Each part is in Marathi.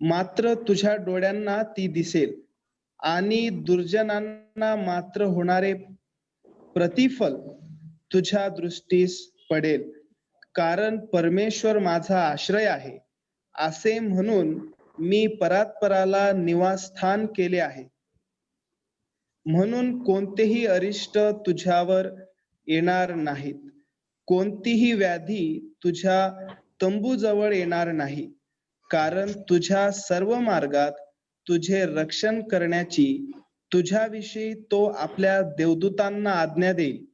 मात्र तुझ्या डोळ्यांना ती दिसेल आणि दुर्जनांना मात्र होणारे प्रतिफल तुझ्या दृष्टीस पडेल. कारण परमेश्वर माझा आश्रय आहे असे म्हणून मी परात्पराला निवासस्थान केले आहे. म्हणून कोणतेही अरिष्ट तुझ्यावर येणार नाहीत, कोणतीही व्याधी तुझ्या तंबूजवळ येणार नाही. कारण तुझ्या सर्व मार्गात तुझे रक्षण करण्याची तुझ्याविषयी तो आपल्या देवदूतांना आज्ञा देईल.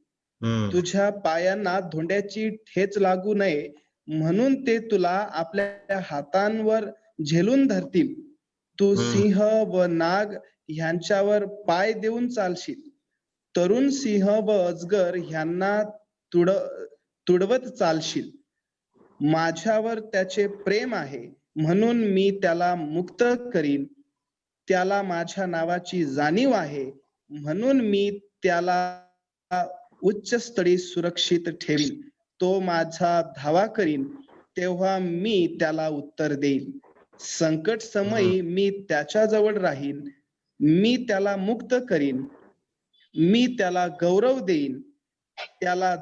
तुझ्या पायांना धोंड्याची ठेच लागू नये म्हणून ते तुला आपल्या हातांवर झेलून धरतील. तू सिंह व नाग ह्यांच्यावर पाय देऊन चालशील. तरुण सिंह व अजगर ह्यांना तुडवत चालशील. माझ्यावर त्याचे प्रेम आहे म्हणून मी त्याला मुक्त करीन. त्याला माझ्या नावाची जाणीव आहे म्हणून मी त्याला उच्च स्थळी सुरक्षित ठेवीन. तो माझा धावा करीन तेव्हा मी त्याला उत्तर देईन. संकट समयी मी त्याच्याजवळ राहीन. मी त्याला मुक्त करीन. मी त्याला गौरव देईन. त्याला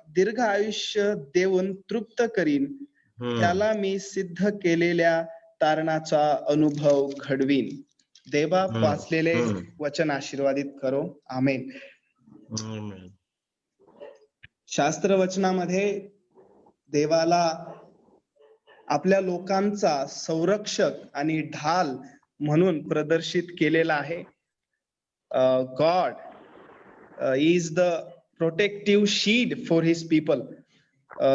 दीर्घ आयुष्य देऊन तृप्त करीन. त्याला मी सिद्ध केलेल्या तारणाचा अनुभव घडवीन. देवा वाचलेले वचन आशीर्वादित करो. आमेन. शास्त्र वचनामध्ये देवाला आपल्या लोकांचा संरक्षक आणि ढाल म्हणून प्रदर्शित केलेला आहे. God is the protective shield for his people.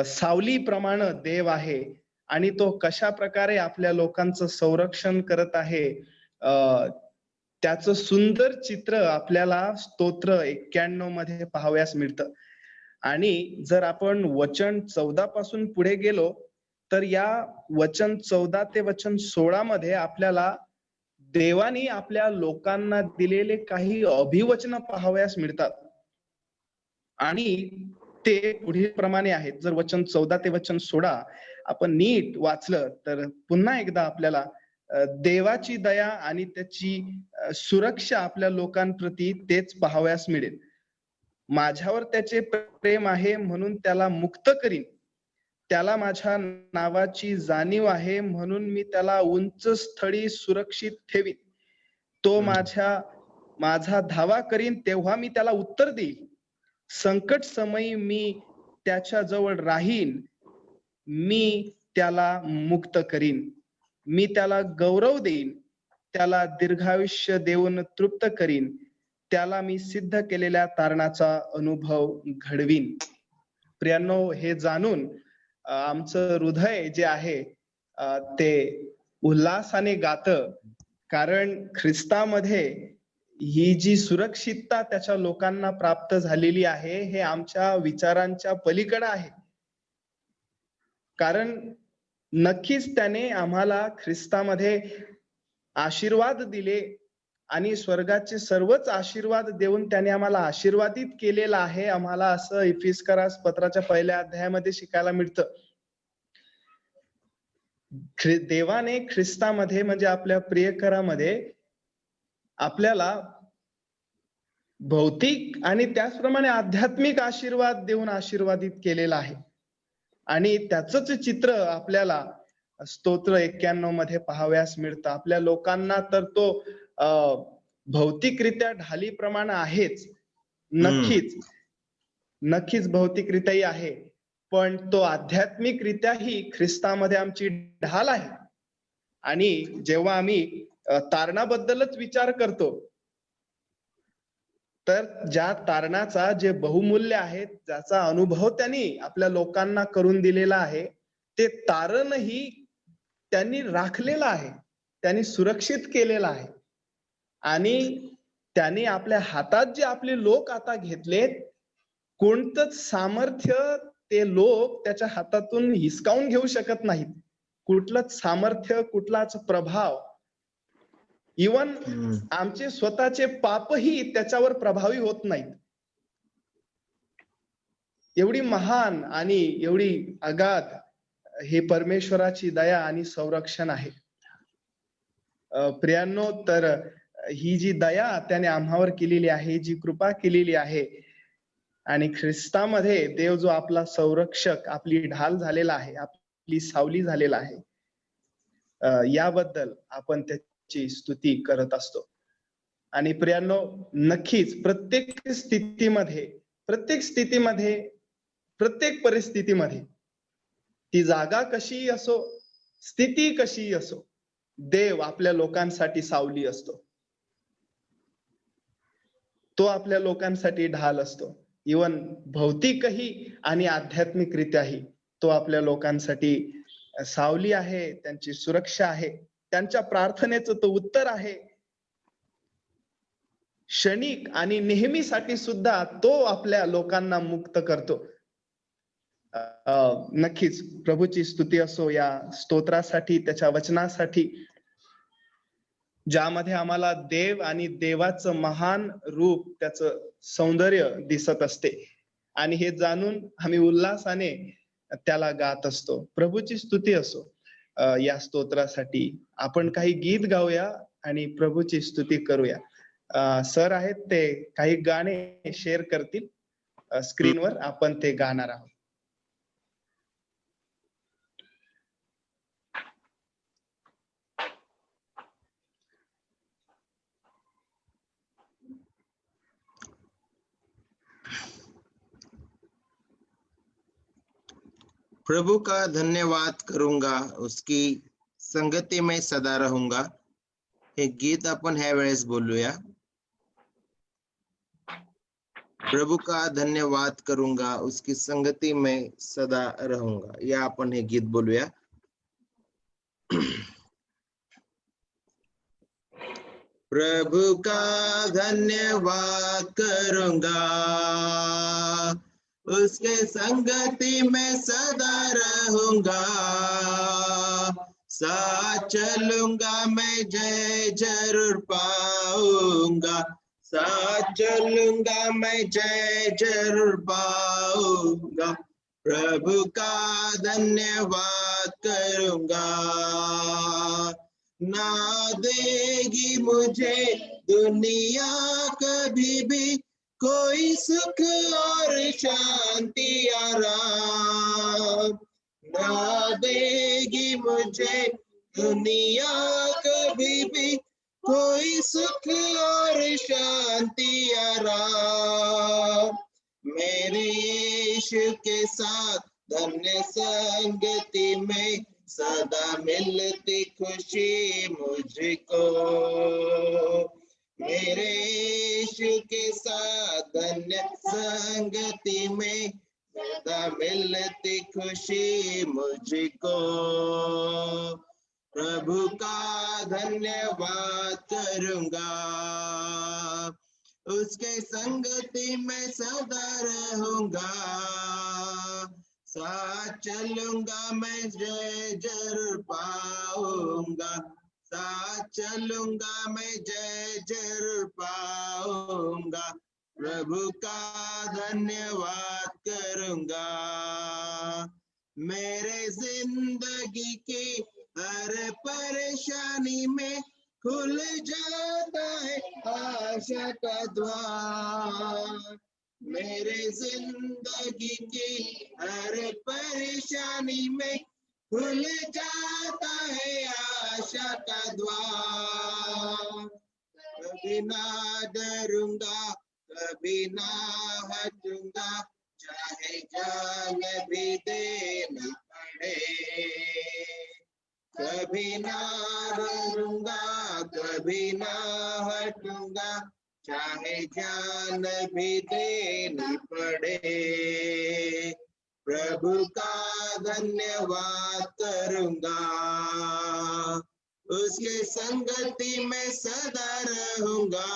सावली प्रमाणे देव आहे आणि तो कशा प्रकारे आपल्या लोकांचं संरक्षण करत आहे त्याचं सुंदर चित्र आपल्याला स्तोत्र 91 मध्ये पाहावयास मिळतं. आणि जर आपण वचन 14 पासून पुढे गेलो तर या वचन 14 ते वचन 16 मध्ये आपल्याला देवानी आपल्या लोकांना दिलेले काही अभिवचन पाहावयास मिळतात आणि ते पुढील प्रमाणे आहेत. जर वचन 14 ते वचन 16 आपण नीट वाचलं तर पुन्हा एकदा आपल्याला देवाची दया आणि त्याची सुरक्षा आपल्या लोकांप्रती तेच पाहावयास मिळेल. माझ्यावर त्याचे प्रेम आहे म्हणून त्याला मुक्त करीन. त्याला माझ्या नावाची जाणीव आहे म्हणून मी त्याला उंच स्थळी सुरक्षित ठेवीन. तो माझा धावा करीन तेव्हा मी त्याला उत्तर देईन. संकट समयी मी त्याच्या जवळ राहीन. मी त्याला मुक्त करीन. मी त्याला गौरव देईन. त्याला दीर्घायुष्य देऊन तृप्त करीन. त्याला मी सिद्ध केलेल्या तारणाचा अनुभव घडवीन. प्रियांनो, हे जाणून आमचं हृदय जे आहे ते उल्हासाने गातं. कारण ख्रिस्तामध्ये ही जी सुरक्षितता त्याच्या लोकांना प्राप्त झालेली आहे हे आमच्या विचारांच्या पलीकडे आहे. कारण नक्कीच त्याने आम्हाला ख्रिस्तामध्ये आशीर्वाद दिले आणि स्वर्गाचे सर्वच आशीर्वाद देऊन त्याने आम्हाला आशीर्वादित केलेला आहे. आम्हाला असं इफिस्करास पत्राच्या 1 अध्यायामध्ये शिकायला मिळतं. देवाने ख्रिस्तामध्ये म्हणजे आपल्या प्रियकरामध्ये आपल्याला भौतिक आणि त्याचप्रमाणे आध्यात्मिक आशीर्वाद देऊन आशीर्वादित केलेला आहे. आणि त्याचंच चित्र आपल्याला स्तोत्र 91 मध्ये पाहावयास मिळतं. आपल्या लोकांना तर तो भौतिकरित्या ढालीप्रमाणे आहेच, नक्कीच भौतिकरित्याही आहे, पण तो आध्यात्मिकरित्याही ख्रिस्तामध्ये आमची ढाल आहे. आणि जेव्हा आम्ही तारणाबद्दलच विचार करतो तर ज्या तारणाचा जे बहुमूल्य आहे, ज्याचा अनुभव त्यांनी आपल्या लोकांना करून दिलेला आहे, ते तारणही त्यांनी राखलेलं आहे, त्यांनी सुरक्षित केलेलं आहे. आणि त्यांनी आपल्या हातात जे आपले लोक आता घेतलेत, कोणतंच सामर्थ्य ते लोक त्याच्या हातातून हिसकावून घेऊ शकत नाहीत. कुठलंच सामर्थ्य, कुठलाच प्रभाव, इवन आमचे स्वतःचे पापही त्याच्यावर प्रभावी होत नाहीत. एवढी महान आणि एवढी अगाध हे परमेश्वराची दया आणि संरक्षण आहे. प्रियांनो, तर ही जी दया त्याने आम्हावर केलेली आहे, जी कृपा केलेली आहे आणि ख्रिस्तामध्ये देव जो आपला संरक्षक, आपली ढाल झालेला आहे, आपली सावली झालेला आहे, याबद्दल आपण त्याची स्तुती करत असतो. आणि प्रियांनो, नक्कीच प्रत्येक स्थितीमध्ये, प्रत्येक परिस्थितीमध्ये, ती जागा कशीही असो, स्थिती कशीही असो, देव आपल्या लोकांसाठी सावली असतो. तो आपल्या लोकांसाठी ढाल असतो. इवन भौतिकही आणि आध्यात्मिकरित्याही तो आपल्या लोकांसाठी सावली आहे, त्यांची सुरक्षा आहे, त्यांच्या प्रार्थनेचं तो उत्तर आहे. क्षणिक आणि नेहमीसाठी सुद्धा तो आपल्या लोकांना मुक्त करतो. नक्कीच प्रभूची स्तुती असो या स्तोत्रासाठी, त्याच्या वचनासाठी, ज्यामध्ये आम्हाला देव आणि देवाचं महान रूप, त्याचं सौंदर्य दिसत असते आणि हे जाणून आम्ही उल्हासाने त्याला गात असतो. प्रभूची स्तुती असो या स्तोत्रासाठी. आपण काही गीत गाऊया आणि प्रभूची स्तुती करूया. सर आहेत ते काही गाणे शेअर करतील स्क्रीनवर, आपण ते गाणार आहोत. प्रभु का धन्यवाद करूंगा, उसकी संगती में सदा रहूंगा. हे गीत आपण ह्या वेळेस बोलूया. प्रभु का धन्यवाद करूंगा, उसकी संगति में सदा रहूंगा, या आपण हे गीत बोलूया. प्रभु का धन्यवाद करूंगा, उसके संगति में सदा रहूंगा. साथ चलूंगा मैं, जय जरूर पाऊंगा. साथ चलूंगा मैं, जय जरूर पाऊंगा. प्रभु का धन्यवाद करूंगा. ना देगी मुझे दुनिया कभी भी कोई सुख और शांति आराम. ना देगी मुझे दुनिया कभी भी कोई सुख और शांति आराम. मेरे यीशु के साथ धन्य संगति में सदा मिलती खुशी मुझको. मेरे यीशु के साथ धन्य संगति में सदा मिलती खुशी मुझको. प्रभु का धन्यवाद करूंगा, उसके संगति में सदा रहूंगा. साथ चलूंगा मैं, जय जरूर पाऊंगा. साथ चलूंगा मैं, जय जरूर पाऊंगा. प्रभु का धन्यवाद करूंगा. मेरे जिंदगी की हर परेशानी में खुल जाता है आशा का द्वार. मेरे जिंदगी की हर परेशानी में खुल जाता है आशा का द्वार. कभी ना डरूंगा, कभी ना हटूंगा, चाहे जान भी देनी पड़े. कभी ना डरूंगा, कभी ना हटूंगा, चाहे जान भी देनी पड़े. प्रभु का धन्यवाद करूंगा, उसके संगति में सदा रहूंगा.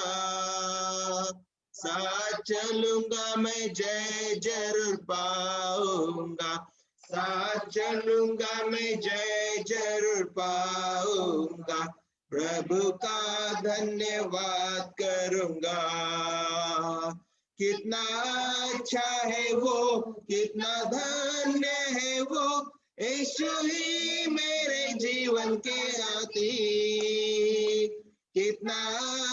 साथ चलूंगा मैं, जय जरूर पाऊंगा. साथ चलूंगा मैं, जय जरूर पाऊंगा. प्रभु का धन्यवाद करूंगा. कितना अच्छा है वो, कितना धन्य है वो, यीशु ही मेरे जीवन के साथी. कितना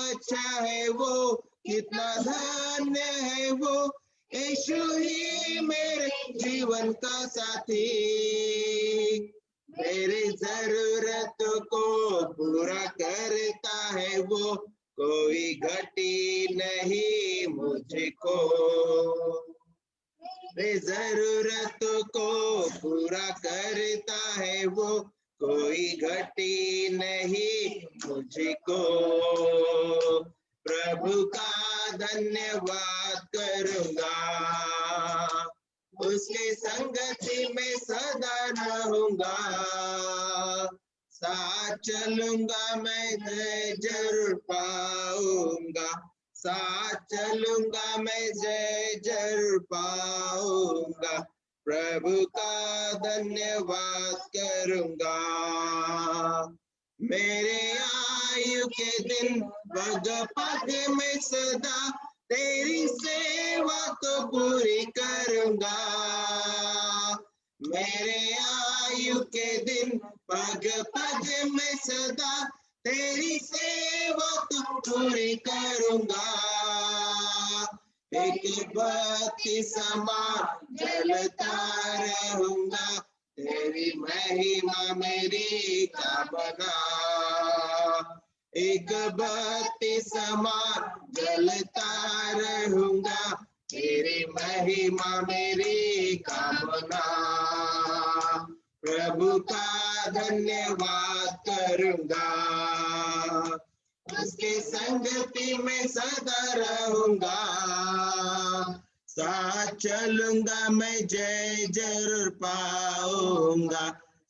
अच्छा है वो, कितना धन्य है वो, यीशु ही मेरे जीवन का साथी। मेरी जरूरत को पूरा करता है वो, कोई घटी नहीं मुझको। मेरी जरूरत को पूरा करता है वो, कोई घटी नहीं मुझको। प्रभु का धन्यवाद करूंगा, उसकी संगति में सदा रहूंगा। साथ चलूंगा मैं जय जरूर पाऊंगा, साथ चलूंगा मैं जय जरूर पाऊंगा। प्रभु का धन्यवाद करूंगा। मेरे आयु के दिन पग पग में सदा तेरी सेवा तो पूरी करूंगा। मेरे आयु के दिन पग पग में सदा तेरी सेवा तो पूरी करूंगा। एक बत्ती समान जलता रहूंगा, तेरी महिमा मेरी कामना। एक बत्ती समान जलता रहूंगा, तेरी महिमा मेरी कामना। प्रभु का धन्यवाद करूंगा, उसके संगति में सदा रहूंगा। साथ चलूंगा मैं जय जरूर पाऊंगा,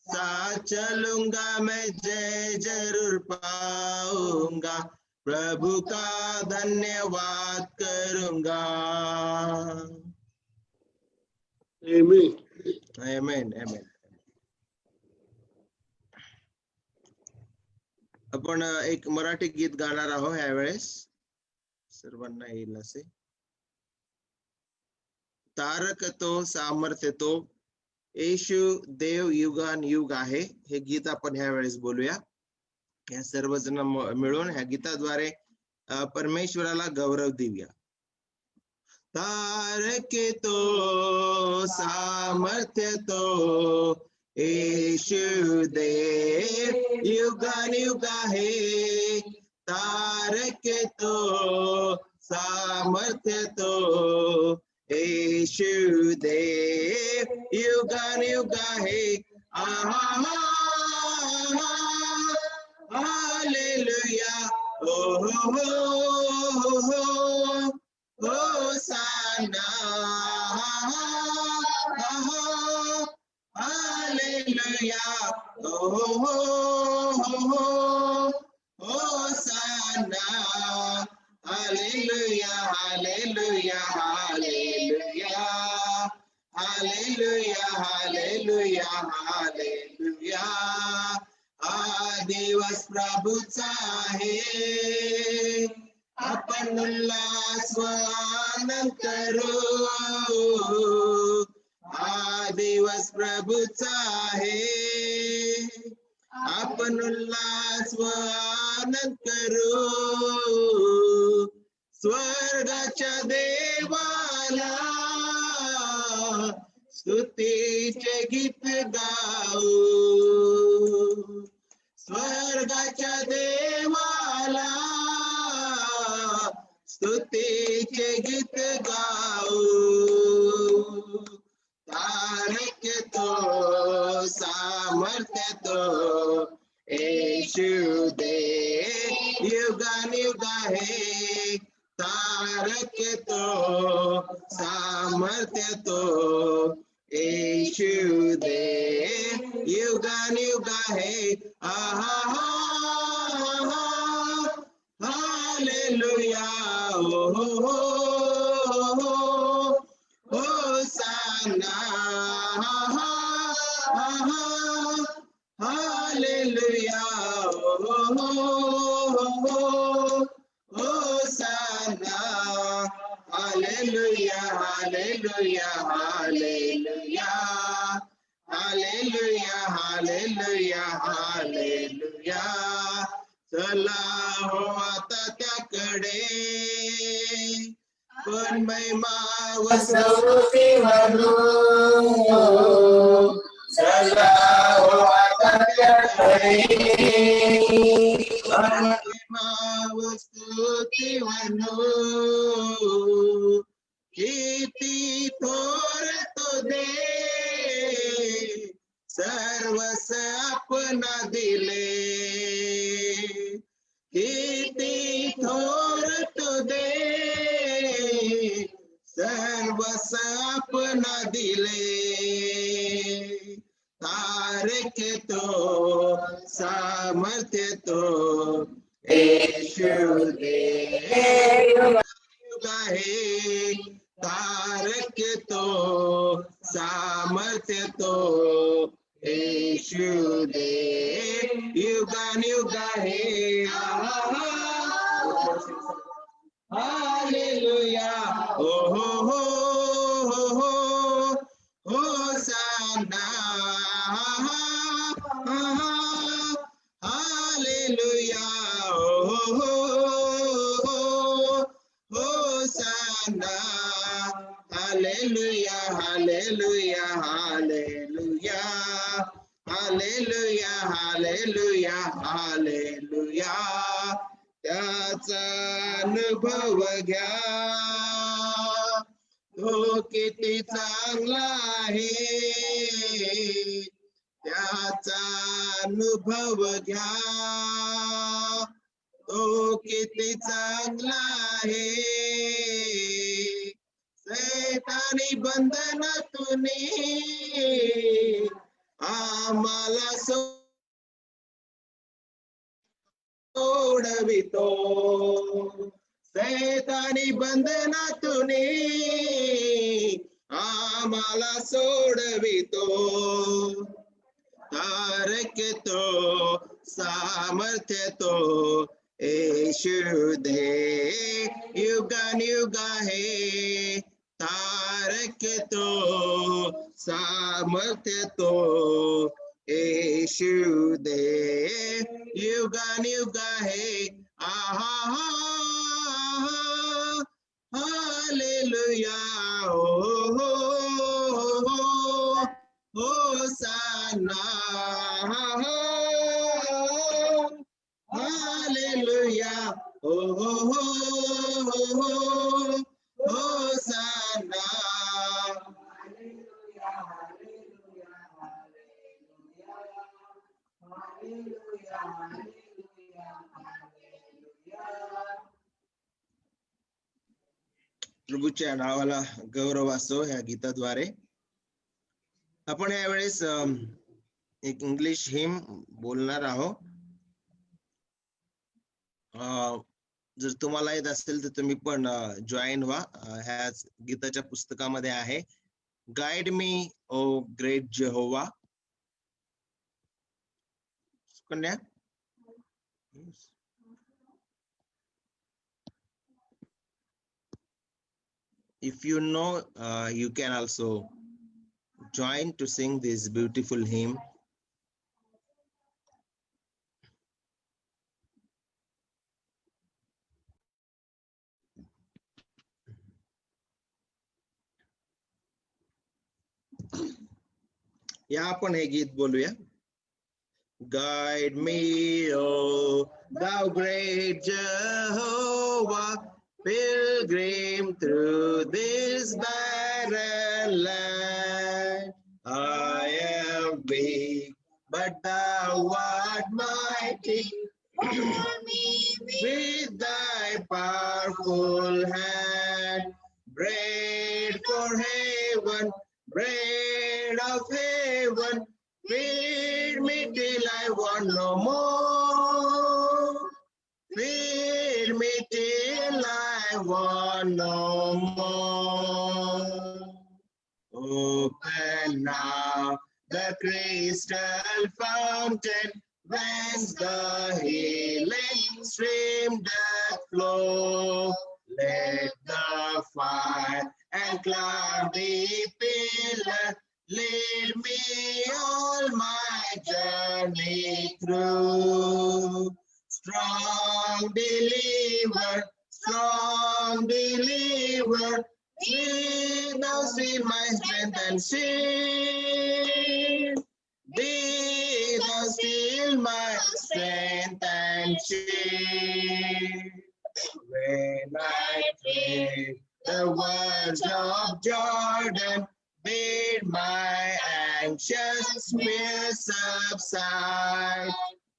साथ चलूंगा मैं जय जरूर पाऊंगा। प्रभु का धन्यवाद करूंगा। आमेन. आमेन आमेन. आपण एक मराठी गीत गाणार आहोत यावेळेस, सर्वांना येईल असे. तारक तो सामर्थ्य तो, येशू देव युगान युग आहे, हे गीत आपण ह्या वेळेस बोलूया. या सर्वजण मिळून ह्या गीताद्वारे परमेश्वराला गौरव देऊया. तारक तो सामर्थ्य तो, येशू देव युगान युग आहे. तारक तो सामर्थ्य तो, येशू देव युगान युग आहे. हालेलुया, ओ हो हो, होसाना, हालेलुया, ओ हो, होसाना, हालेलुया, हालेलुया, हालेलुया, हालेलुया, हालेलुया, हालेलुया. हा दिवस प्रभूचा आहे, आपण उल्हास व आनंद करू. हा दिवस प्रभूचा आहे, आपण उल्हास व आनंद करू. स्वर्गाच्या देवाला स्तुतीचे गीत गाऊ. स्वर्गाच्या देवाला स्तुतीचे गीत गाऊ. तारक तो सामर्थ्य तो, येशू देव युगान युग आहे. तारक तो सामर्थ्य तो, येशू देव युगान युग आहे. हालेलुया, ओ होसाना, हालेलुया, होसाना, हालेलुया, हालेलुया, हालेलुया, हालेलुया, हालेलुया, हालेलुया. चला हो आता त्याकडे, पण महिमा वसवती चला हो आता त्याकडे, पण महिमा वसवती किती थोर तो दे, सर्वस आपना दिले, किती थोर तो दे, सर्वस आपना दिले, तारक तो सामर्थ्य तो यीशु देव आहे, तारक तो सामर्थ्य तो यीशु देव युगानुयुग आहे. हालेलुया, हो हो हो हो हो होसाना, हालेलुया, हो हो हो होसाना, हालेलुया हालेलुया हालेलुया हालेलुया हालेलुया हालेलुया, त्याचा अनुभव घ्या, तो किती चांगला आहे, त्याचा अनुभव घ्या, तो किती चांगला आहे, सैतानी बंधनातून आम्हाला सोडवितो, सैतानी बंधनातून आम्हाला सोडवितो, तारक तो सामर्थ्य तो यीशु दे युगानुयुग आहे, तारक तो सामर्थ्य तो यीशु दे युगानुयुग आहे. आहा हालेलुया, हो हो हो होसाना, हालेलुया, हो हो हो होसाना. प्रभूच्या नावाला गौरव असो. ह्या गीताद्वारे आपण यावेळेस एक इंग्लिश हिम बोलणार आहोत. जर तुम्हाला येत असेल तर तुम्ही पण जॉईन व्हा. ह्या गीताच्या पुस्तकामध्ये आहे, गाईड मी ओ ग्रेट जेहोवा. कन्या if you know, you can also join to sing this beautiful hymn. या आपण हे गीत बोलूया. Guide me, oh thou great Jehovah, pilgrim through this barren land. I am weak, but thou art mighty. With thy powerful hand, bread for heaven, bread of heaven, feed me till I want no more. Feed me till I want no more. Open now the crystal fountain, whence the healing stream doth flow. Let the fire and cloudy pillar lead me all my journey through. strong deliver, strong deliver. Be thou still my strength and shield. Be thou still my strength and shield. When I tread the waters of Jordan, bid my anxious fears subside.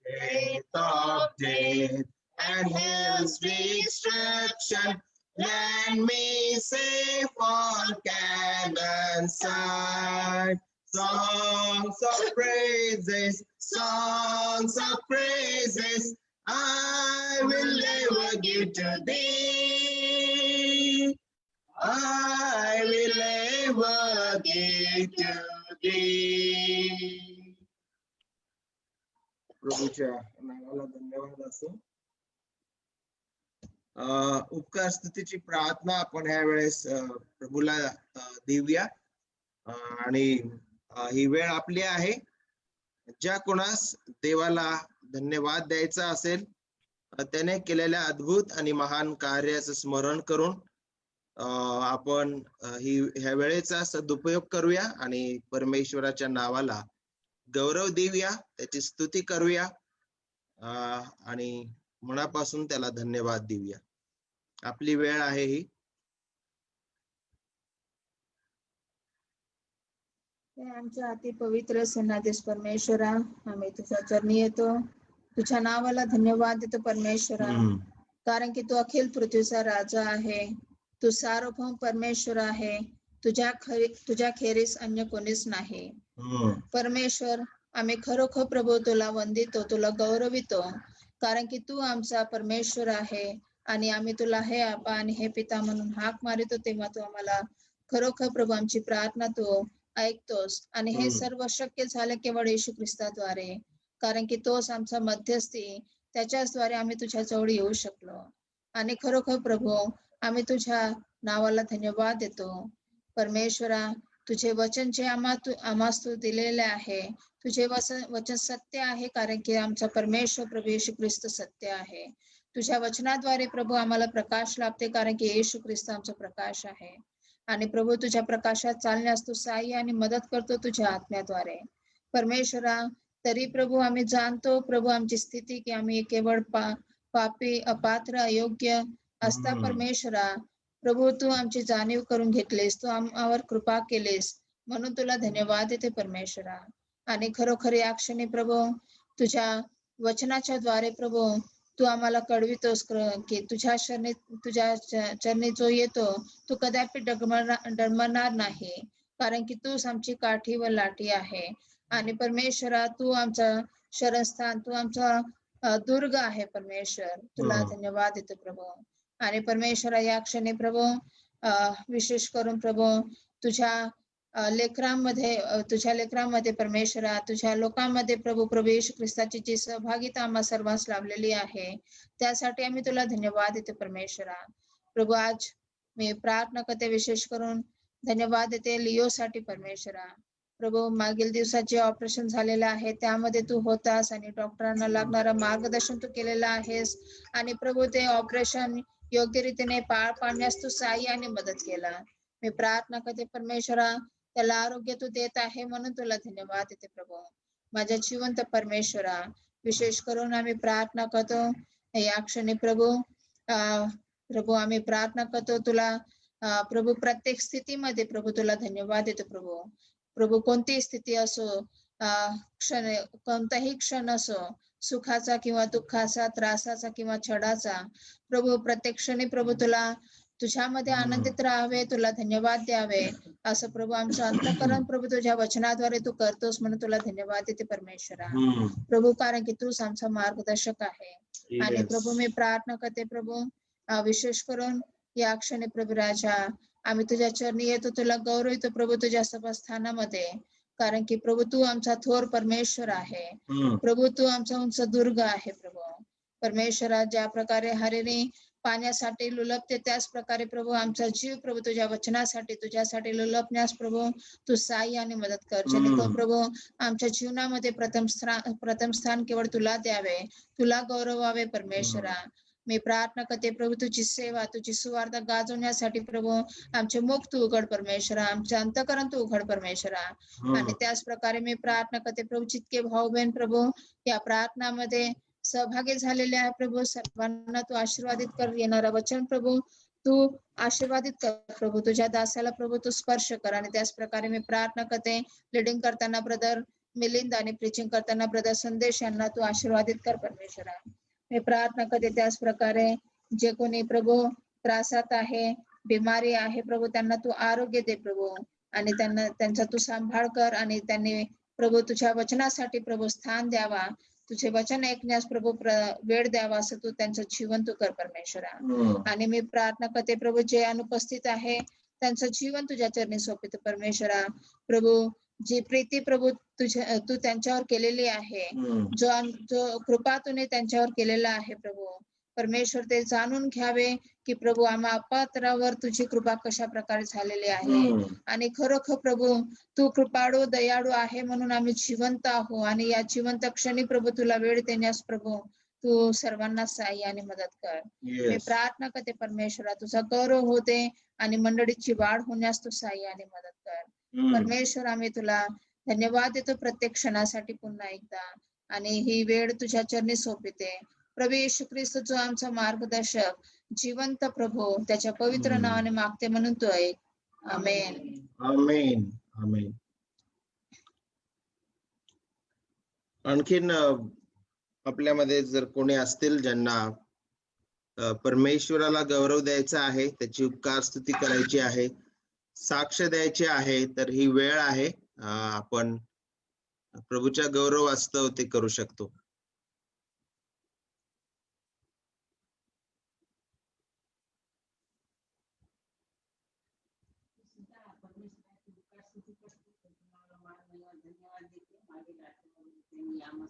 Death of death and hell's destruction, land me safe on Canaan's side. Songs of praises, I will ever give to thee. I will ever give to thee. प्रभूच्या नावाला धन्यवाद असो. उपकार स्तुतीची प्रार्थना आपण ह्या वेळेस प्रभूला देऊया. आणि ही वेळ आपली आहे. ज्या कोणास देवाला धन्यवाद द्यायचा असेल त्याने केलेल्या अद्भुत आणि महान कार्याचं स्मरण करून आपण ह्या वेळेचा सदुपयोग करूया आणि परमेश्वराच्या नावाला गौरव देऊया, त्याची स्तुती करूया आणि मनापासून त्याला धन्यवाद देऊया. आपली वेळ आहे ही. आमच्या अति पवित्र सेनाधीश परमेश्वरा, आम्ही तुझ्या चरणी येतो, तुझ्या नावाला धन्यवाद देतो परमेश्वरा, कारण की तू अखिल पृथ्वीचा राजा आहे, तू सार्वभौम परमेश्वर आहे, तुझ्या खेरीस अन्य कोणीच नाही. परमेश्वर, आम्ही खरोखर प्रभू तुला वंदितो, तुला गौरवितो, कारण की तू आमचा परमेश्वर आहे आणि आम्ही तुला हे आपा आणि हे पिता म्हणून हाक मारितो, तेव्हा तू आम्हाला खरोखर प्रभू आमची प्रार्थना तू ऐकतोस. आणि हे सर्व शक्य झाले केवळ येशू ख्रिस्ताद्वारे, कारण की तोच आमचा मध्यस्थी, त्याच्याच द्वारे आम्ही तुझ्या जवळ येऊ शकलो. आणि खरोखर प्रभू आम्ही तुझ्या नावाला धन्यवाद देतो. परमेश्वरा, तुझे वचन जे आम्हास तू दिलेले आहे, तुझे वचन सत्य आहे, कारण की आमचा परमेश्वर प्रभू येशू ख्रिस्त सत्य आहे. तुझ्या वचनाद्वारे प्रभू आम्हाला प्रकाश लाभते, कारण की येशू ख्रिस्त आमचा प्रकाश आहे. आणि प्रभू तुझ्या प्रकाशात चालण्यास तू सहाय्य आणि मदत करतो तुझ्या आत्म्याद्वारे. परमेश्वरा, तरी प्रभू आम्ही जाणतो प्रभू आमची स्थिती, की आम्ही केवळ पापी, अपात्र, अयोग्य असता. परमेश्वरा प्रभू तू आमची जाणीव करून घेतलीस, तू आम्हावर कृपा केलीस, म्हणून तुला धन्यवाद देते परमेश्वरा. आणि खरोखर या क्षणी प्रभू तुझ्या वचनाच्या द्वारे प्रभू तू आम्हाला कळवितोस की तुझ्या चरणी जो येतो तू कदापि डगमणार नाही, कारण की तूच आमची काठी व लाठी आहे. आणि परमेश्वरा, तू आमचा शरणस्थान, तू आमचा दुर्ग आहे. परमेश्वर, तुला धन्यवाद देतो प्रभू. आणि परमेश्वरा, या क्षणी प्रभू विशेष करून प्रभू तुझ्या लेकरांमध्ये परमेश्वरा, तुझ्या लोकांमध्ये प्रभू येशू ख्रिस्ताची जी सहभागिता आम्हा सर्वांस लाभलेली आहे, त्यासाठी आम्ही तुला धन्यवाद देतो परमेश्वरा. प्रभू आज मी प्रार्थना करते, विशेष करून धन्यवाद देते लिओसाठी परमेश्वरा. प्रभू मागील दिवसात जे ऑपरेशन झालेलं आहे त्यामध्ये तू होतास आणि डॉक्टरांना लागणारं मार्गदर्शन तू केलेलं आहेस. आणि प्रभू ते ऑपरेशन योग्य रीतीने पार पाडण्यास तू सहाय्य आणि मदत केला. मी प्रार्थना करते परमेश्वरा, त्याला आरोग्य तू देत आहे म्हणून तुला धन्यवाद देते प्रभू. माझ्या जिवंत परमेश्वरा, विशेष करून आम्ही प्रार्थना करतो या क्षणी प्रभू आम्ही प्रार्थना करतो तुला प्रभू, प्रत्येक स्थितीमध्ये प्रभू तुला धन्यवाद देतो प्रभू कोणतीही स्थिती असो, कोणताही क्षण असो, सुखाचा किंवा दुःखाचा, त्रासाचा किंवा छळाचा, प्रभू प्रत्येक क्षणी प्रभू तुझ्यामध्ये आनंदित राहावे, तुला धन्यवाद द्यावे, असं प्रभू आमचं अंतःकरण प्रभू तुझ्या वचनाद्वारे तू करतोस, म्हणून तुला धन्यवाद देते परमेश्वरा. प्रभू, कारण की तूच आमचा मार्गदर्शक आहे. आणि प्रभू मी प्रार्थना करते प्रभू, विशेष करून या क्षणी प्रभू राजा आम्ही तुझ्या चरणी येतो, तुला गौरवितो प्रभू तुझ्या सभास्थानामध्ये, कारण की प्रभू तू आमचा थोर परमेश्वर आहे. प्रभू तू आमचा उंच दुर्ग आहे. प्रभू परमेश्वरा, ज्या प्रकारे हरीने पाण्यासाठी लुलपते त्याच प्रकारे प्रभू आमचा जीव प्रभू तुझ्या वचनासाठी तुझ्यासाठी लुलपण्यास प्रभू तू साह्य आणि मदत कर. जेणेकरून प्रभू आमच्या जीवनामध्ये प्रथम स्थान केवळ तुला द्यावे, तुला गौरवावे परमेश्वरा. मी प्रार्थना करते प्रभू तुझी सेवा तुझी सुवार्थ गाजवण्यासाठी प्रभू आमचे मुख तू उघड परमेश्वरा, आमचे अंतःकरण तू उघड परमेश्वरा. आणि त्याच प्रकारे मी प्रार्थना करते प्रभू जितके भाऊ बहीण प्रभू या प्रार्थनामध्ये सहभागी झालेले आहे प्रभू सर्वांना तू आशीर्वादित कर. येणारं वचन प्रभू तू आशीर्वादित कर प्रभू, तुझ्या दासाला प्रभू तू स्पर्श कर. आणि त्याच प्रकारे मी प्रार्थना करते लिडिंग करताना ब्रदर मिलिंद आणि प्रीचिंग करताना ब्रदर संदेश यांना तू आशीर्वादित कर परमेश्वरा. मी प्रार्थना करते त्याच प्रकारे जे कोणी प्रभू त्रासात आहे बिमारी आहे प्रभू त्यांना तू आरोग्य दे प्रभू, आणि त्यांचा तू सांभाळ कर. आणि त्यांनी प्रभू तुझ्या वचनासाठी प्रभू स्थान द्यावा, तुझे वचन ऐकण्यास प्रभू वेळ द्यावा असं तू त्यांचं जीवन तू कर परमेश्वरा. आणि मी प्रार्थना करते प्रभू जे अनुपस्थित आहे त्यांचं जीवन तुझ्या चरणी सोपवते परमेश्वरा. प्रभू जी प्रीती प्रभू तू त्यांच्यावर केलेली आहे, जो कृपा तुने त्यांच्यावर केलेला आहे प्रभू परमेश्वर ते जाणून घ्यावे की प्रभू आम्हा अपात्रावर तुझी कृपा कशा प्रकारे झालेली आहे. आणि खरोखर प्रभू तू कृपाळू दयाळू आहे म्हणून आम्ही जिवंत आहो. आणि या जिवंत क्षणी प्रभू तुला वेळ देण्यास प्रभू तू सर्वांना साह्य आणि मदत कर. मी प्रार्थना करते परमेश्वरा तुझा गौरव होते आणि मंडळीची वाढ होण्यास तू साह्य आणि मदत कर परमेश्वर. आम्ही तुला धन्यवाद देतो प्रत्येक क्षणासाठी पुन्हा एकदा. आणि ही वेळ तुझ्या चरणी सोपविते प्रभू येशू ख्रिस्त जो आमचा मार्गदर्शक जिवंत प्रभू त्याच्या पवित्र नावाने मागते म्हणून तो ऐक. आमेन. आमेन. आमेन. आणखीन आपल्यामध्ये जर कोणी असतील ज्यांना परमेश्वराला गौरव द्यायचा आहे, त्याची उपकार स्तुती करायची आहे, साक्ष द्यायची आहे, तर ही वेळ आहे. आपण प्रभूच्या गौरव वास्तव ते करू शकतो.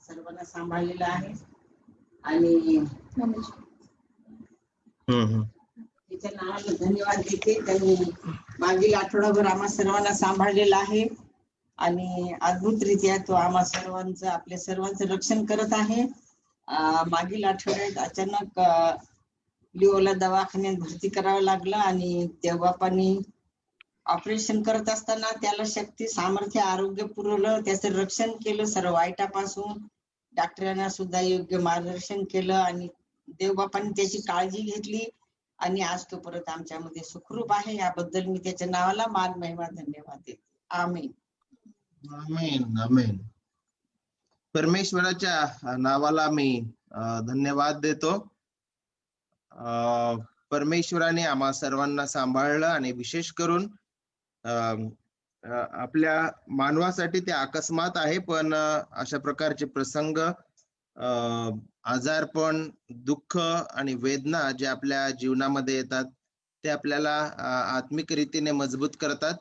सर्वांना सांभाळलेलं आहे आणि त्याच्या नावाला धन्यवाद देते. त्यांनी मागील आठवडाभर आम्हा सर्वांना सांभाळलेलं आहे आणि अद्भुतरित्या तो आम्हा सर्वांचं आपल्या सर्वांचं रक्षण करत आहे. मागील आठवड्यात अचानक लिओला दवाखान्यात भरती करावं लागलं आणि देवबापांनी ऑपरेशन करत असताना त्याला शक्ती सामर्थ्य आरोग्य पुरवलं, त्याचं रक्षण केलं सर्व वाईटापासून. डॉक्टरांना सुद्धा योग्य मार्गदर्शन केलं आणि देवबापांनी त्याची काळजी घेतली आणि आज तो परत आमच्यामध्ये सुखरूप आहे. याबद्दल मी त्याच्या नावाला मान महिमा धन्यवाद देते. आमेन. आमेन. आमेन. परमेश्वराच्या नावाला मी धन्यवाद देतो. परमेश्वराने आम्हा सर्वांना सांभाळलं आणि विशेष करून आपल्या मानवासाठी ते अकस्मात आहे, पण अशा प्रकारचे प्रसंग आजारपण दुःख आणि वेदना जे आपल्या जीवनामध्ये येतात ते आपल्याला आत्मिक रीतीने मजबूत करतात.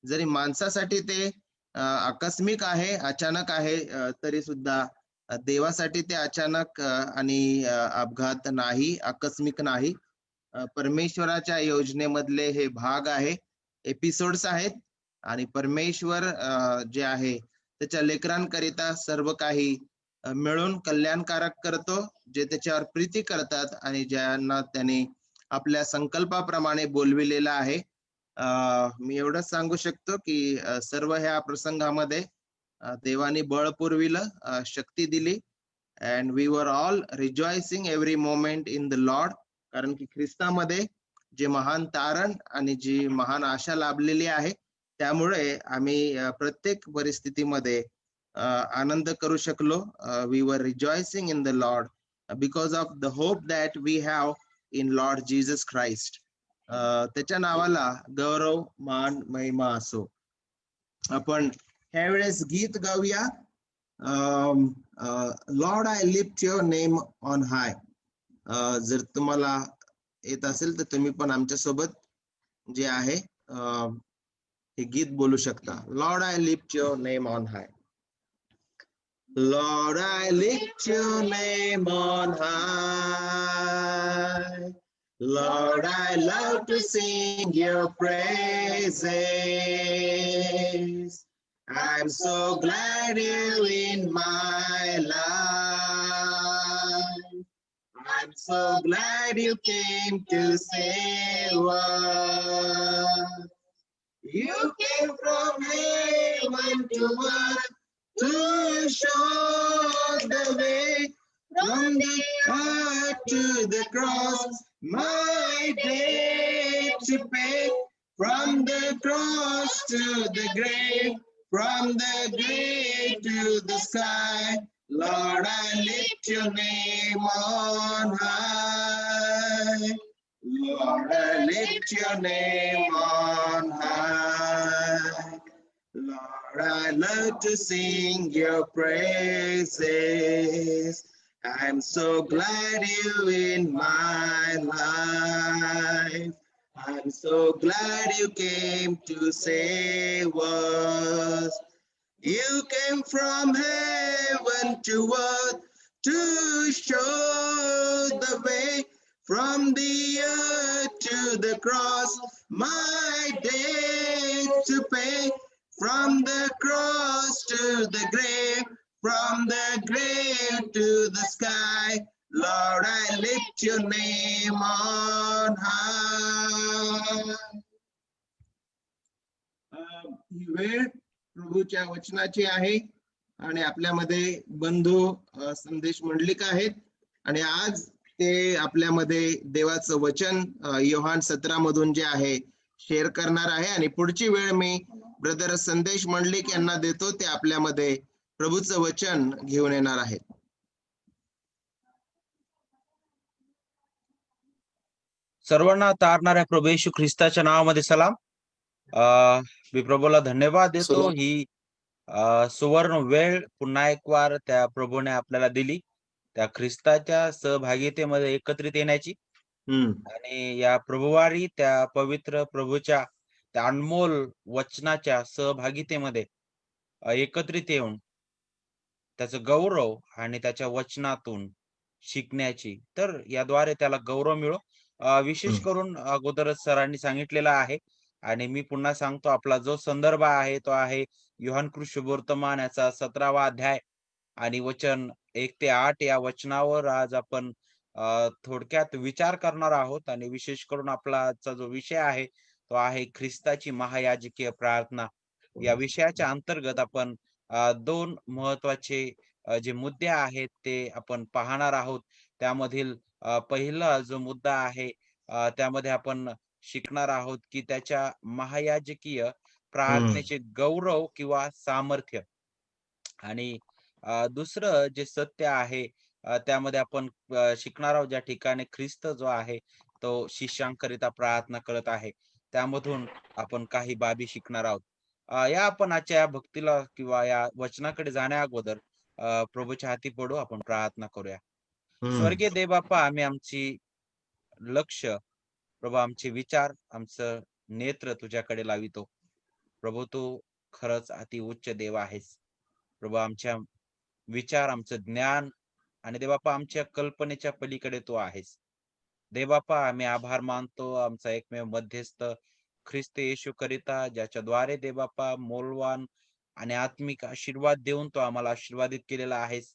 जरी माणसासाठी ते आकस्मिक आहे अचानक आहे तरी सुद्धा देवासाठी ते अचानक आणि अपघात नाही, आकस्मिक नाही. परमेश्वराच्या योजनेमधले हे भाग आहे, एपिसोड्स आहेत आणि परमेश्वर जे आहे त्याच्या लेकरांकरिता सर्व काही मिळून कल्याणकारक करतो जे त्याच्यावर प्रीती करतात आणि ज्यांना त्याने आपल्या संकल्पाप्रमाणे बोलविलेलं आहे. मी एवढंच सांगू शकतो की सर्व ह्या प्रसंगामध्ये देवाने बळ पुरविलं, शक्ती दिली. And we were all rejoicing every moment in the lord. कारण की ख्रिस्तामध्ये जे महान तारण आणि जी महान आशा लाभलेली आहे त्यामुळे आम्ही प्रत्येक परिस्थितीमध्ये आनंद करू शकलो. We are rejoicing in the Lord because of the hope that we have in Lord Jesus Christ. त्याच्या नावाला गौरव मान महिमा असो. आपण ह्यावेळेस गीत गाऊया, Lord I lift your name on high. जर तुम्हाला येत असेल तर तुम्ही पण आमच्या सोबत जे आहे हे गीत बोलू शकता. Lord I lift your name on high. Lord, I lift your name on high. Lord, I love to sing your praises. I'm so glad you're in my life. I'm so glad you came to save us. You came from heaven to earth to show the way, from the earth to the cross, my debt to pay. From the cross to the grave, from the grave to the sky, Lord, I lift your name on high. Lord, I lift your name on high. Lord, I love to sing your praises. I'm so glad you're in my life. I'm so glad you came to save us. You came from heaven to earth to show the way, from the earth to the cross, my debt to pay. From the cross to the grave, from the grave to the sky, Lord, I lift your name on high. ही वेळ प्रभूच्या वचनाची आहे आणि आपल्यामध्ये बंधू संदेश मंडलिक आहेत आणि आज ते आपल्यामध्ये देवाचं वचन योहान 17 मधून जे आहे शेअर करणार आहे आणि पुढची वेळ मी ब्रदर संदेश मंडलिक यांना देतो. ते आपल्यामध्ये प्रभूचं वचन घेऊन येणार आहेत. सर्वांना तारणाऱ्या प्रभू येशू ख्रिस्ताच्या नावामध्ये सलाम. मी प्रभूला धन्यवाद देतो. ही सुवर्ण वेळ पुन्हा एक वार त्या प्रभूने आपल्याला दिली, त्या ख्रिस्ताच्या सहभागितेमध्ये एकत्रित येण्याची आणि या प्रभुवारी त्या पवित्र प्रभूच्या त्या अनमोल वचनाच्या सहभागितेमध्ये एकत्रित येऊन त्याचं गौरव आणि त्याच्या वचनातून शिकण्याची, तर याद्वारे त्याला गौरव मिळो. विशेष करून अगोदरच सरांनी सांगितलेलं आहे आणि मी पुन्हा सांगतो, आपला जो संदर्भ आहे तो आहे योहान शुभवर्तमान याचा 17वा अध्याय आणि वचन 1 ते 8 या वचनावर आज आपण थोडक्यात विचार करणार आहोत. आणि विशेष करून आपला आजचा जो विषय आहे तो आहे ख्रिस्ताची महायाजकीय प्रार्थना. या विषयाच्या अंतर्गत आपण 2 महत्वाचे जे मुद्दे आहेत ते आपण पाहणार आहोत. त्यामधील पहिला जो मुद्दा आहे त्यामध्ये आपण शिकणार आहोत की त्याच्या महायाजकीय प्रार्थनेचे गौरव किंवा सामर्थ्य. आणि दुसरं जे सत्य आहे त्यामध्ये आपण शिकणार आहोत ज्या ठिकाणी ख्रिस्त जो आहे तो शिष्यांकरिता प्रार्थना करत आहे, त्यामधून आपण काही बाबी शिकणार आहोत. या आपण आजच्या या भक्तीला किंवा या वचनाकडे जाण्या अगोदर प्रभूच्या हाती पडू, आपण प्रार्थना करूया. स्वर्गीय देव बाप्पा, आम्ही आमची लक्ष प्रभू, आमचे विचार, आमचं नेत्र तुझ्याकडे लावितो. प्रभू, तू खरंच अति उच्च देव आहेस. प्रभू, आमच्या विचार, आमचं ज्ञान आणि देवबापा आमच्या कल्पनेच्या पलीकडे तू आहेस. देवबापा, आम्ही आभार मानतो आमचा एकमेव मध्यस्थ ख्रिस्त येशू करिता, ज्याच्याद्वारे देवबापा मोलवान आणि आत्मिक आशीर्वाद देऊन तो आम्हाला आशीर्वादित केलेला आहेस.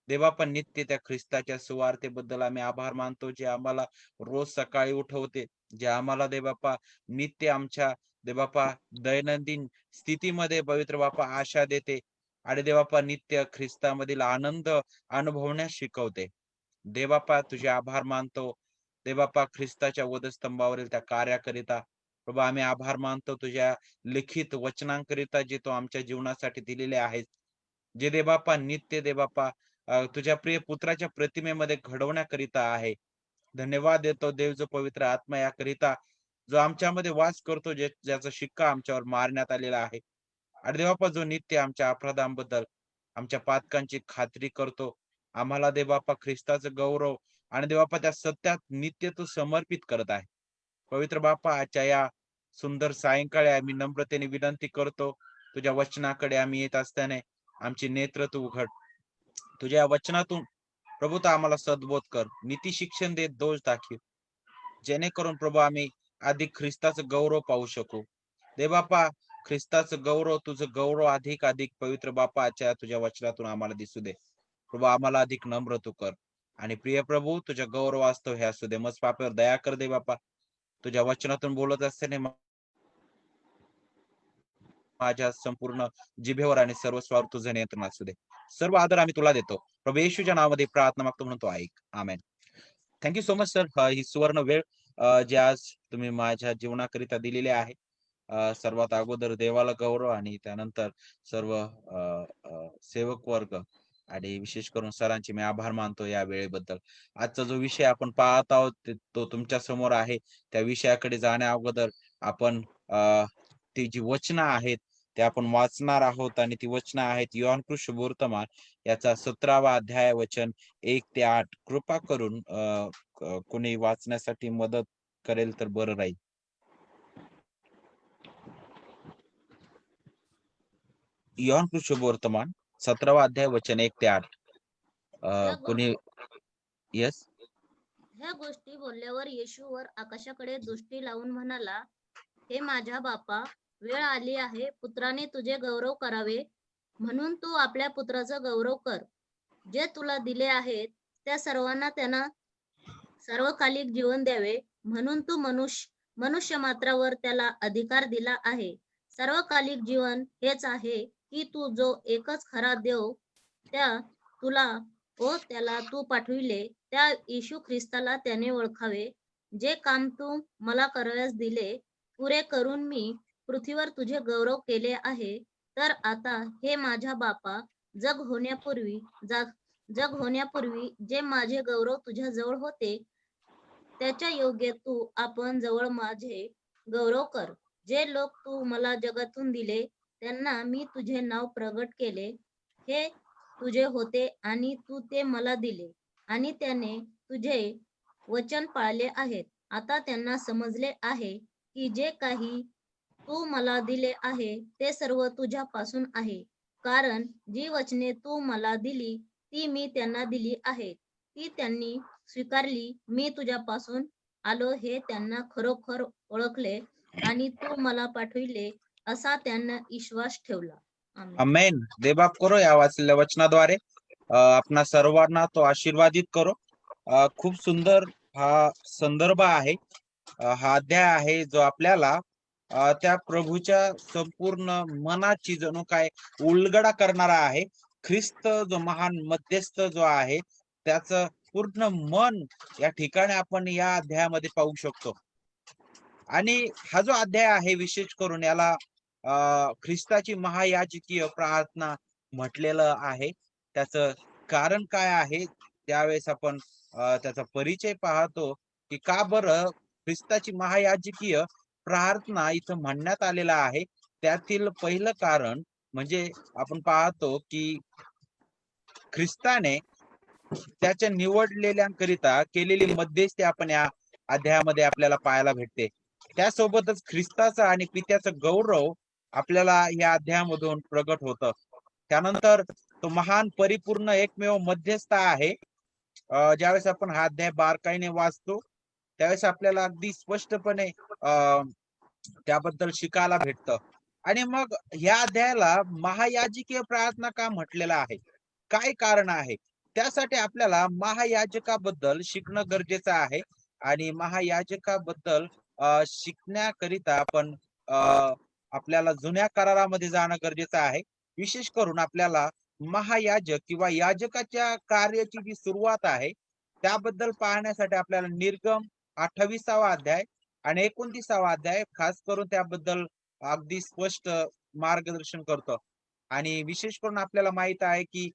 देवबापा, नित्य त्या ख्रिस्ताच्या सुवार्तेबद्दल आम्ही आभार मानतो, जे आम्हाला रोज सकाळी उठवते, जे आम्हाला देवबापा नित्य आमच्या देवबापा दैनंदिन स्थितीमध्ये पवित्र बापा आशा देते आणि देवबापा नित्य ख्रिस्तामधील आनंद अनुभवण्यास शिकवते. देवबापा, तुझे आभार मानतो देवबापा ख्रिस्ताच्या वधस्तंभावरील त्या कार्याकरिता. प्रभू, आम्ही आभार मानतो तुझ्या लिखित वचनांकरिता जे तो आमच्या जीवनासाठी दिलेले आहेत, जे देवबापा नित्य देवबापा तुझ्या प्रिय पुत्राच्या प्रतिमेमध्ये घडवण्याकरिता आहे. धन्यवाद देतो देव, जो पवित्र आत्मा याकरिता जो आमच्यामध्ये वास करतो, ज्याचा शिक्का आमच्यावर मारण्यात आलेला आहे. आणि देवबापा जो नित्य आमच्या अपराधांबद्दल आमच्या पातकांची खात्री करतो, आम्हाला देवबापा ख्रिस्ताचं गौरव आणि देवबापा त्या सत्यात नित्य तो समर्पित करत आहे. पवित्र बापा, आजच्या या सुंदर सायंकाळी आम्ही नम्रतेने विनंती करतो, तुझ्या वचनाकडे आम्ही येत असताना आमची नेत्र तू उघड. तुझ्या वचनातून प्रभू आम्हाला सद्बोध कर, नीती शिक्षण देत दोष दाखव. जेणेकरून प्रभू आम्ही अधिक ख्रिस्ताचं गौरव पाहू शकू. दे बापा ख्रिस्ताचं गौरव, तुझं गौरव अधिक अधिक पवित्र बापा आजच्या तुझ्या वचनातून आम्हाला दिसू दे. प्रभू आम्हाला अधिक नम्र तू कर. आणि प्रिय प्रभू तुझ्या गौरवास्तव हे असू दे. मग पापावर दया कर दे बापा. तुझ्या वचनातून बोलत असताना माझ्या संपूर्ण जिभेवर आणि सर्व स्वार्थ तुझं नियंत्रण असू दे. सर्व आदर आम्ही तुला देतो. प्रभू येशूच्या नावामध्ये प्रार्थना मागतो म्हणून तो ऐक. आमेन. Thank you so much sir. ही सुवर्ण वेळ जी आज तुम्ही माझ्या जीवनाकरिता दिलेली आहे. सर्वात अगोदर देवाला गौरव आणि त्यानंतर सर्व सेवक वर्ग आणि विशेष करून सरांचे मी आभार मानतो या वेळेबद्दल. आजचा जो विषय आपण पाहत आहोत तो तुमच्या समोर आहे. त्या विषयाकडे जाण्या अगोदर आपण ती जी वचनं आहेत ते आपण वाचणार आहोत आणि ती वचनं आहेत योहान शुभवर्तमान याचा 17वा अध्याय वचन 1 ते 8. कृपा करून कोणी वाचण्यासाठी मदत करेल तर बरं राहील. योहान शुभवर्तमान 17वा अध्याय वचन 1 ते 8. कोणी येस. ह्या गोष्टी बोलल्यावर येशूवर आकाशाकडे दृष्टी लावून म्हणाला, हे माझ्या बापा, वेळ आली आहे पुत्राने तुझे गौरव करावे, म्हणून तू आपल्या पुत्राचा गौरव कर. जे तुला दिले आहेत त्या सर्वांना त्यांना सर्वकालिक जीवन द्यावे, म्हणून तू मनुष्य मात्रावर त्याला अधिकार दिला आहे. सर्वकालिक जीवन हेच आहे की तू जो एकच खरा देव त्याला तू पाठविले त्या येशू ख्रिस्ताला त्याने ओळखावे. जे काम तू मला करावयास दिले पुरे करून मी पृथ्वीवर तुझे गौरव केले आहे. तर आता हे माझ्या बापा, जग होण्यापूर्वी जे माझे गौरव तुझ्या जवळ होते त्याच्या योग्य तू आपण जवळ माझे गौरव कर. जे लोक तू मला जगातून दिले त्यांना मी तुझे नाव प्रगट केले. हे तुझे होते आणि तू ते मला दिले आणि त्याने तुझे वचन पाळले आहेत. आता त्यांना समजले आहे की जे काही तू मला दिले आहे ते सर्व तुझ्यापासून आहे. कारण जी वचने तू मला दिली ती मी त्यांना दिली आहेत. ती त्यांनी स्वीकारली. मी तुझ्यापासून आलो हे त्यांना खरोखर ओळखले आणि तू मला पाठविले असा त्यांना विश्वास ठेवला. आमेन. देवबाप करो या वाचलेल्या वचनाद्वारे आपणा सर्वांना तो आशीर्वादित करो. खूप सुंदर हा संदर्भ आहे. हा अध्याय आहे जो आपल्याला त्या प्रभूच्या संपूर्ण मनाची जणू काय उलगडा करणारा आहे. ख्रिस्त जो महान मध्यस्थ जो आहे त्याचं पूर्ण मन या ठिकाणी आपण या अध्यायामध्ये पाहू शकतो. आणि हा जो अध्याय आहे विशेष करून याला ख्रिस्ताची महायाजकीय प्रार्थना म्हटलेलं आहे. त्याचं कारण काय आहे त्यावेळेस आपण त्याचा परिचय पाहतो की का बरं ख्रिस्ताची महायाजकीय प्रार्थना इथं म्हणण्यात आलेला आहे. त्यातील पहिलं कारण म्हणजे आपण पाहतो की ख्रिस्ताने त्याच्या निवडलेल्यांकरिता केलेली मध्यस्थी आपण या अध्यायामध्ये आपल्याला पाहायला भेटते. त्यासोबतच ख्रिस्ताचा आणि पित्याचं गौरव आपल्याला या अध्यायामधून प्रगट होतं. त्यानंतर तो महान परिपूर्ण एकमेव मध्यस्थ आहे. ज्यावेळेस आपण हा अध्याय बारकाईने वाचतो त्यावेळेस आपल्याला अगदी स्पष्टपणे त्याबद्दल शिकायला भेटतं. आणि मग या अध्यायाला महायाजकीय प्रार्थना का म्हटलेला आहे, काय कारण आहे, त्यासाठी आपल्याला महायाजकाबद्दल शिकणं गरजेचं आहे. आणि महायाजकाबद्दल शिकण्याकरिता आपण आपल्याला जुन्या करारामध्ये जाणं गरजेचं आहे. विशेष करून आपल्याला महायाजक किंवा याजकाच्या कार्याची जी सुरुवात आहे त्याबद्दल पाहण्यासाठी आपल्याला निर्गम 28वा अध्याय आणि 29वा अध्याय खास करून त्याबद्दल अगदी स्पष्ट मार्गदर्शन करतो. आणि विशेष करून आपल्याला माहित आहे की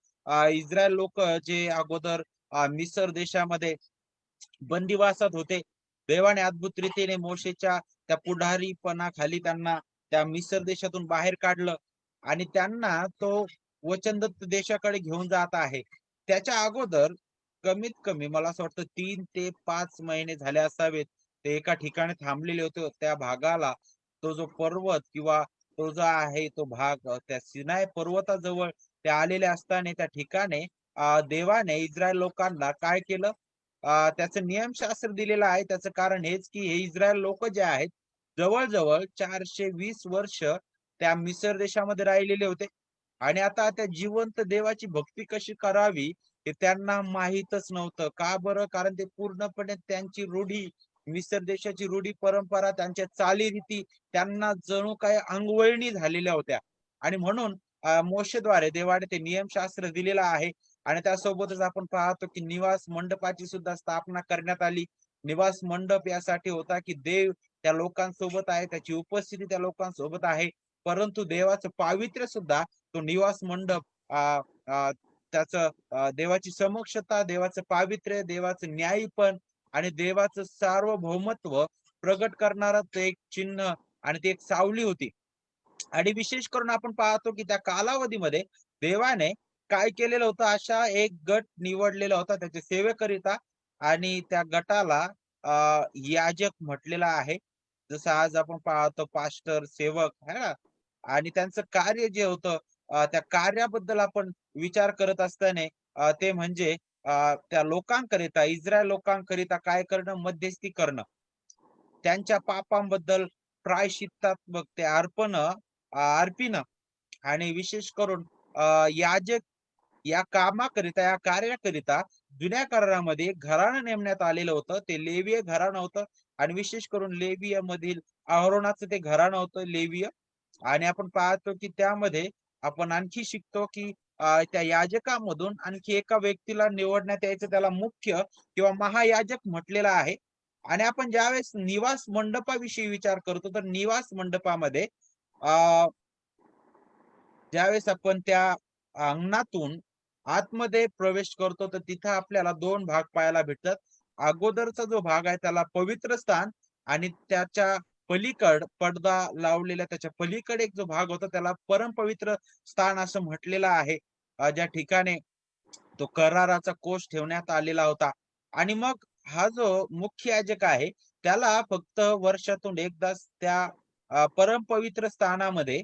इस्रायल लोक जे अगोदर मिसर देशामध्ये बंदिवासात होते, देवाने अद्भुत रीतीने मोशेच्या त्या पुढारीपणाखाली त्यांना त्या मिसर देशातून बाहेर काढलं आणि त्यांना तो वचनदत्त देशाकडे घेऊन जात आहे. त्याच्या अगोदर कमीत कमी मला असं वाटतं 3 ते 5 महिने झाले असावेत ते एका ठिकाणी थांबलेले होते. त्या भागाला तो जो पर्वत किंवा तो जो आहे तो भाग त्या सिनाय पर्वताजवळ ते आलेले असताना त्या ठिकाणी देवाने इस्रायल लोकांना काय केलं, त्याचं नियमशास्त्र दिलेलं आहे. त्याचं कारण हेच की हे इस्रायल लोक जे आहेत जवळजवळ 420 वर्ष त्या मिसर देशामध्ये राहिलेले होते आणि आता त्या जिवंत देवाची भक्ती कशी करावी हे त्यांना माहीतच नव्हतं. का बरं? कारण ते पूर्णपणे त्यांची रूढी, मिसर देशाची रूढी परंपरा, त्यांच्या चालीरीती त्यांना जणू काही अंगवळणी झालेल्या होत्या आणि म्हणून मोशेद्वारे देवाने ते नियमशास्त्र दिलेलं आहे आणि त्यासोबतच आपण पाहतो की निवास मंडपाची सुद्धा स्थापना करण्यात आली. निवास मंडप यासाठी होता की देव त्या लोकांसोबत आहे, त्याची उपस्थिती त्या लोकांसोबत आहे, परंतु देवाचं पावित्र्य सुद्धा तो निवास मंडप त्याचं देवाची समक्षता, देवाचं पावित्र्य, देवाचं न्यायपण आणि देवाचं सार्वभौमत्व प्रगट करणारं ते एक चिन्ह आणि ती एक सावली होती. आणि विशेष करून आपण पाहतो की त्या कालावधीमध्ये देवाने काय केलेलं होतं, अशा एक गट निवडलेला होता त्याच्या सेवेकरिता आणि त्या गटाला याजक म्हटलेलं आहे. जसं आज आपण पाहतो पास्टर, सेवक है ना, आणि त्यांचं कार्य जे होतं त्या कार्याबद्दल आपण विचार करत असताना ते म्हणजे त्या लोकांकरिता, इस्रायल लोकांकरिता काय करणं, मध्यस्थी करणं, त्यांच्या पापांबद्दल प्रायश्चित्तात्मक ते अर्पिणं आणि विशेष करून याजक या कामाकरिता, या कार्याकरिता जुन्या करारामध्ये एक घराणं नेमण्यात आलेलं होतं. ते लेवीय घराणं होतं आणि विशेष करून लेवीय मधील अहरोनाचं ते घराणं होतं लेवीय. आणि आपण पाहतो की त्यामध्ये आपण आणखी शिकतो की त्या याजकामधून आणखी एका व्यक्तीला निवडण्यात यायचं, त्याला मुख्य किंवा महायाजक म्हटलेलं आहे. आणि आपण ज्यावेळेस निवास मंडपाविषयी विचार करतो तर निवास मंडपामध्ये ज्यावेळेस आपण त्या अंगणातून आतमध्ये प्रवेश करतो तर तिथं आपल्याला दोन भाग पाहायला भेटतात. अगोदरचा जो भाग आहे त्याला पवित्र स्थान आणि त्याच्या पलीकड पडदा लावलेला त्याच्या पलीकडे एक जो भाग होता त्याला परमपवित्र स्थान असं म्हटलेलं आहे. ज्या ठिकाणी तो कराराचा कोष ठेवण्यात आलेला होता. आणि मग हा जो मुख्य याजक आहे त्याला फक्त वर्षातून एकदाच त्या परमपवित्र स्थानामध्ये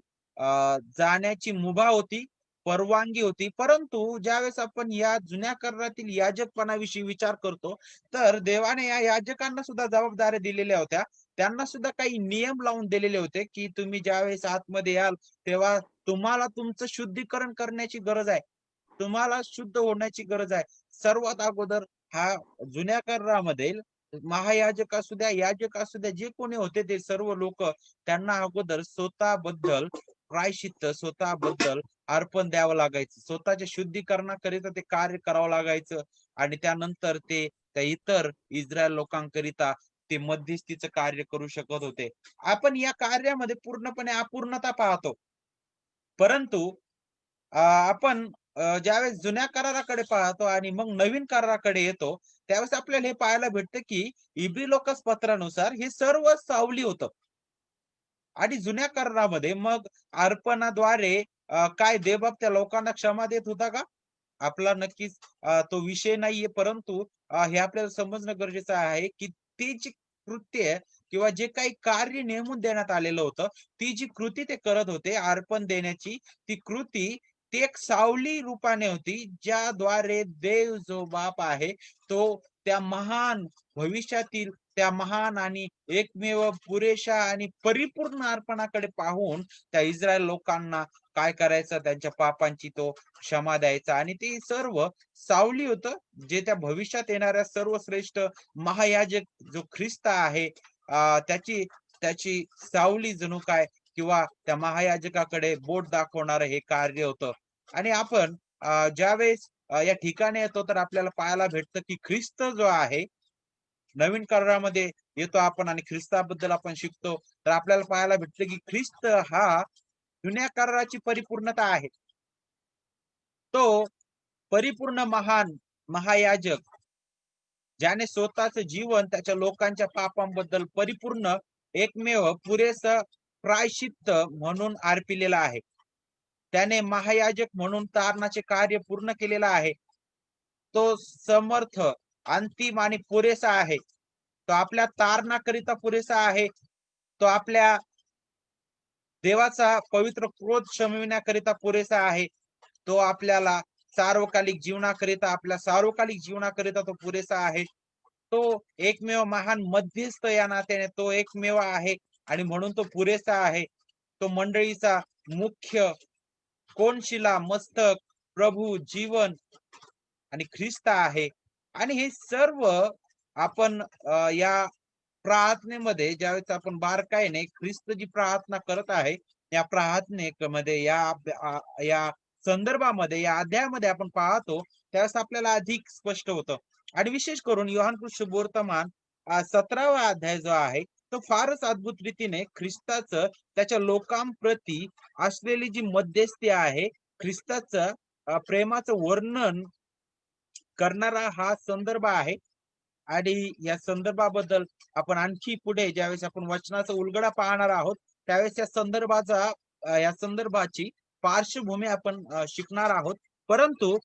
जाण्याची मुभा होती, परवानगी होती. परंतु ज्यावेळेस आपण या जुन्या करारातील याजकपणाविषयी विचार करतो तर देवाने या याजकांना सुद्धा जबाबदाऱ्या दिलेल्या होत्या. त्यांना सुद्धा काही नियम लावून दिलेले होते की तुम्ही ज्यावेळेस आतमध्ये याल तेव्हा तुम्हाला तुमचं शुद्धीकरण करण्याची गरज आहे, तुम्हाला शुद्ध होण्याची गरज आहे. सर्वात अगोदर हा जुन्या करारामध्ये महायाजक असू द्या, याजक असू द्या, जे कोणी होते ते सर्व लोक त्यांना अगोदर स्वतःबद्दल प्रायश्चित्त, स्वतःबद्दल अर्पण द्यावं लागायचं, स्वतःच्या शुद्धीकरणाकरिता ते कार्य करावं लागायचं आणि त्यानंतर ते त्या इतर इस्रायल लोकांकरिता ते मध्यस्थीचं कार्य करू शकत होते. आपण या कार्यामध्ये पूर्णपणे अपूर्णता पाहतो. परंतु आपण ज्यावेळेस जुन्या कराराकडे पाहतो आणि मग नवीन कराराकडे येतो त्यावेळेस आपल्याला हे पाहायला भेटतं की इब्री लोकस पत्रानुसार हे सर्व सावली होतं. आणि जुन्या करारामध्ये मग अर्पणाद्वारे काय देवबाप त्या लोकांना क्षमा देत होता का? आपला नक्कीच तो विषय नाहीये, परंतु हे आपल्याला समजणं गरजेचं आहे की ती जी कृत्य किंवा जे काही कार्य नेमून देण्यात आलेलं होतं, ती जी कृती ते करत होते अर्पण देण्याची, ती कृती ती एक सावली रूपाने होती, ज्याद्वारे देव जो बाप आहे तो त्या महान भविष्यातील त्या महान आणि एकमेव पुरेशा आणि परिपूर्ण अर्पणाकडे पाहून त्या इस्रायल लोकांना काय करायचं, त्यांच्या पापांची तो क्षमा द्यायचा. आणि ते सर्व सावली होतं जे त्या भविष्यात येणाऱ्या सर्वश्रेष्ठ महायाजक जो ख्रिस्त आहे त्याची त्याची सावली जणू काय किंवा त्या महायाजकाकडे बोट दाखवणारं हे कार्य होतं. आणि आपण ज्यावेळेस या ठिकाणी येतो तर आपल्याला पाहायला भेटतं की ख्रिस्त जो आहे नवीन करारामध्ये येतो आपण आणि ख्रिस्ताबद्दल आपण शिकतो तर आपल्याला पाहायला भेटतं की ख्रिस्त हा जुन्या कराराची परिपूर्णता आहे. तो परिपूर्ण महान महायाजक ज्याने स्वतःच जीवन त्याच्या लोकांच्या पापांबद्दल परिपूर्ण एकमेव पुरेसं प्रायश्चित्त म्हणून अर्पिलेला आहे. त्याने महायाजक म्हणून तारणाचे कार्य पूर्ण केलेलं आहे. तो समर्थ, अंतिम आणि पुरेसा आहे. तो आपल्या तारणाकरिता पुरेसा आहे. तो आपल्या देवाचा पवित्र क्रोध शमविण्याकरिता पुरेसा आहे. तो आपल्याला सार्वकालिक जीवनाकरिता, आपल्या सार्वकालिक जीवनाकरिता तो पुरेसा आहे. तो एकमेव महान मध्यस्थ या नात्याने तो एकमेव आहे आणि म्हणून तो पुरेसा आहे. तो मंडळीचा मुख्य कोनशिला, मस्तक, प्रभू, जीवन आणि ख्रिस्त आहे. आणि हे सर्व आपण या प्रार्थनेमध्ये ज्यावेळेस आपण बारकाईने ख्रिस्त जी प्रार्थना करत आहे या प्रार्थनेमध्ये या संदर्भामध्ये या अध्यायामध्ये आपण पाहतो त्यावेळेस आपल्याला अधिक स्पष्ट होतं. आणि विशेष करून योहान सुवर्तमान 17वा अध्याय जो आहे तो फारच अद्भुत रीतीने ख्रिस्ताचं त्याच्या लोकांप्रती असलेली जी मध्यस्थी आहे, ख्रिस्ताचं प्रेमाचं वर्णन करणारा हा संदर्भ आहे. आणि या संदर्भाबद्दल आपण आणखी पुढे ज्यावेळेस आपण वचनाचा उलगडा पाहणार आहोत त्यावेळेस या संदर्भाची पार्श्वभूमी आपण शिकणार आहोत. परंतु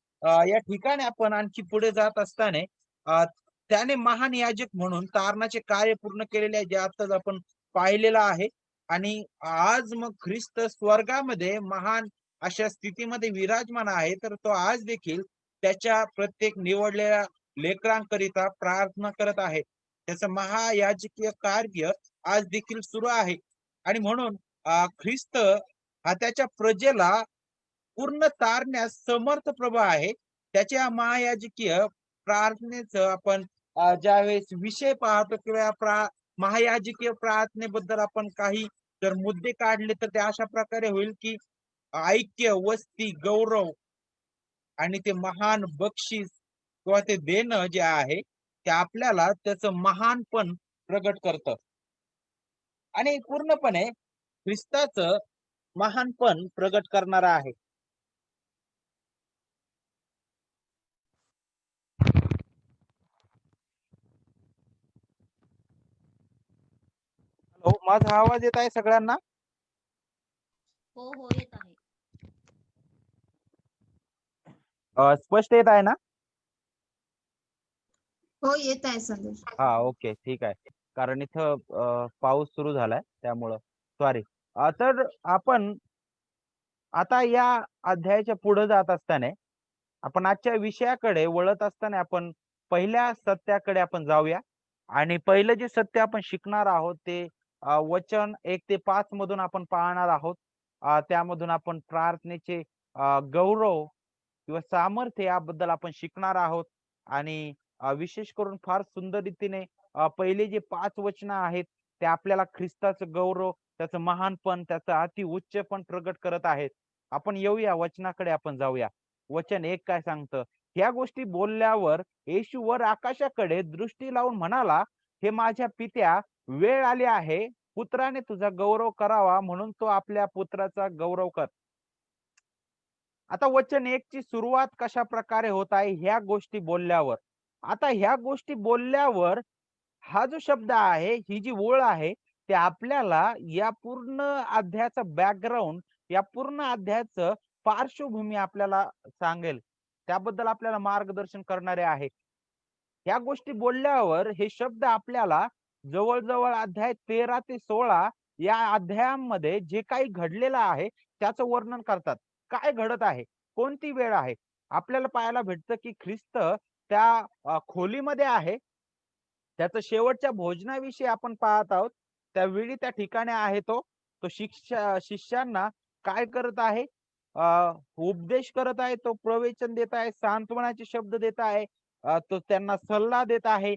या ठिकाणी आपण आणखी पुढे जात असताना त्याने महान याजक म्हणून तारणाचे कार्य पूर्ण केलेले आहे जे आताच आपण पाहिलेलं आहे. आणि आज मग ख्रिस्त स्वर्गामध्ये महान अशा स्थितीमध्ये विराजमान आहे, तर तो आज देखील त्याच्या प्रत्येक निवडलेल्या लेकरांकरिता प्रार्थना करत आहे. त्याचं महायाजकीय कार्य आज देखील सुरू आहे. आणि म्हणून ख्रिस्त हा त्याच्या प्रजेला पूर्ण तारण्यास समर्थ प्रभू आहे. त्याच्या महायाजकीय प्रार्थनेचं आपण ज्यावेळेस विषय पाहतो किंवा महायाजकीय प्रार्थनेबद्दल आपण काही जर मुद्दे काढले तर ते अशा प्रकारे होईल की ऐक्य, वस्ती, गौरव आणि ते महान बक्षीस किंवा ते देणं जे आहे ते आपल्याला त्याचं महानपण प्रगट करतं. आणि पूर्णपणे ख्रिस्ताचं महानपण प्रगट करणार आहे. हॅलो, माझा आवाज येत आहे सगळ्यांना? हो हो येत आहे. स्पष्ट येत आहे ना? हो येत आहे संदेश. हा, ओके, ठीक आहे. कारण इथं पाऊस सुरू झालाय त्यामुळं सॉरी. तर आपण आता या अध्यायाच्या पुढे जात असताना आपण आजच्या विषयाकडे वळत असताना आपण पहिल्या सत्याकडे आपण जाऊया. आणि पहिलं जे सत्य आपण शिकणार आहोत ते वचन 1 ते 5 मधून आपण पाहणार आहोत. त्यामधून आपण प्रार्थनेचे गौरव किंवा सामर्थ्य याबद्दल आपण शिकणार आहोत. आणि विशेष करून फार सुंदर रीतीने पहिले जे 5 वचन आहेत ते आपल्याला ख्रिस्ताचं गौरव, त्याचं महानपण, त्याचं अति उच्चपण प्रगट करत आहेत. आपण येऊया वचनाकडे, आपण जाऊया. वचन 1 काय सांगतं? या गोष्टी बोलल्यावर येशू वर आकाशाकडे दृष्टी लावून म्हणाला, हे माझ्या पित्या, वेळ आली आहे, पुत्राने तुझा गौरव करावा, म्हणून तो आपल्या पुत्राचा गौरव कर. आता वचन 1 ची सुरुवात कशा प्रकारे होत आहे? ह्या गोष्टी बोलल्यावर. आता ह्या गोष्टी बोलल्यावर हा जो शब्द आहे, ही जी ओळ आहे, ते आपल्याला या पूर्ण अध्यायाचं बॅकग्राऊंड, या पूर्ण अध्यायाचं पार्श्वभूमी आपल्याला सांगेल. त्याबद्दल आपल्याला मार्गदर्शन करणारे आहे. या गोष्टी बोलल्यावर हे शब्द आपल्याला जवळजवळ अध्याय 13 ते 16 या अध्यायांमध्ये जे काही घडलेलं आहे त्याचं वर्णन करतात. काय घडत आहे, कोणती वेळ आहे, आपल्याला पाहायला भेटतं की ख्रिस्त त्या खोलीमध्ये आहे. त्याचं शेवटच्या भोजनाविषयी आपण पाहत आहोत. त्यावेळी त्या ठिकाणी आहे तो शिष्यांना काय करत आहे? उपदेश करत आहे, तो प्रवचन देत आहे, सांत्वनाचे शब्द देत आहे, तो त्यांना सल्ला देत आहे,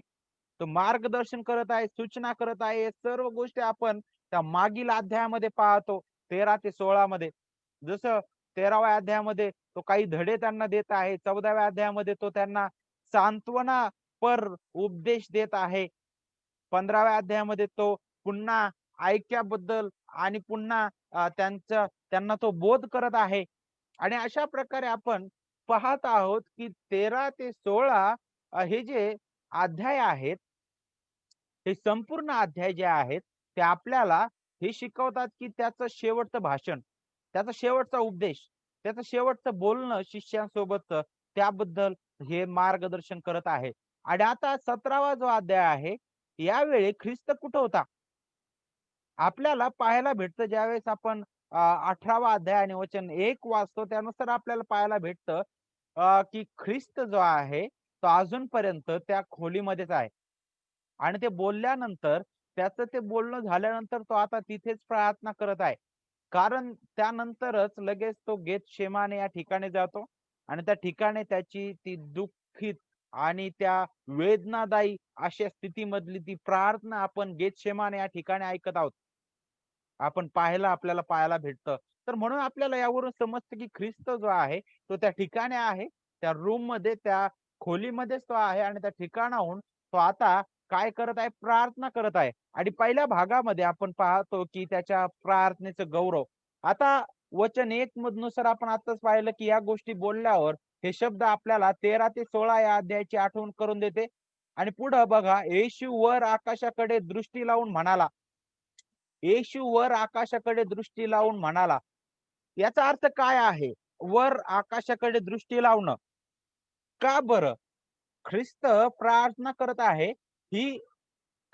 तो मार्गदर्शन करत आहे, सूचना करत आहे. या सर्व गोष्टी आपण त्या मागील अध्यायामध्ये पाहतो 13 ते 16 मध्ये. जसं 13व्या अध्यायामध्ये तो काही धडे त्यांना देत आहे, 14व्या अध्यायामध्ये तो त्यांना सांत्वना पर उपदेश देत आहे, 15व्या अध्यायामध्ये तो पुन्हा ऐक्याबद्दल आणि पुन्हा त्यांना तो बोध करत आहे. आणि अशा प्रकारे आपण पाहत आहोत की 13 ते 16 हे जे अध्याय आहेत, हे संपूर्ण अध्याय जे आहेत ते आपल्याला हे शिकवतात की त्याचं शेवटचं भाषण, त्याचा शेवटचा उपदेश, त्याचं शेवटचं बोलणं शिष्यांसोबत, त्याबद्दल हे मार्गदर्शन करत आहे. आणि आता 17वा जो अध्याय आहे, यावेळी ख्रिस्त कुठं होता? आपल्याला पाहायला भेटतं ज्यावेळेस आपण 18वा अध्याय आणि वचन 1 वाचतो त्यानुसार आपल्याला पाहायला भेटतं की ख्रिस्त जो आहे तो अजूनपर्यंत त्या खोलीमध्येच आहे. आणि ते बोलल्यानंतर त्याचं ते बोलणं झाल्यानंतर तो आता तिथेच प्रार्थना करत आहे. कारण त्यानंतरच लगेच तो गेतशेमाने या ठिकाणी जातो आणि त्या ठिकाणी त्याची ती दुःखित आणि त्या वेदनादायी अशा स्थितीमधली ती प्रार्थना आपण गेतशेमाने या ठिकाणी ऐकत आहोत. आपण आपल्याला पाहायला भेटतं. तर म्हणून आपल्याला यावरून समजतं की ख्रिस्त जो आहे तो त्या ठिकाणी आहे, त्या रूम मध्ये, त्या खोलीमध्येच तो आहे आणि त्या ठिकाणाहून तो आता काय करत आहे, प्रार्थना करत आहे. आणि पहिल्या भागामध्ये आपण पाहतो की त्याच्या प्रार्थनेचं गौरव. आता वचन 1 मधनुसार आपण आताच पाहिलं की या गोष्टी बोलल्यावर हे शब्द आपल्याला 13 ते 16 या अध्यायाची आठवण करून देते. आणि पुढं बघा, येशू वर आकाशाकडे दृष्टी लावून म्हणाला. येशू वर आकाशाकडे दृष्टी लावून म्हणाला. याचा अर्थ काय आहे? वर आकाशाकडे दृष्टी लावणं. का बरं? ख्रिस्त प्रार्थना करत आहे. ही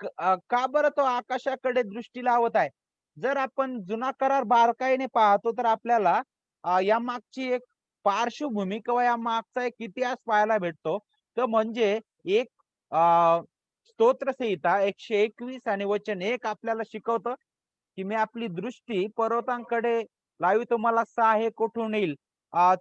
का बरं तो आकाशाकडे दृष्टी लावत आहे? जर आपण जुना करार बारकाईने पाहतो तर आपल्याला या मागची एक पार्श्वभूमी किंवा या मागचा एक इतिहास पाहायला भेटतो. तो म्हणजे एक स्तोत्रसंहिता 121 आणि वचन 1 आपल्याला शिकवतं की मी आपली दृष्टी पर्वतांकडे लावितो, मला सहाय्य कुठून येईल.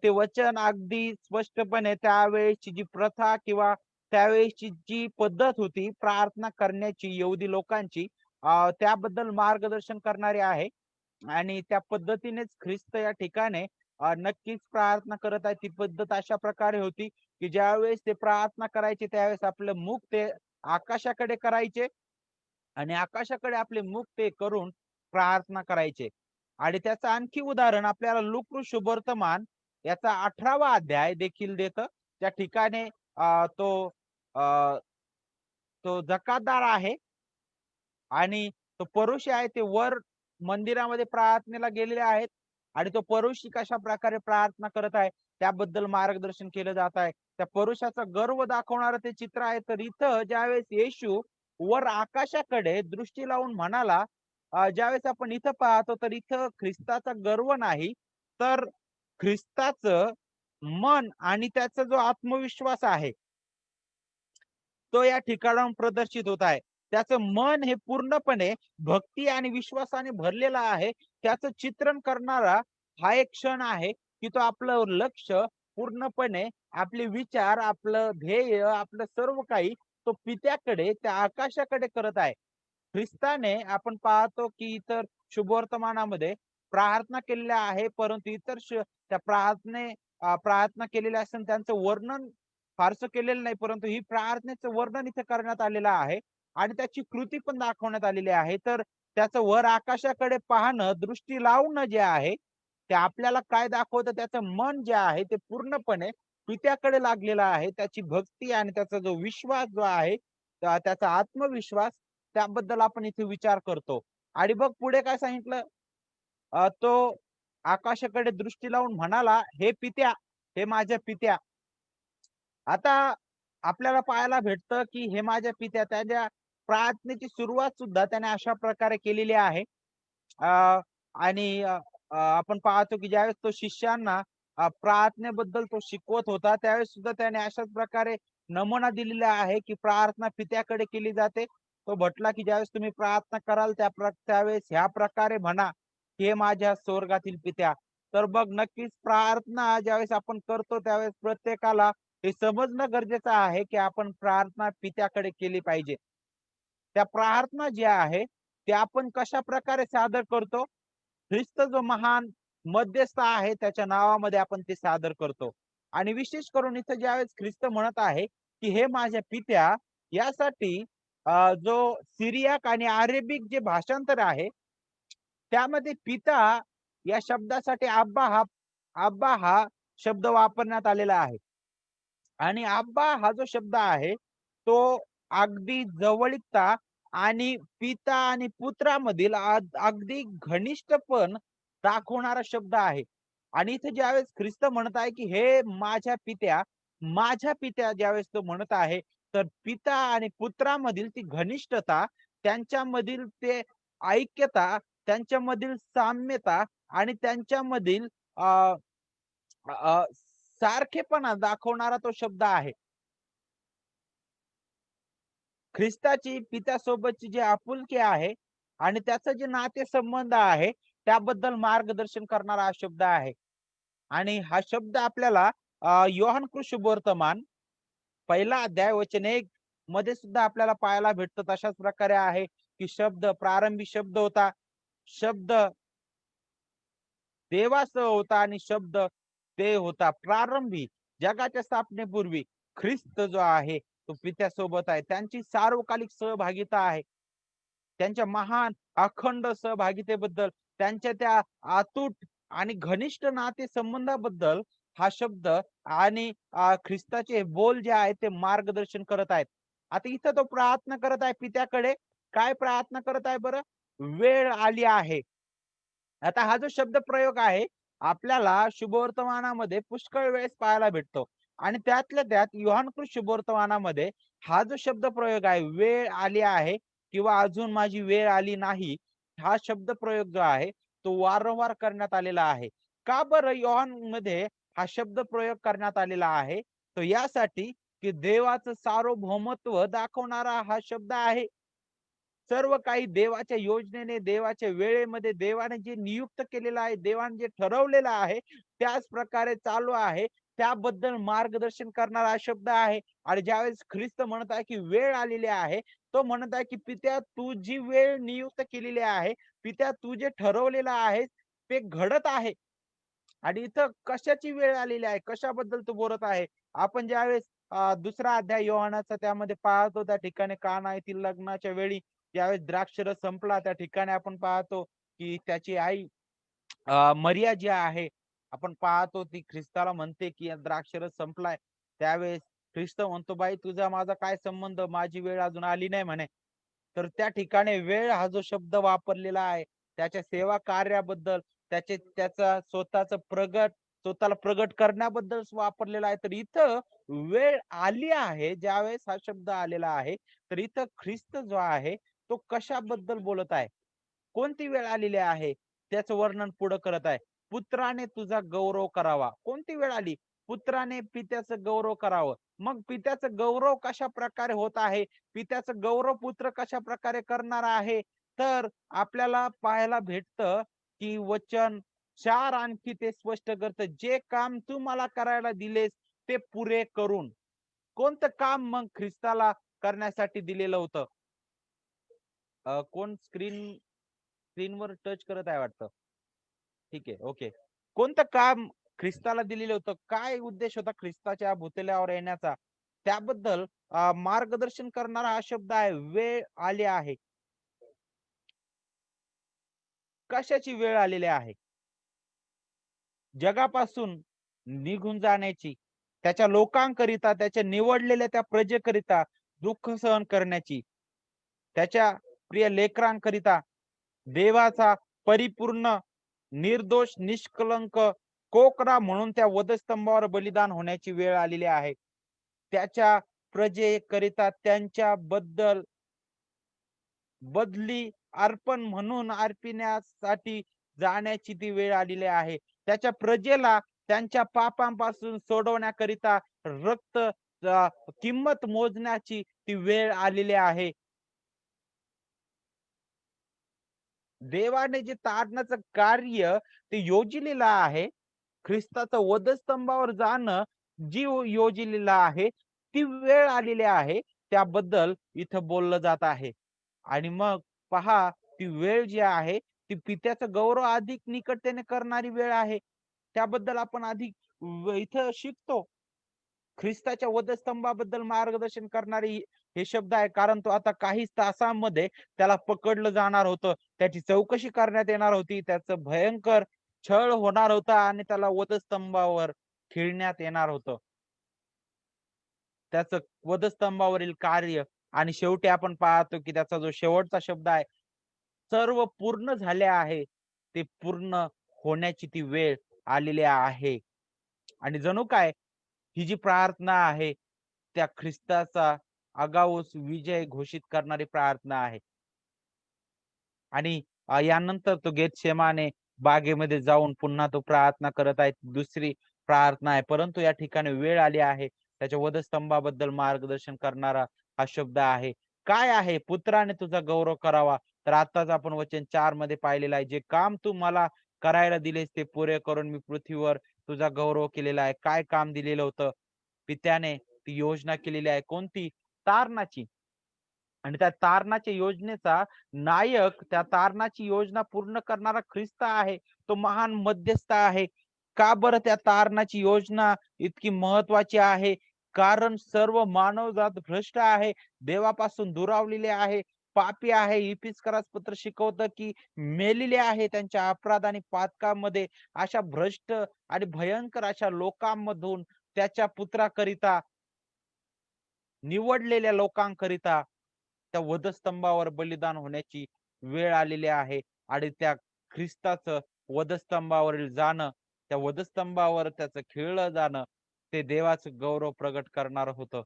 ते वचन अगदी स्पष्टपणे त्यावेळेची जी प्रथा किंवा त्यावेळेची जी पद्धत होती प्रार्थना करण्याची यहुदी लोकांची, त्याबद्दल मार्गदर्शन करणारे आहे. आणि त्या पद्धतीनेच ख्रिस्त या ठिकाणी नक्कीच प्रार्थना करत आहे. ती पद्धत अशा प्रकारे होती की ज्यावेळेस ते प्रार्थना करायचे त्यावेळेस आपलं मुख ते आकाशाकडे करायचे आणि आकाशाकडे आपले मुख ते करून प्रार्थना करायचे. आणि त्याचं आणखी उदाहरण आपल्याला लूका शुभवर्तमान याचा 18वा अध्याय देखील देतं. त्या ठिकाणी तो जकातदार आहे आणि तो परुषी आहे, ते वर मंदिरामध्ये प्रार्थनेला गेलेले आहेत आणि तो परुषी कशा प्रकारे प्रार्थना करत आहे त्याबद्दल मार्गदर्शन केलं जात आहे. त्या परुषाचा गर्व दाखवणारं ते चित्र आहे. तर इथं ज्यावेळेस येशू वर आकाशाकडे दृष्टी लावून म्हणाला, ज्यावेळेस आपण इथं पाहतो तर इथं ख्रिस्ताचा गर्व नाही, तर ख्रिस्ताचं मन आणि त्याचा जो आत्मविश्वास आहे तो या ठिकाणाहून प्रदर्शित होत आहे. त्याचं मन हे पूर्णपणे भक्ती आणि विश्वासाने भरलेलं आहे. त्याचं चित्रण करणारा हा एक क्षण आहे की तो आपलं लक्ष पूर्णपणे, आपले विचार, आपलं ध्येय, आपलं सर्व काही तो पित्याकडे, त्या आकाशाकडे करत आहे. ख्रिस्ताने आपण पाहतो की इतर शुभवर्तमानामध्ये प्रार्थना केलेल्या आहे, परंतु इतर त्या प्रार्थना केलेल्या असताना त्यांचं वर्णन फारसं केलेलं नाही, परंतु ही प्रार्थनेचं वर्णन इथे करण्यात आलेलं आहे आणि त्याची कृती पण दाखवण्यात आलेली आहे. तर त्याचं वर आकाशाकडे पाहणं, दृष्टी लावणं जे आहे ते आपल्याला काय दाखवतं, त्याचं मन जे आहे ते पूर्णपणे पित्याकडे लागलेलं आहे. त्याची भक्ती आणि त्याचा जो विश्वास जो आहे, त्याचा आत्मविश्वास, त्याबद्दल आपण इथे विचार करतो. आणि बघ पुढे काय सांगितलं, तो आकाशाकडे दृष्टी लावून म्हणाला, हे पित्या, हे माझ्या पित्या. आता आपल्याला पाहायला भेटतं की हे माझ्या पित्या, त्याच्या प्रार्थनेची सुरुवात सुद्धा त्याने अशा प्रकारे केलेली आहे. आणि आपण पाहतो की ज्यावेळेस तो शिष्यांना प्रार्थनेबद्दल तो शिकवत होता त्यावेळेस सुद्धा त्याने अशाच प्रकारे नमुना दिलेला आहे की प्रार्थना पित्याकडे केली जाते. तो म्हटला की ज्यावेळेस तुम्ही प्रार्थना कराल त्यावेळेस ह्या प्रकारे म्हणा, हे माझ्या स्वर्गातील पित्या. तर बघ, नक्कीच प्रार्थना ज्यावेळेस आपण करतो त्यावेळेस प्रत्येकाला हे समजणं गरजेचं आहे की आपण प्रार्थना पित्याकडे केली पाहिजे. त्या प्रार्थना ज्या आहे ते आपण कशा प्रकारे सादर करतो, ख्रिस्त जो महान मध्यस्थ आहे त्याच्या नावामध्ये आपण ते सादर करतो. आणि विशेष करून इथं ज्यावेळेस ख्रिस्त म्हणत आहे की हे माझ्या पित्या, यासाठी जो सिरियाक आणि अरेबिक जे भाषांतर आहे त्यामध्ये पिता या शब्दासाठी अब्बा हा शब्द वापरण्यात आलेला आहे. आणि अब्बा हा जो शब्द आहे तो अगदी जवळीकता आणि पिता आणि पुत्रामधील अगदी घनिष्ठपण दाखवणारा शब्द आहे. आणि इथे ज्यावेळेस ख्रिस्त म्हणत आहे की हे माझ्या पित्या ज्यावेळेस तो म्हणत आहे, तर पिता आणि पुत्रामधील ती घनिष्ठता, त्यांच्यामधील ते ऐक्यता, त्यांच्यामधील साम्यता आणि त्यांच्यामधील सारखेपणा दाखवणारा तो शब्द आहे. ख्रिस्ताची पित्यासोबतची जी आपुलकी आहे आणि त्याचं जे नातेसंबंध आहे त्याबद्दल मार्गदर्शन करणारा हा शब्द आहे. आणि हा शब्द आपल्याला योहान शुभवर्तमान 1 अध्याय वचन 1 मध्ये सुद्धा आपल्याला पाहायला भेटतो. तशाच प्रकारे आहे की शब्द प्रारंभी शब्द होता, शब्द देवासह होता आणि शब्द ते होता. प्रारंभी जगाच्या स्थापनेपूर्वी ख्रिस्त जो आहे तो पित्यासोबत आहे. त्यांची सार्वकालिक सहभागिता आहे. त्यांच्या महान अखंड सहभागितेबद्दल, त्यांच्या त्या अतूट आणि घनिष्ठ नाते संबंधाबद्दल हा शब्द आणि ख्रिस्ताचे बोल जे आहेत ते मार्गदर्शन करत आहेत. आता इथं तो प्रार्थना करत आहे पित्याकडे. काय प्रार्थना करत आहे बरं? वेळ आली आहे. आता हा जो शब्द प्रयोग आहे आपल्याला शुभवर्तमानामध्ये पुष्कळ वेळेस पाहायला भेटतो आणि त्यातल्या त्यात योहान शुभवर्तमानामध्ये हा जो शब्द प्रयोग आहे, वेळ आली आहे किंवा अजून माझी वेळ आली नाही, हा शब्द प्रयोग जो आहे तो वारंवार करण्यात आलेला आहे. का बरं योहान मध्ये हा शब्द प्रयोग करण्यात आलेला आहे? तो यासाठी की देवाचं सार्वभौमत्व दाखवणारा हा शब्द आहे. सर्व काही देवाच्या योजनेने, देवाच्या वेळेमध्ये देवाने जे नियुक्त केलेलं आहे, देवाने जे ठरवलेलं आहे त्याच प्रकारे चालू आहे. त्याबद्दल मार्गदर्शन करणारा हा शब्द आहे. आणि ज्यावेळेस ख्रिस्त म्हणत आहे की वेळ आलेली आहे, तो म्हणत आहे की पित्या तू जी वेळ नियुक्त केलेली आहे, पित्या तू जे ठरवलेलं आहे ते घडत आहे. आणि इथं कशाची वेळ आलेली आहे, कशाबद्दल तो बोलत आहे? आपण ज्यावेळेस 2 अध्याय योहानाचा त्यामध्ये पाहतो त्या ठिकाणी काना येथील लग्नाच्या वेळी ज्यावेळेस द्राक्षरस संपला त्या ठिकाणी आपण पाहतो की त्याची आई मरिया जी आहे आपण पाहतो ती ख्रिस्ताला म्हणते की द्राक्षरस संपलाय. त्यावेळेस ख्रिस्त म्हणतो बाई तुझा माझा काय संबंध, माझी वेळ अजून आली नाही म्हणे. तर त्या ठिकाणी वेळ हा जो शब्द वापरलेला आहे त्याच्या सेवा कार्याबद्दल, त्याचा स्वतःला प्रगट करण्याबद्दल वापरलेला आहे. तर इथं वेळ आली आहे ज्यावेळेस हा शब्द आलेला आहे, तर इथं ख्रिस्त जो आहे तो कशाबद्दल बोलत आहे, कोणती वेळ आलेली आहे त्याचं वर्णन पुढे करत आहे. पुत्राने तुझा गौरव करावा. कोणती वेळ आली? पुत्राने पित्याचं गौरव करावं. मग पित्याचं गौरव कशा प्रकारे होत आहे, पित्याचं गौरव पुत्र कशा प्रकारे करणार आहे, तर आपल्याला पाहायला भेटतं की वचन 4 आणखी ते स्पष्ट करतं, जे काम तू मला करायला दिलेस ते पुरे करून. कोणतं काम मग ख्रिस्ताला करण्यासाठी दिलेलं होतं? कोण स्क्रीनवर टच करत आहे वाटतं. ठीक आहे, ओके. कोणतं काम ख्रिस्ताला दिलेलं होतं? काय उद्देश होता ख्रिस्ताच्या भुतलावर येण्याचा? त्याबद्दल मार्गदर्शन करणारा हा शब्द आहे. वेळ आली आहे. कशाची वेळ आलेली आहे? जगापासून निघून जाण्याची, त्याच्या लोकांकरिता, त्याच्या निवडलेल्या त्या प्रजेकरिता दुःख सहन करण्याची, त्याच्या प्रिय लेकरांकरिता देवाचा परिपूर्ण निर्दोष निष्कलंक कोकरा म्हणून त्या वधस्तंभावर बलिदान होण्याची वेळ आलेली आहे. त्याच्या प्रजेकरिता त्यांच्या बदली अर्पण म्हणून अर्पिण्यासाठी जाण्याची ती वेळ आलेली आहे. त्याच्या प्रजेला त्यांच्या पापांपासून सोडवण्याकरिता रक्त किंमत मोजण्याची ती वेळ आलेली आहे. देवाने जे तारणाचं कार्य ते योजलेलं आहे, ख्रिस्ताचं वधस्तंभावर जाणं जी योजलेलं आहे ती वेळ आलेली आहे, त्याबद्दल इथं बोललं जात आहे. आणि मग पहा ती वेळ जी आहे ती पित्याचं गौरव अधिक निकटतेने करणारी वेळ आहे. त्याबद्दल आपण अधिक इथं शिकतो. ख्रिस्ताच्या वधस्तंभाबद्दल मार्गदर्शन करणारी हे शब्द आहे, कारण तो आता काही तासांमध्ये त्याला पकडलं जाणार होतं, त्याची चौकशी करण्यात येणार होती, त्याचं भयंकर छळ होणार होता आणि त्याला वधस्तंभावर खिळण्यात येणार होतं. त्याचं वधस्तंभावरील कार्य आणि शेवटी आपण पाहतो की त्याचा जो शेवटचा शब्द आहे, सर्व पूर्ण झाले आहे, ते पूर्ण होण्याची ती वेळ आलेली आहे. आणि जणू काय ही जी प्रार्थना आहे त्या ख्रिस्ताचा आगाऊस विजय घोषित करणारी प्रार्थना आहे. आणि यानंतर तो गेतशेमाने बागेमध्ये जाऊन पुन्हा तो प्रार्थना करत आहे. दुसरी प्रार्थना आहे, परंतु या ठिकाणी वेळ आली आहे त्याच्या वधस्तंभाबद्दल मार्गदर्शन करणारा हा शब्द आहे. काय आहे पुत्राने तुझा गौरव करावा. तर आताच आपण वचन 4 मध्ये पाहिलेलं आहे, जे काम तू मला करायला दिलेस ते पुरे करून मी पृथ्वीवर तुझा गौरव केलेला आहे. काय काम दिलेलं होतं पित्याने? ती योजना केलेली आहे कोणती? तारणाची. आणि त्या तारणाच्या योजनेचा नायक, त्या तारणाची योजना पूर्ण करणारा ख्रिस्त आहे. तो महान मध्यस्थ आहे. का बरं त्या तारणाची योजना इतकी महत्वाची आहे? कारण सर्व मानवजात भ्रष्ट आहे, देवापासून दुरावलेले आहे, पापी आहे. इफिसकारास पत्र शिकवतं की मेलेले आहे त्यांच्या अपराध आणि पातकामध्ये. अशा भ्रष्ट आणि भयंकर अशा लोकांमधून त्याच्या पुत्राकरिता, निवडलेल्या लोकांकरिता त्या वधस्तंभावर बलिदान होण्याची वेळ आलेली आहे. आणि त्या ख्रिस्ताचं वधस्तंभावरील जाणं, त्या वधस्तंभावर त्याचं खिळलं जाणं, ते देवाचं गौरव प्रगट करणार होतं.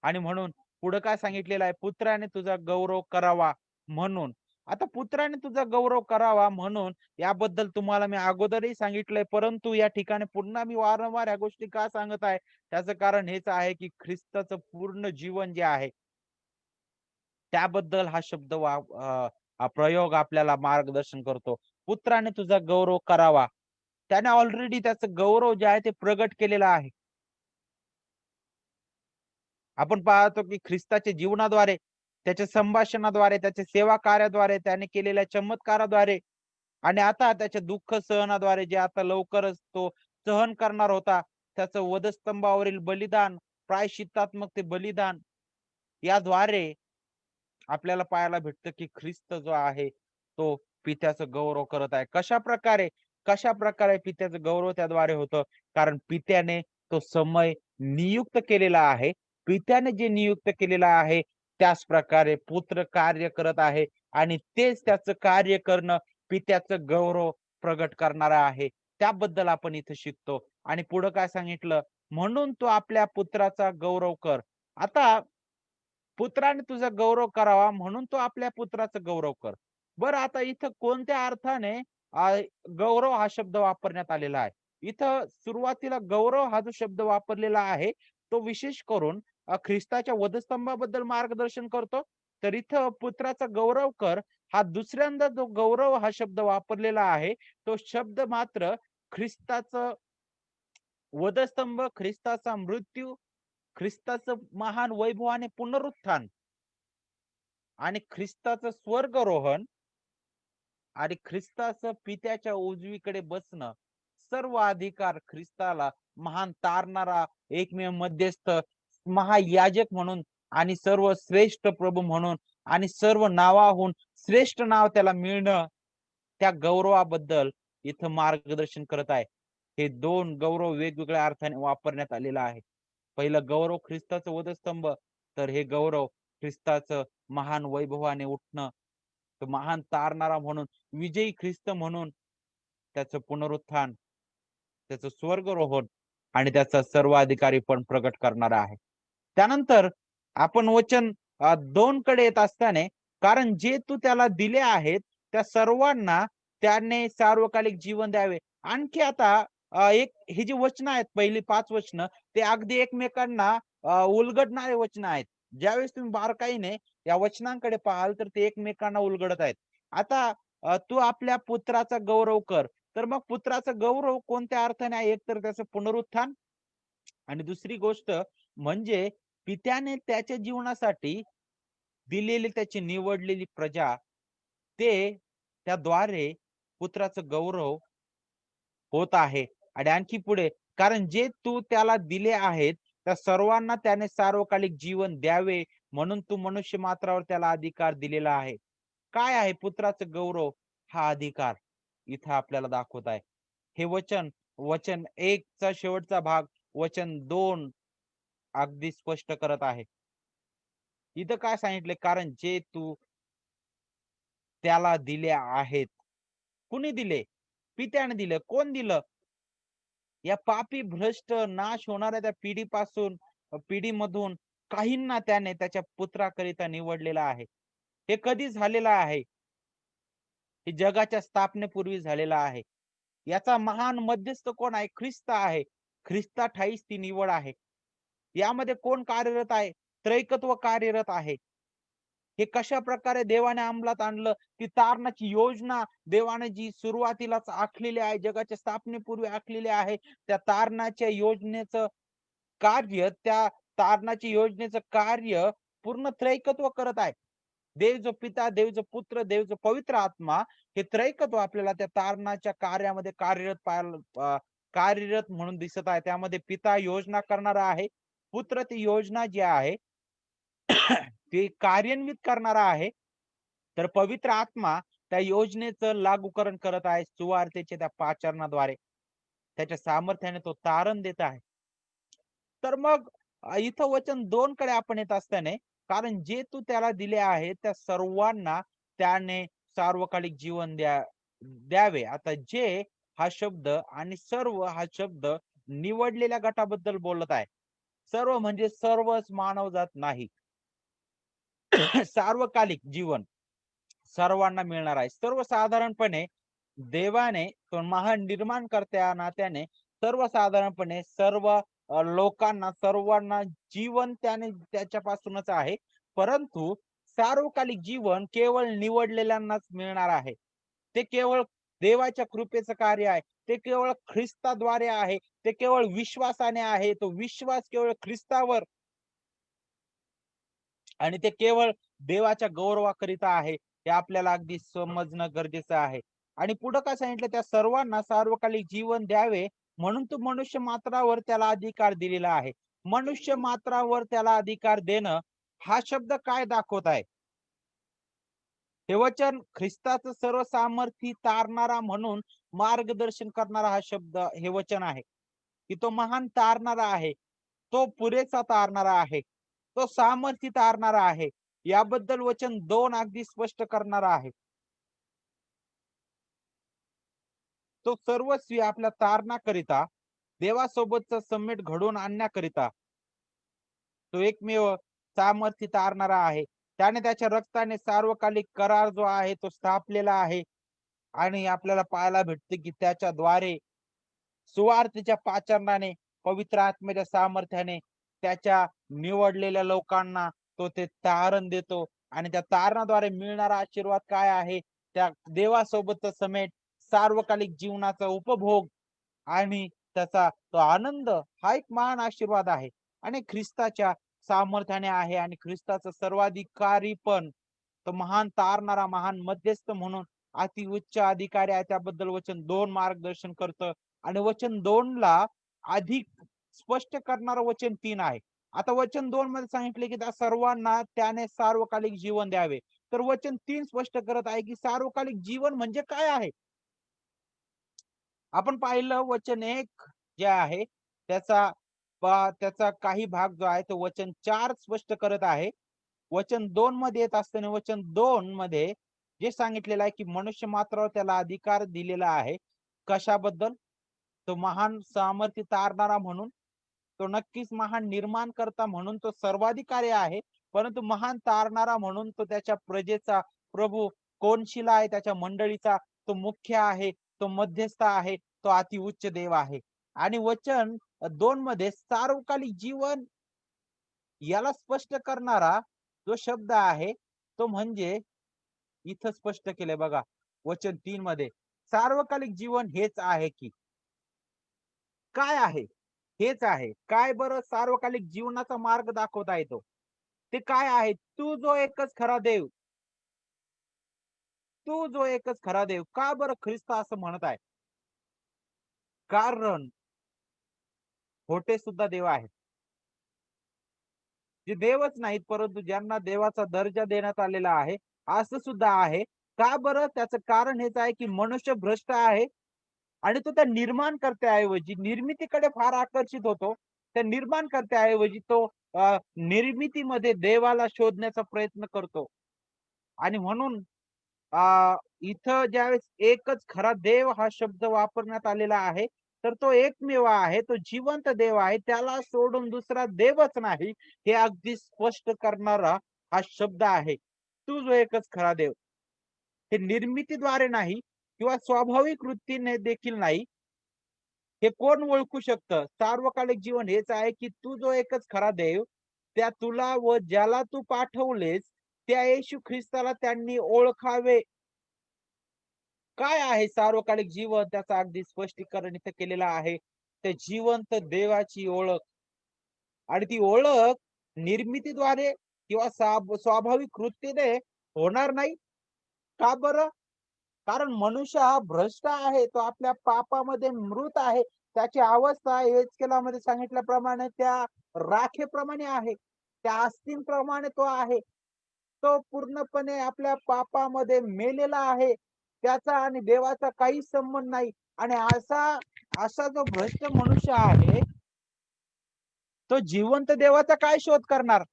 आणि म्हणून पुढे काय सांगितलेलं आहे? पुत्राने तुझा गौरव करावा म्हणून. आता पुत्राने तुझा गौरव करावा म्हणून याबद्दल तुम्हाला मी अगोदरही सांगितलंय, परंतु या ठिकाणी पुन्हा मी वारंवार या गोष्टी का सांगत आहे? त्याचं कारण हेच आहे की ख्रिस्ताचं पूर्ण जीवन जे आहे त्याबद्दल हा शब्द हा प्रयोग आपल्याला मार्गदर्शन करतो. पुत्राने तुझा गौरव करावा. त्याने ऑलरेडी त्याचं गौरव जे आहे ते प्रगट केलेलं आहे. आपण पाहतो की ख्रिस्ताच्या जीवनाद्वारे, त्याच्या संभाषणाद्वारे, त्याच्या सेवा कार्याद्वारे, त्याने केलेल्या चमत्काराद्वारे आणि आता त्याच्या दुःख सहनाद्वारे, जे आता लवकरच तो सहन करणार होता, त्याचं वधस्तंभावरील बलिदान, प्रायश्चित्तात्मक ते बलिदान याद्वारे आपल्याला पाहायला भेटतं की ख्रिस्त जो आहे तो पित्याचं गौरव करत आहे. कशा प्रकारे पित्याचं गौरव त्याद्वारे होतं? कारण पित्याने तो समय नियुक्त केलेला आहे. पित्याने जे नियुक्त केलेलं आहे त्याच प्रकारे पुत्र कार्य करत आहे आणि तेच त्याचं कार्य करणं पित्याचं गौरव प्रगट करणार आहे. त्याबद्दल आपण इथे शिकतो. आणि पुढे काय सांगितलं? म्हणून तू आपल्या पुत्राचा गौरव कर. आता पुत्राने तुझा गौरव करावा म्हणून तो आपल्या पुत्राचा गौरव कर. बरं, आता इथं कोणत्या अर्थाने गौरव हा शब्द वापरण्यात आलेला आहे? इथं सुरुवातीला गौरव हा जो शब्द वापरलेला आहे तो विशेष करून ख्रिस्ताच्या वधस्तंभाबद्दल मार्गदर्शन करतो. तर इथं पुत्राचा गौरव कर हा दुसऱ्यांदा जो गौरव हा शब्द वापरलेला आहे तो शब्द मात्र ख्रिस्ताचं वधस्तंभ, ख्रिस्ताचा मृत्यू, ख्रिस्ताचं महान वैभवाने पुनरुत्थान आणि ख्रिस्ताचं स्वर्गरोहण आणि ख्रिस्ताचं पित्याच्या उजवीकडे बसणं, सर्व अधिकार ख्रिस्ताला महान तारणारा एकमेव मध्यस्थ, महायाजक म्हणून आणि सर्व श्रेष्ठ प्रभू म्हणून आणि सर्व नावाहून श्रेष्ठ नाव त्याला मिळणं, त्या गौरवाबद्दल इथं मार्गदर्शन करत आहे. हे दोन गौरव वेगवेगळ्या अर्थाने वापरण्यात आलेला आहे. पहिलं गौरव ख्रिस्ताचं वधस्तंभ, तर हे गौरव ख्रिस्ताचं महान वैभवाने उठणं, तो महान तारणारा म्हणून, विजयी ख्रिस्त म्हणून त्याचं पुनरुत्थान, त्याचं स्वर्गरोहण आणि त्याचा सर्वाधिकारी पण प्रगट करणारा आहे. त्यानंतर आपण वचन 2 कडे येत असताना, कारण जे तू त्याला दिले आहेत त्या सर्वांना त्याने सार्वकालिक जीवन द्यावे. आणखी आता एक ही जी वचनं आहेत, पहिली 5 वचनं, ते अगदी एकमेकांना उलगडणारे वचनं आहेत. ज्यावेळेस तुम्ही बारकाईने या वचनांकडे पाहाल तर ते एकमेकांना उलगडत आहेत. आता तू आपल्या पुत्राचा गौरव कर. तर मग पुत्राचा गौरव कोणत्या अर्थाने आहे? एक तर त्याचं पुनरुत्थान आणि दुसरी गोष्ट म्हणजे पित्याने त्याच्या जीवनासाठी दिलेली त्याची निवडलेली प्रजा, ते त्याद्वारे पुत्राचं गौरव होत आहे. आणि आणखी पुढे, कारण जे तू त्याला दिले आहेत त्या सर्वांना त्याने सार्वकालिक जीवन द्यावे म्हणून तू मनुष्य मात्रावर त्याला अधिकार दिलेला आहे. काय आहे पुत्राचं गौरव? हा अधिकार इथं आपल्याला दाखवत आहे. हे वचन 1 चा शेवटचा भाग वचन 2 अगदी स्पष्ट करत आहे. इथं काय सांगितले? कारण जे तू त्याला दिले आहेत. कुणी दिले? पित्याने दिले. कोण दिलं? या पापी भ्रष्ट नाश होणाऱ्या त्या पिढीमधून काहींना त्याने त्याच्या पुत्राकरिता निवडलेला आहे. हे कधी झालेलं आहे? हे जगाच्या स्थापनेपूर्वी झालेला आहे. याचा महान मध्यस्थ कोण आहे? ख्रिस्त आहे. ख्रिस्ताठाईच ती निवड आहे. यामध्ये कोण कार्यरत आहे? त्रैकत्व कार्यरत आहे. हे कशा प्रकारे देवाने अंमलात आणलं, ती तारणाची योजना देवाने जी सुरुवातीलाच आखलेली आहे, जगाच्या स्थापनेपूर्वी आखलेली आहे, त्या तारणाच्या योजनेचं कार्य, त्या तारणाची योजनेचं कार्य पूर्ण त्रैकत्व करत आहे. देव जो पिता, देव जो पुत्र, देव जो पवित्र आत्मा, हे त्रैकत्व आपल्याला त्या तारणाच्या कार्यामध्ये कार्यरत म्हणून दिसत आहे. त्यामध्ये पिता योजना करणारा आहे, पुत्र ती योजना जी आहे ती कार्यान्वित करणारा आहे, तर पवित्र आत्मा त्या योजनेचं लागूकरण करत आहे सुवार्तेच्या त्या पाचारणाद्वारे. त्याच्या सामर्थ्याने तो तारण देत आहे. तर मग इथं वचन 2 कडे आपण येत असताना, कारण जे तू त्याला दिले आहे त्या सर्वांना त्याने सार्वकालिक जीवन द्यावे. आता जे हा शब्द आणि सर्व हा शब्द निवडलेल्या गटाबद्दल बोलत आहे. सर्व म्हणजे सर्वच मानवजात नाही. सार्वकालिक जीवन सर्वांना मिळणार आहे. सर्वसाधारणपणे देवाने तो महान निर्माणकर्त्या नात्याने सर्वसाधारणपणे सर्व लोकांना, सर्वांना जीवन त्याने त्याच्यापासूनच आहे. परंतु सार्वकालिक जीवन केवळ निवडलेल्यांनाच मिळणार आहे. ते केवळ देवाच्या कृपेचं कार्य आहे. ते केवळ ख्रिस्ताद्वारे आहे. ते केवळ विश्वासाने आहे. तो विश्वास केवळ ख्रिस्तावर आणि ते केवळ देवाच्या गौरवाकरिता आहे. हे आपल्याला अगदी समजणं गरजेचं आहे. आणि पुढं काय सांगितलं, त्या सर्वांना सार्वकालिक जीवन द्यावे म्हणून तो मनुष्य मात्रावर त्याला अधिकार दिलेला आहे. मनुष्य मात्रावर त्याला अधिकार देणं हा शब्द काय दाखवत आहे? हे वचन ख्रिस्ताचं सर्व सामर्थ्य तारणारा म्हणून मार्गदर्शन करणारा हा शब्द, हे वचन आहे की तो महान तारणारा आहे, तो पुरेसा तारणारा आहे, तो सामर्थ्य तारणारा आहे. याबद्दल वचन 2 अगदी स्पष्ट करणारा आहे. तो सर्वस्वी आपल्या तारणाकरिता, देवासोबतचा समेट घडवून आणण्याकरिता तो एकमेव सामर्थ्य तारणारा आहे. त्याने त्याच्या रक्ताने सार्वकालिक करार जो आहे तो स्थापलेला आहे. आणि आपल्याला पाहायला भेटते की त्याच्याद्वारे सुवार्तेच्या पाचारणाने, पवित्र आत्म्याच्या सामर्थ्याने त्याच्या निवडलेल्या लोकांना तो ते तारण देतो. आणि त्या तारणाद्वारे मिळणारा आशीर्वाद काय आहे? त्या देवासोबतचा समेट, सार्वकालिक जीवनाचा उपभोग आणि त्याचा तो आनंद, हा एक महान आशीर्वाद आहे. आणि ख्रिस्ताच्या सामर्थ्याने आहे. आणि ख्रिस्ताचा सर्वाधिकारी पण तो महान तारणारा, महान मध्यस्थ म्हणून अति उच्च अधिकारी आहे. त्याबद्दल वचन 2 मार्गदर्शन करतं. आणि वचन 2 ला अधिक स्पष्ट करणारं वचन 3 आहे. आता वचन 2 मध्ये सांगितले की त्या सर्वांना त्याने सार्वकालिक जीवन द्यावे. तर वचन 3 स्पष्ट करत आहे की सार्वकालिक जीवन म्हणजे काय आहे. आपण पाहिलं वचन 1 जे आहे त्याचा काही भाग जो आहे तो वचन 4 स्पष्ट करत आहे. वचन 2 मध्ये येत असताना वचन 2 मध्ये जे सांगितलेलं आहे की मनुष्य मात्रावर त्याला अधिकार दिलेला आहे. कशाबद्दल? तो महान सामर्थ्य तारणारा म्हणून, तो नक्कीच महान निर्माण करता म्हणून तो सर्वाधिकारी आहे. परंतु महान तारणारा म्हणून तो त्याच्या प्रजेचा प्रभू कोनशिला आहे, त्याच्या मंडळीचा तो मुख्य आहे, तो मध्यस्थ आहे, तो अति उच्च देव आहे. आणि वचन 2 मध्ये सार्वकालिक जीवन याला स्पष्ट करणारा जो शब्द आहे तो म्हणजे इथं स्पष्ट केलंय बघा वचन 3 मध्ये. सार्वकालिक जीवन हेच आहे की काय आहे? हेच आहे. काय बरं सार्वकालिक जीवनाचा मार्ग दाखवता येतो? ते काय आहे? तू जो एकच खरा देव, तू जो एकच खरा देव. का बरं ख्रिस्त असं म्हणत आहे? कारण खोटे सुद्धा देव आहेत, जे देवच नाहीत परंतु ज्यांना देवाचा दर्जा देण्यात आलेला आहे असं सुद्धा आहे. का बरं? त्याचं कारण हेच आहे की मनुष्य भ्रष्ट आहे आणि तो त्या निर्माणकर्त्याऐवजी निर्मितीकडे फार आकर्षित होतो. त्या निर्माणकर्त्याऐवजी तो निर्मितीमध्ये देवाला शोधण्याचा प्रयत्न करतो. आणि म्हणून इथं ज्यावेळेस एकच खरा देव हा शब्द वापरण्यात आलेला आहे, तर तो एकमेव आहे, तो जिवंत देव आहे, त्याला सोडून दुसरा देवच नाही, हे अगदी स्पष्ट करणारा हा शब्द आहे. तू जो एकच खरा देव. हे निर्मितीद्वारे नाही किंवा स्वाभाविक वृत्तीने देखील नाही. हे कोण ओळखू शकतं? सार्वकालिक जीवन हेच आहे की तू जो एकच खरा देव, त्या तुला व ज्याला तू पाठवलेस त्या येशू ख्रिस्ताला त्यांनी ओळखावे. काय आहे सार्वकालिक जीवन, त्याचं अगदी स्पष्टीकरण इथं केलेलं आहे. त्या जिवंत देवाची ओळख, आणि ती ओळख निर्मितीद्वारे किंवा स्वाभाविक कृतीने होणार नाही. का बरं? कारण मनुष्य हा भ्रष्ट आहे, तो आपल्या पापामध्ये मृत आहे. त्याची अवस्था एचकेलामध्ये सांगितल्याप्रमाणे त्या राखेप्रमाणे आहे, त्या अस्थींप्रमाणे तो आहे. तो पूर्णपणे आपल्या पापामध्ये मेलेला आहे. त्याचा आणि देवाचा काही संबंध नाही. आणि असा जो भ्रष्ट मनुष्य आहे, तो जिवंत देवाचा काय शोध करणार?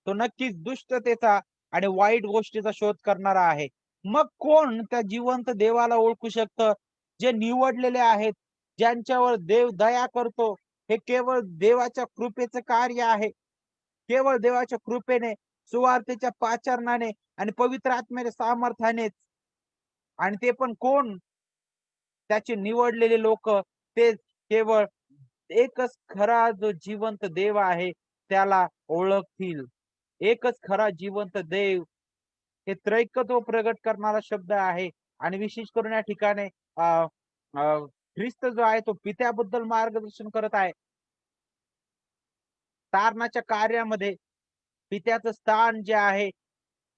तो नक्कीच दुष्टतेचा आणि वाईट गोष्टीचा शोध करणारा आहे. मग कोण त्या जिवंत देवाला ओळखू शकतं? जे निवडलेले आहेत, ज्यांच्यावर देव दया करतो. हे केवळ देवाच्या कृपेचं कार्य आहे. केवळ देवाच्या कृपेने, सुवार्तेच्या पाचारणाने आणि पवित्र आत्म्याच्या सामर्थ्यानेच. आणि ते पण कोण? त्याचे निवडलेले लोक. ते केवळ एकच खरा जो जिवंत देव आहे त्याला ओळखतील. एकच खरा जिवंत देव, हे त्रैकत्व प्रगट करणारा शब्द आहे. आणि विशेष करून या ठिकाणी ख्रिस्त जो आहे तो पित्याबद्दल मार्गदर्शन करत आहे. तारणाच्या कार्यामध्ये पित्याचं स्थान जे आहे,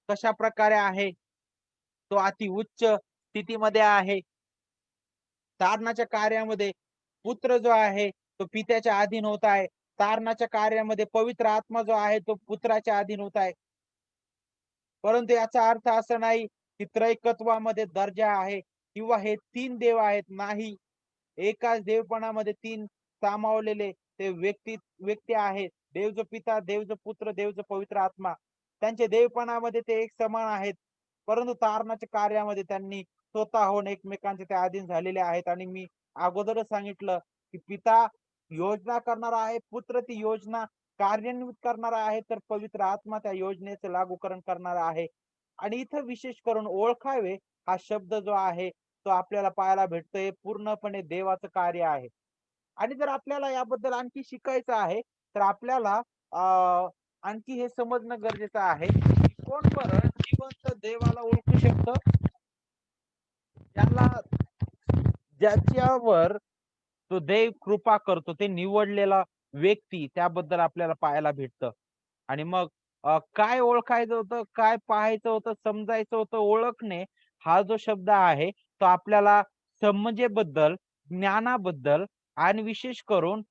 कशा प्रकारे आहे, तो अति उच्च स्थितीमध्ये आहे. तारणाच्या कार्यामध्ये पुत्र जो आहे तो पित्याच्या अधीन होत आहे. तारणाच्या कार्यामध्ये पवित्र आत्मा जो आहे तो पुत्राच्या अधीन होत आहे. परंतु याचा अर्थ असा नाही की त्रैकत्वामध्ये दर्जा आहे किंवा हे तीन देव आहेत. नाही, एकाच देवपणामध्ये तीन सामावलेले ते व्यक्ती आहेत. देव जो पिता, देव जो पुत्र, देव जो पवित्र आत्मा. त्यांच्या देवपणामध्ये ते एक समान आहेत. परंतु तारणाच्या कार्यामध्ये त्यांनी स्वतःहून एकमेकांचे ते अधीन झालेले आहेत. आणि मी अगोदरच सांगितलं की पिता योजना करणारा आहे, पुत्र ती योजना कार्यान्वित करणारा आहे, तर पवित्र आत्मा त्या योजनेचं लागूकरण करणारा आहे. आणि इथं विशेष करून ओळखावे हा शब्द जो आहे तो आपल्याला पाहायला भेटतोय, पूर्णपणे देवाचं कार्य आहे. आणि जर आपल्याला याबद्दल आणखी शिकायचं आहे तर आपल्याला आणखी हे समजणं गरजेचं आहे की कोण बरं जिवंत देवाला ओळखू शकतं? ज्याच्यावर तो देव कृपा करतो, ते निवडलेला व्यक्ती, त्याबद्दल आपल्याला पाहायला भेटतं. आणि मग काय ओळखायचं होतं, काय पाहायचं होतं, समजायचं होतं? ओळखणे हा जो शब्द आहे तो आपल्याला समजेबद्दल, ज्ञानाबद्दल आणि विशेष करून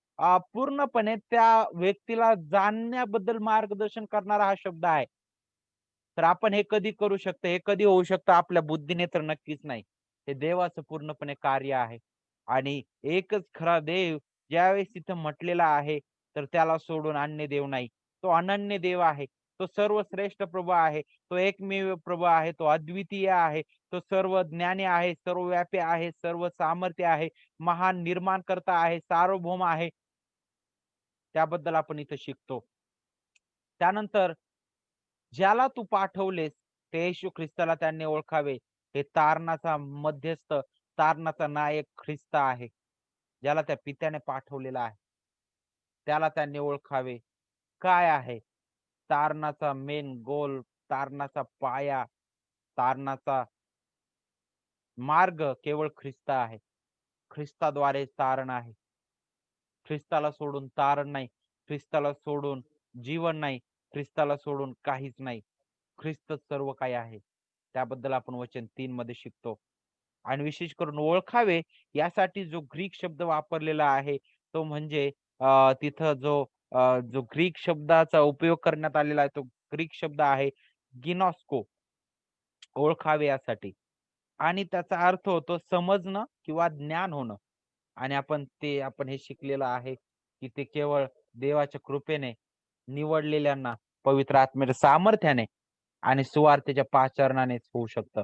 पूर्णपणे त्या व्यक्तीला जाणण्याबद्दल मार्गदर्शन करणारा हा शब्द आहे. तर आपण हे कधी करू शकतो? हे कधी होऊ शकतं? आपल्या बुद्धीने तर नक्कीच नाही. हे देवाचं पूर्णपणे कार्य आहे. आणि एकच खरा देव ज्यावेळेस तिथं म्हटलेला आहे तर त्याला सोडून अन्य देव नाही. तो अनन्य देव आहे. तो सर्वश्रेष्ठ प्रभू आहे. तो एकमेव प्रभू आहे. तो अद्वितीय आहे. तो सर्व ज्ञानी आहे, सर्वव्यापी आहे, सर्व सामर्थ्य आहे, महान निर्माणकर्ता आहे, सार्वभौम आहे. त्याबद्दल आपण इथं शिकतो. त्यानंतर ज्याला तू पाठवलेस ते येशू ख्रिस्ताला त्यांनी ओळखावे. हे तारणाचा मध्यस्थ, तारणाचा नायक ख्रिस्त आहे, ज्याला त्या पित्याने पाठवलेला आहे. त्याला त्यांनी ओळखावे. काय आहे तारणाचा मेन गोल, तारणाचा पाया, तारणाचा मार्ग केवळ ख्रिस्त आहे. ख्रिस्ताद्वारे तारण आहे. ख्रिस्ताला सोडून तारण नाही. ख्रिस्ताला सोडून जीवन नाही. ख्रिस्ताला सोडून काहीच नाही. ख्रिस्त सर्व काही आहे. त्याबद्दल आपण वचन 3 मध्ये शिकतो. आणि विशेष करून ओळखावे यासाठी जो ग्रीक शब्द वापरलेला आहे तो म्हणजे तिथं जो ग्रीक शब्दाचा उपयोग करण्यात आलेला आहे तो ग्रीक शब्द आहे गिनॉस्को. ओळखावे यासाठी. आणि त्याचा अर्थ होतो समजणं किंवा ज्ञान होणं. आणि आपण हे शिकलेलं आहे की ते केवळ देवाच्या कृपेने, निवडलेल्यांना पवित्र आत्म्याच्या सामर्थ्याने आणि सुवार्तेच्या पाचारणानेच होऊ शकतं.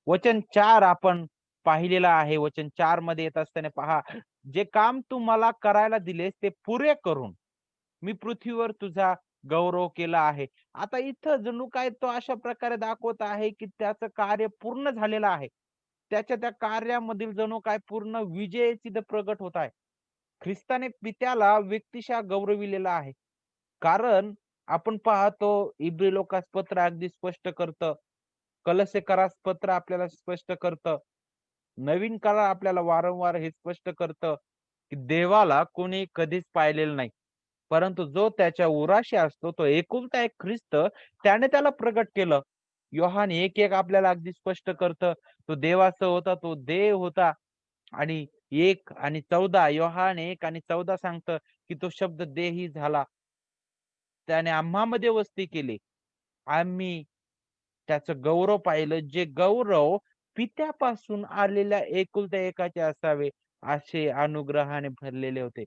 वचन 4 आपण पाहिलेलं आहे. वचन 4 मध्ये येत असताना पहा, जे काम तू मला करायला दिलेस ते पुरे करून मी पृथ्वीवर तुझा गौरव केला आहे. आता इथं जणू काय तो अशा प्रकारे दाखवत आहे की त्याचं कार्य पूर्ण झालेलं आहे. त्याच्या त्या कार्यामधील जणू काय पूर्ण विजय तिथं प्रगट होत आहे. ख्रिस्ताने पित्याला व्यक्तिशः गौरविलेला आहे. कारण आपण पाहतो इब्री लोकास पत्र अगदी स्पष्ट करतं, कलसेकरास पत्र आपल्याला स्पष्ट करतं, नवीन काळ आपल्याला वारंवार हे स्पष्ट करतं की देवाला कोणी कधीच पाहिलेलं नाही, परंतु जो त्याच्या उराशी असतो तो एकुलता एक ख्रिस्त त्याने त्याला प्रगट केलं. योहान 1:1 आपल्याला अगदी स्पष्ट करतं, तो देवाचा होता, तो देव होता. आणि 1 आणि 14 योहान 1 आणि 14 सांगतं की तो शब्द देही झाला, त्याने आम्हामध्ये वस्ती केली, आम्ही त्याचं गौरव पाहिलं, जे गौरव पित्यापासून आलेल्या एकुलत्या एकाचे असावे, असे अनुग्रहाने भरलेले होते.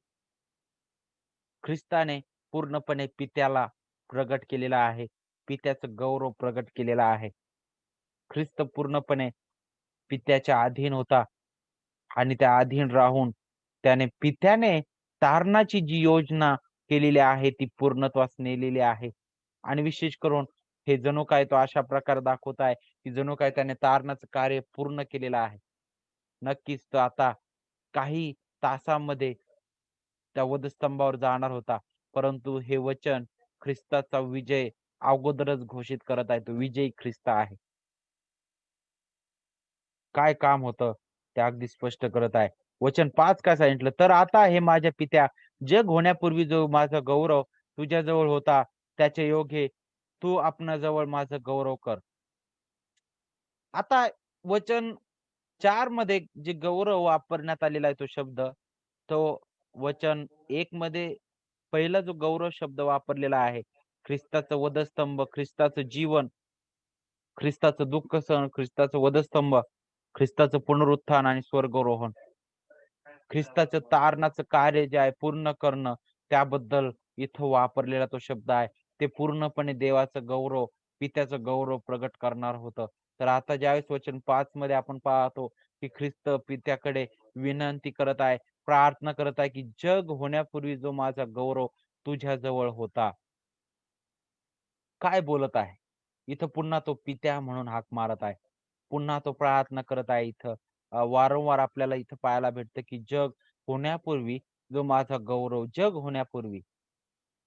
ख्रिस्ताने पूर्णपणे पित्याला प्रगट केलेला आहे, पित्याचं गौरव प्रगट केलेला आहे. ख्रिस्त पूर्णपणे पित्याच्या अधीन होता आणि त्या अधीन राहून त्याने पित्याने तारणाची जी योजना केलेली आहे ती पूर्णत्वास नेलेली आहे. आणि विशेष करून हे जणू काय तो अशा प्रकारे दाखवत आहे की जणू काय त्याने तारणाचं कार्य पूर्ण केलेलं आहे. नक्कीच तो आता काही तासामध्ये त्या वधस्तंभावर जाणार होता, परंतु हे वचन ख्रिस्ताचा विजय अगोदरच घोषित करत आहे. तो विजयी ख्रिस्त आहे. काय काम होतं ते अगदी स्पष्ट करत आहे. वचन 5 काय सांगितलं, तर आता हे माझ्या पित्या, जग होण्यापूर्वी जो माझा गौरव तुझ्याजवळ होता त्याचे योग्य तू आपणाजवळ माझा गौरव कर. आता वचन 4 मध्ये जे गौरव वापरण्यात आलेला आहे तो शब्द, तो वचन 1 मध्ये पहिला जो गौरव शब्द वापरलेला आहे, ख्रिस्ताचं वधस्तंभ, ख्रिस्ताचं जीवन, ख्रिस्ताचं दुःख सहन, ख्रिस्ताचं वधस्तंभ, ख्रिस्ताचं पुनरुत्थान आणि स्वर्गारोहण, ख्रिस्ताचं तारणाचं कार्य जे आहे पूर्ण करणं, त्याबद्दल इथं वापरलेला तो शब्द आहे. ते पूर्णपणे देवाचं गौरव, पित्याचं गौरव प्रगट करणार होतं. तर आता ज्यावेळेस वचन 5 मध्ये आपण पाहतो की ख्रिस्त पित्याकडे विनंती करत आहे, प्रार्थना करत आहे की जग होण्यापूर्वी जो माझा गौरव तुझ्याजवळ होता. काय बोलत आहे? इथं पुन्हा तो पित्या म्हणून हाक मारत आहे. पुन्हा तो प्रार्थना करत आहे इथं. वारंवार आपल्याला इथं पाहायला भेटतं की जग होण्यापूर्वी जो माझा गौरव, जग होण्यापूर्वी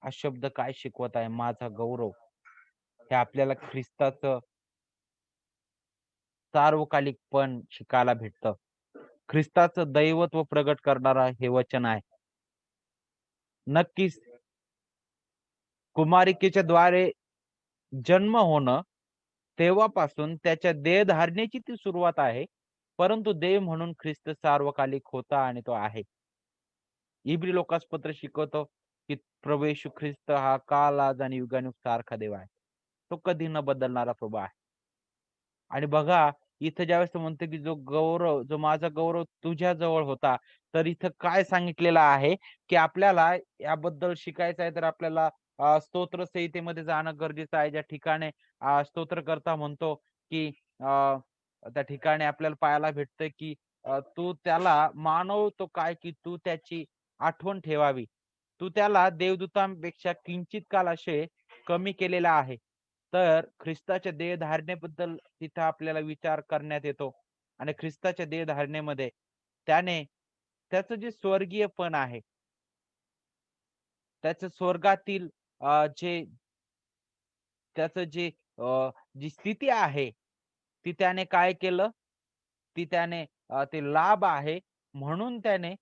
हा शब्द काय शिकवत आहे? माझा गौरव. हे आपल्याला ख्रिस्ताचं सार्वकालिकपण शिकायला भेटतं. ख्रिस्ताचं दैवत्व प्रगट करणारं हे वचन आहे. नक्कीच कुमारिकेच्या द्वारे जन्म होणं तेव्हापासून त्याच्या देहधारणेची ती सुरुवात आहे. परंतु देव म्हणून ख्रिस्त सार्वकालिक होता आणि तो आहे. इब्री लोकास पत्र शिकवतो की प्रभू येशू ख्रिस्त हा काल, आज आणि युगानुयुग सारखा देव आहे. तो कधी न बदलणारा प्रभू आहे. आणि बघा इथं ज्यावेळेस तो म्हणतो की जो गौरव, जो माझा गौरव तुझ्या जवळ होता, तर इथं काय सांगितलेलं आहे की आपल्याला याबद्दल शिकायचं आहे तर आपल्याला स्तोत्र संहितेमध्ये जाणं गरजेचं आहे. ज्या ठिकाणी स्तोत्रकर्ता म्हणतो की त्या ठिकाणी आपल्याला पाहायला भेटतं की तू त्याला मानवतो काय की तू त्याची आठवण ठेवावी. तू त्याला देवदूतांपेक्षा किंचित काल असे कमी केलेला आहे. तर ख्रिस्ताच्या देहधारणेबद्दल तिथं आपल्याला विचार करण्यात येतो आणि ख्रिस्ताच्या देहधारणेमध्ये त्याने त्याचं जे स्वर्गीयपण आहे, त्याचं स्वर्गातील जे त्याचं जे जी स्थिती आहे, ती त्याने काय केलं? ती त्याने ते लाभ आहे म्हणून त्याने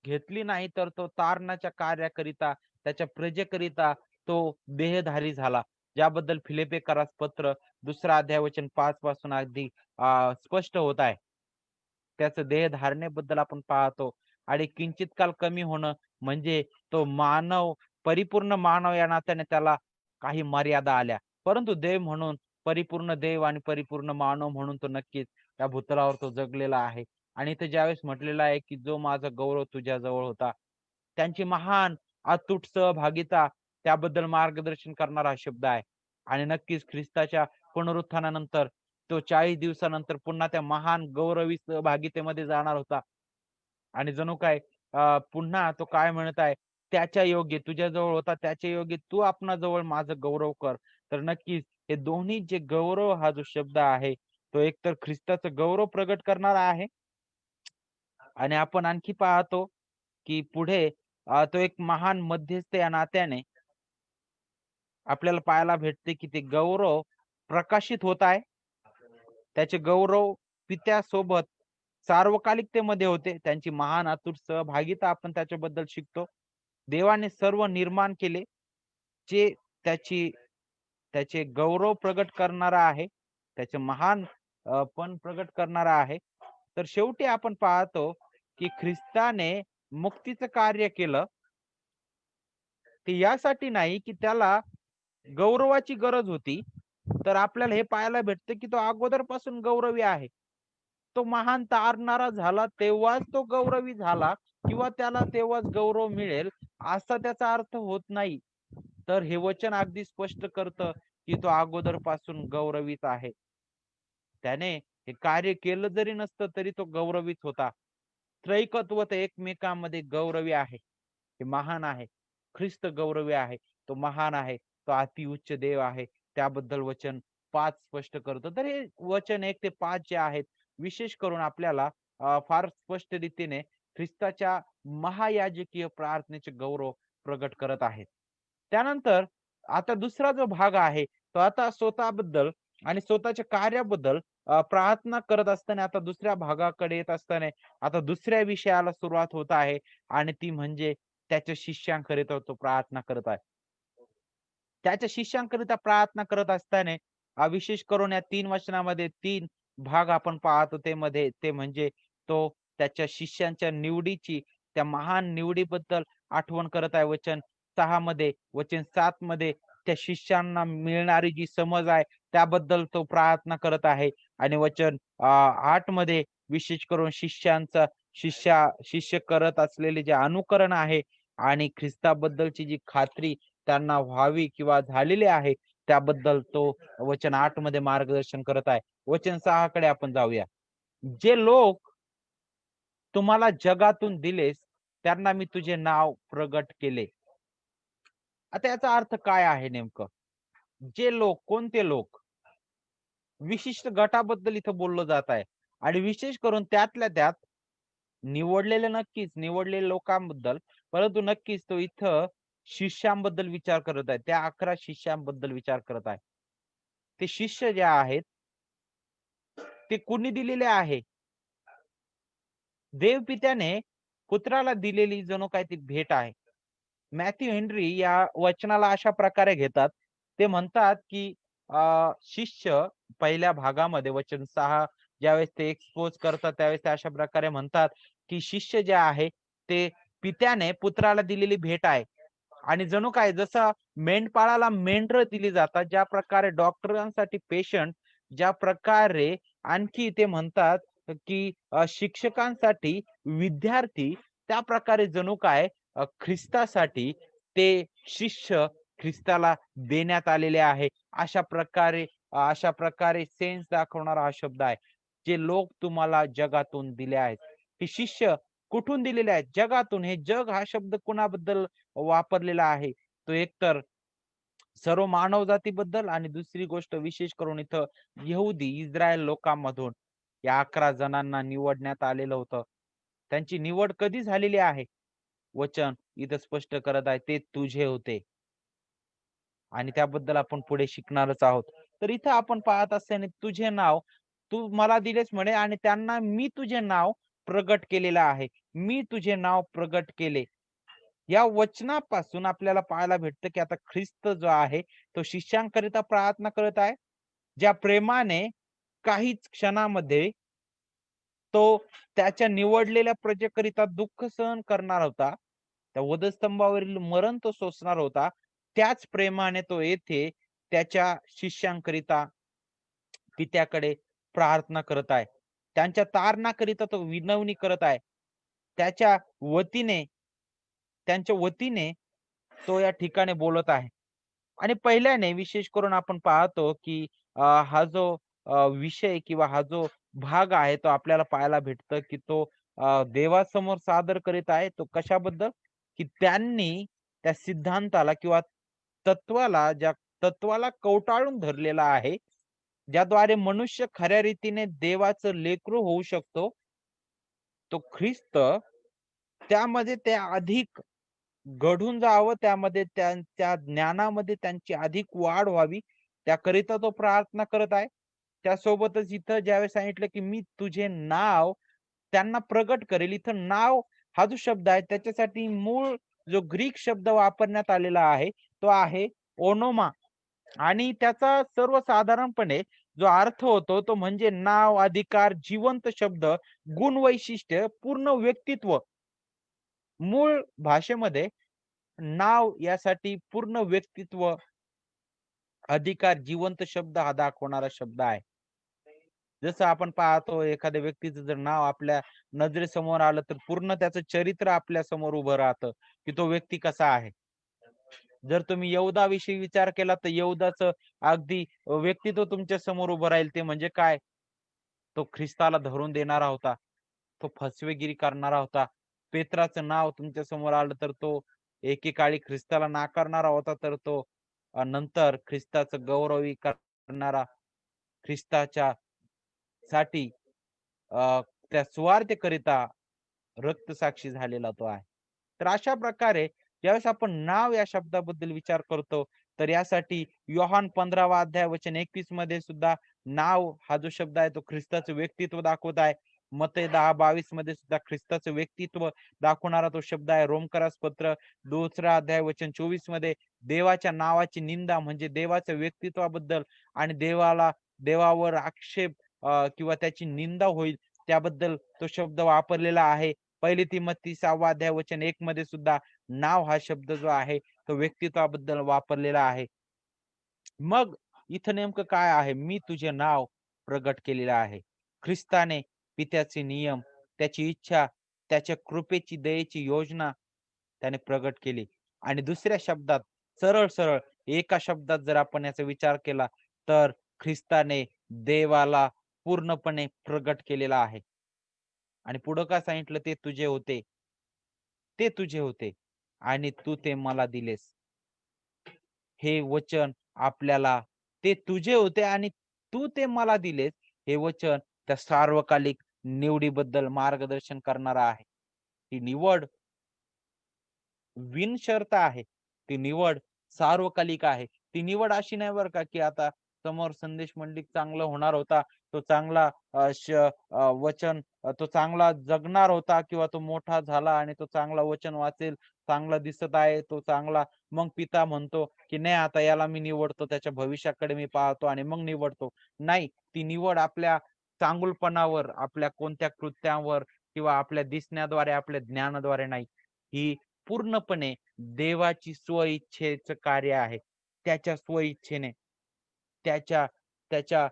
घेतली नाही, तर तो तारणाच्या कार्याकरिता, त्याच्या प्रजेकरिता तो देहधारी झाला. ज्याबद्दल फिलिप्पिकरास पत्र 2 अध्याय वचन 5 पासून अगदी स्पष्ट होत आहे. त्याचं देहधारणेबद्दल आपण पाहतो आणि किंचित काल कमी होणं म्हणजे तो मानव, परिपूर्ण मानव या नात्याने त्याला काही मर्यादा आल्या. परंतु देव म्हणून, परिपूर्ण देव आणि परिपूर्ण मानव म्हणून तो नक्कीच त्या भूतलावर तो जगलेला आहे. आणि इथे ज्यावेळेस म्हटलेलं आहे की जो माझा गौरव तुझ्याजवळ होता, त्यांची महान अतूट सहभागिता त्याबद्दल मार्गदर्शन करणारा हा शब्द आहे. आणि नक्कीच ख्रिस्ताच्या पुनरुत्थानानंतर तो 40 दिवसानंतर पुन्हा त्या महान गौरवी सहभागितेमध्ये जाणार होता. आणि जणू काय पुन्हा तो काय म्हणत आहे, त्याच्या योग्य तुझ्याजवळ होता त्याच्या योग्य तू आपणाजवळ माझं गौरव कर. तर नक्कीच हे दोन्ही जे गौरव हा जो शब्द आहे, तो एकतर ख्रिस्ताचं गौरव प्रगट करणारा आहे आणि आपण आणखी पाहतो की पुढे तो एक महान मध्यस्थ या नात्याने आपल्याला पाहायला भेटते की ते गौरव प्रकाशित होत आहे. त्याचे गौरव पित्यासोबत सार्वकालिकतेमध्ये होते. त्यांची महान आतुर सहभागिता आपण त्याच्याबद्दल शिकतो. देवाने सर्व निर्माण केले जे त्याचे गौरव प्रगट करणारा आहे, त्याचे महान पण प्रगट करणारा आहे. तर शेवटी आपण पाहतो की ख्रिस्ताने मुक्तीचं कार्य केलं. ते यासाठी नाही की त्याला गौरवाची गरज होती, तर आपल्याला हे पाहायला भेटतं की तो अगोदरपासून गौरवी आहे. तो महान तारणारा झाला तेव्हाच तो गौरवी झाला किंवा त्याला तेव्हाच गौरव मिळेल असा त्याचा अर्थ होत नाही. तर हे वचन अगदी स्पष्ट करतं की तो अगोदरपासून गौरवीत आहे. त्याने हे कार्य केलं जरी नसतं तरी तो गौरवीत होता. त्रैकत्व ते एकमेकांमध्ये गौरवी आहे. हे महान आहे. ख्रिस्त गौरवी आहे. तो महान आहे. तो अतिउच्च देव आहे. त्याबद्दल वचन 5 स्पष्ट करतं. तर हे वचन 1 ते 5 जे आहेत विशेष करून आपल्याला फार स्पष्ट रीतीने ख्रिस्ताच्या महायाजकीय प्रार्थनेचे गौरव प्रगट करत आहेत. त्यानंतर आता दुसरा जो भाग आहे तो आता स्वतःबद्दल आणि स्वतःच्या कार्याबद्दल प्रार्थना करत असताना आता दुसऱ्या भागाकडे येत असताना आता दुसऱ्या विषयाला सुरुवात होत आहे आणि ती म्हणजे त्याच्या शिष्यांकरिता तो प्रार्थना करत आहे. त्याच्या शिष्यांकरिता प्रार्थना करत असताना विशेष करून या 3 वचनामध्ये 3 भाग आपण पाहतो ते म्हणजे तो त्याच्या शिष्यांच्या निवडीची त्या महान निवडीबद्दल आठवण करत आहे. वचन 6 मध्ये, वचन 7 मध्ये त्या शिष्यांना मिळणारी जी समज आहे त्याबद्दल तो प्रार्थना करत आहे आणि वचन 8 मध्ये विशेष करून शिष्य करत असलेले जे अनुकरण आहे आणि ख्रिस्ताबद्दलची जी खात्री त्यांना व्हावी किंवा झालेली आहे त्याबद्दल तो वचन 8 मध्ये मार्गदर्शन करत आहे. वचन 6 कडे आपण जाऊया. जे लोक तुम्हाला जगातून दिलेस त्यांना मी तुझे नाव प्रगट केले. आता याचा अर्थ काय आहे नेमकं? जे लोक, कोणते लोक? विशिष्ट गटाबद्दल इथं बोललं जात आहे आणि विशेष करून त्यातल्या त्यात निवडलेल्या लोकांबद्दल, परंतु नक्कीच तो इथं शिष्यांबद्दल विचार करत आहे. त्या 11 शिष्यांबद्दल विचार करत आहे. ते शिष्य जे आहेत ते कुणी दिलेले आहे? देवपित्याने पुत्राला दिलेली जणू काय ती भेट आहे. मॅथ्यू हेनरी या वचनाला अशा प्रकारे घेतात. ते म्हणतात की शिष्य पहिल्या भागामध्ये वचन 6 ज्यावेळेस ते एक्सपोज करतात त्यावेळेस ते अशा प्रकारे म्हणतात की शिष्य जे आहे ते पित्याने पुत्राला दिलेली भेट आहे. आणि जणू काय जसं मेंढपाळाला मेंढरं दिली जातात, ज्या प्रकारे डॉक्टरांसाठी पेशंट, ज्या प्रकारे आणखी ते म्हणतात की शिक्षकांसाठी विद्यार्थी, त्या प्रकारे जणू काय ख्रिस्तासाठी ते शिष्य ख्रिस्ताला देण्यात आलेले आहे. अशा प्रकारे सेन्स दाखवणारा हा शब्द आहे. जे लोक तुम्हाला जगातून दिले आहेत. हे शिष्य कुठून दिलेले आहेत? जगातून. हे जग हा शब्द कुणाबद्दल वापरलेला आहे? तो एकतर सर्व मानव जातीबद्दल आणि दुसरी गोष्ट विशेष करून इथं यहुदी इस्रायल लोकांमधून या 11 जणांना निवडण्यात आलेलं होतं. त्यांची निवड कधी झालेली आहे? वचन इथं स्पष्ट करत आहे, ते तुझे होते. आणि त्याबद्दल आपण पुढे शिकणारच आहोत. तर इथं आपण पाहत असताना तुझे नाव तू मला दिलेस म्हणे आणि त्यांना मी तुझे नाव प्रगट केलेलं आहे. मी तुझे नाव प्रगट केले. या वचनापासून आपल्याला पाहायला भेटतं की आता ख्रिस्त जो आहे तो शिष्यांकरिता प्रार्थना करत आहे. ज्या प्रेमाने काहीच क्षणामध्ये तो त्याच्या निवडलेल्या प्रजेकरिता दुःख सहन करणार होता. त्या वधस्तंभावरील मरण तो सोसणार होता. त्याच प्रेमाने तो येथे त्याच्या शिष्यांकरिता पित्याकडे प्रार्थना करत आहे. त्यांच्या तारणाकरिता तो विनवणी करत आहे. त्याच्या वतीने तो या ठिकाणी बोलत आहे. आणि पहिल्याने विशेष करून आपण पाहतो की हा जो विषय किंवा हा जो भाग आहे तो आपल्याला पाहायला भेटतं की तो देवासमोर सादर करीत आहे. तो कशाबद्दल? की त्यांनी त्या सिद्धांताला किंवा ज्या तत्वाला कवटाळून धरलेला आहे, ज्याद्वारे मनुष्य खऱ्या रीतीने देवाचं लेकरू होऊ शकतो, तो ख्रिस्त त्यामध्ये ते अधिक घडून जावं, त्यामध्ये त्या ज्ञानामध्ये त्यांची अधिक वाढ व्हावी, त्याकरिता तो प्रार्थना करत आहे. त्यासोबतच इथं ज्यावेळेस सांगितलं की मी तुझे नाव त्यांना प्रगट करेल, इथं नाव हा जो शब्द आहे त्याच्यासाठी मूळ जो ग्रीक शब्द वापरण्यात आलेला आहे तो आहे ओनोमा. आणि त्याचा सर्वसाधारणपणे जो अर्थ होतो तो म्हणजे नाव, अधिकार, जिवंत शब्द, गुण, वैशिष्ट्य, पूर्ण व्यक्तित्व. मूळ भाषेमध्ये नाव यासाठी पूर्ण व्यक्तित्व, अधिकार, जिवंत शब्द हा दाखवणारा शब्द आहे. जसं आपण पाहतो एखाद्या व्यक्तीचं जर नाव आपल्या नजरेसमोर आलं तर पूर्ण त्याचं चरित्र आपल्या समोर उभं राहतं की तो व्यक्ती कसा आहे. जर तुम्ही यहूदाविषयी विचार केला तर यहूदाचं अगदी व्यक्तित्व तुमच्या समोर उभं राहील. ते म्हणजे काय? तो ख्रिस्ताला धरून देणारा होता. तो फसवेगिरी करणारा होता. पेत्राचं नाव तुमच्या समोर आलं तर तो एकेकाळी ख्रिस्ताला नाकारणारा होता, तर तो नंतर ख्रिस्ताचं गौरवी करणारा, ख्रिस्ताच्या साठी अ, त्या सुवार्तेकरिता रक्तसाक्षी झालेला तो आहे. तर अशा प्रकारे ज्यावेळेस आपण नाव या शब्दाबद्दल विचार करतो तर यासाठी योहान 15वा अध्याय वचन 21 मध्ये सुद्धा नाव हा जो शब्द आहे तो ख्रिस्ताचं व्यक्तित्व दाखवत आहे. मत्ते 10:22 मध्ये सुद्धा ख्रिस्ताचं व्यक्तित्व दाखवणारा तो शब्द आहे. रोमकरास पत्र 2रा अध्याय वचन 24 मध्ये देवाच्या नावाची निंदा म्हणजे देवाच्या व्यक्तित्वाबद्दल आणि देवावर आक्षेप किंवा त्याची निंदा होईल त्याबद्दल तो शब्द वापरलेला आहे. पहिली तिमोथी 6वा अध्याय वचन 1 मध्ये सुद्धा नाव हा शब्द जो आहे तो व्यक्तित्वाबद्दल वापरलेला आहे. मग इथं नेमकं काय आहे? मी तुझे नाव प्रगट केलेलं आहे. ख्रिस्ताने पित्याचे नियम, त्याची इच्छा, त्याच्या कृपेची, दयेची योजना त्याने प्रगट केली. आणि दुसऱ्या शब्दात सरळ सरळ एका शब्दात जर आपण याचा विचार केला तर ख्रिस्ताने देवाला पूर्णपणे प्रगट केलेला आहे. आणि पुढं काय सांगितलं? ते तुझे होते, ते तुझे होते आणि तू ते मला दिलेस. हे वचन आपल्याला ते तुझे होते आणि तू ते मला दिलेस हे वचन त्या सार्वकालिक निवडीबद्दल मार्गदर्शन करणारा आहे. ही निवड बिनशर्त आहे. ती निवड सार्वकालिक आहे. ती निवड अशी नाही बरं का, की आता समोर संदेश मंडळी चांगलं होणार होता. तो चांगला वचन तो चांगला जगणार होता किंवा तो मोठा झाला आणि तो चांगला वचन वाचेल, चांगला दिसत आहे, तो चांगला मग पिता म्हणतो, की नाही आता याला मी निवडतो, त्याच्या भविष्याकडे मी पाहतो आणि मग निवडतो. नाही, ती निवड आपल्या चांगुलपणावर, आपल्या कोणत्या कृत्यावर किंवा आपल्या दिसण्याद्वारे, आपल्या ज्ञानाद्वारे नाही. ही पूर्णपणे देवाची स्वइच्छेचं कार्य आहे. त्याच्या स्वइच्छेने, त्याच्या त्याच्या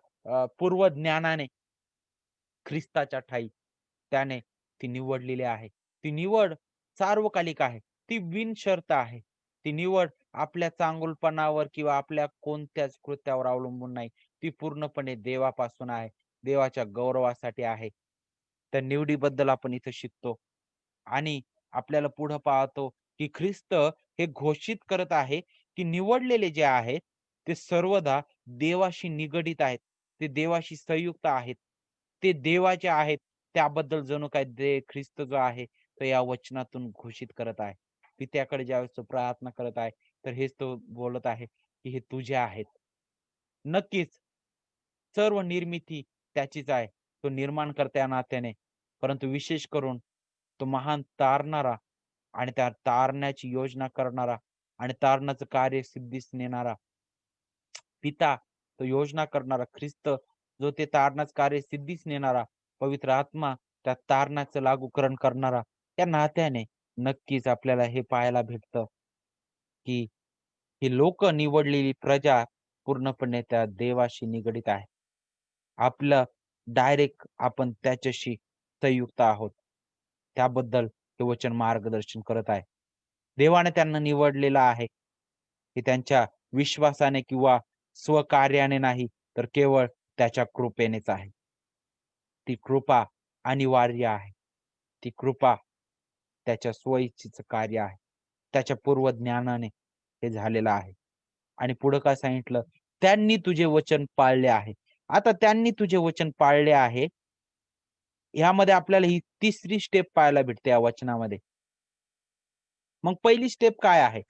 पूर्व ज्ञानाने ख्रिस्ताच्या ठायी त्याने ती निवडलेली आहे. ती निवड सार्वकालिक आहे. ती बिनशर्त आहे. ती निवड आपल्या चांगुलपणावर किंवा आपल्या कोणत्याच कृत्यावर अवलंबून नाही. ती पूर्णपणे देवापासून आहे. देवाच्या गौरवासाठी आहे. त्या निवडीबद्दल आपण इथं शिकतो. आणि आपल्याला पुढे पाहतो की ख्रिस्त हे घोषित करत आहे की निवडलेले जे आहेत ते सर्वदा देवाशी निगडित आहेत. ते देवाशी संयुक्त आहेत. ते देवाचे आहेत. त्याबद्दल जणू काय ख्रिस्त जो आहे तो या वचनातून घोषित करत आहे. पित्याकडे ज्यावेळेस तो प्रार्थना करत आहे तर हेच तो बोलत आहे की हे तुझे आहेत. नक्कीच सर्व निर्मिती त्याचीच आहे. तो निर्माणकर्ता या नात्याने, परंतु विशेष करून तो महान तारणारा आणि त्या तारण्याची योजना करणारा आणि तारणाचं कार्य सिद्धीस नेणारा पिता, तो योजना करणारा ख्रिस्त, जो ते तारणाचं कार्य सिद्धीस नेणारा पवित्र आत्मा, त्या तारणाचं लागूकरण करणारा, त्या नात्याने नक्कीच आपल्याला हे पाहायला भेटतं की ही लोक निवडलेली प्रजा पूर्णपणे त्या देवाशी निगडित आहे. आपलं डायरेक्ट आपण त्याच्याशी संयुक्त आहोत. त्याबद्दल हे वचन मार्गदर्शन करत आहे. देवाने त्यांना निवडलेलं आहे. हे त्यांच्या विश्वासाने किंवा स्वकार्याने नाही, तर केवळ त्याच्या कृपेनेच आहे. ती कृपा अनिवार्य आहे. ती कृपा त्याच्या स्वइच्छेचं कार्य आहे. त्याच्या पूर्व ज्ञानाने हे झालेलं आहे. आणि पुढे काय सांगितलं? त्यांनी तुझे वचन पाळले आहे. आता त्यांनी तुझे वचन पाळले आहे यामध्ये आपल्याला ही तिसरी स्टेप पाहायला भेटते या वचनामध्ये. मग पहिली स्टेप काय आहे?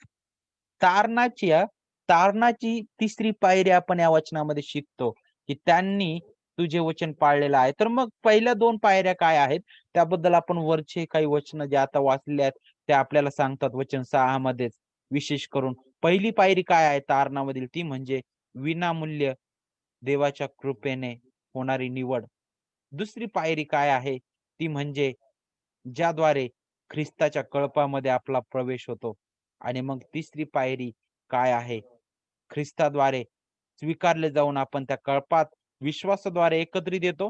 तारणाची तिसरी पायरी आपण या वचनामध्ये शिकतो की त्यांनी तुझे वचन पाळलेलं आहे. तर मग पहिल्या 2 पायऱ्या काय आहेत त्याबद्दल आपण वरचे काही वचन जे आता वाचले आहेत ते आपल्याला सांगतात. वचन 6 मध्येच विशेष करून पहिली पायरी काय आहे तारणामधील, ती म्हणजे विनामूल्य देवाच्या कृपेने होणारी निवड. दुसरी पायरी काय आहे ती म्हणजे ज्याद्वारे ख्रिस्ताच्या कळपामध्ये आपला प्रवेश होतो. आणि मग तिसरी पायरी काय आहे? ख्रिस्ताद्वारे स्वीकारले जाऊन आपण त्या कळपात विश्वासाद्वारे एकत्रित येतो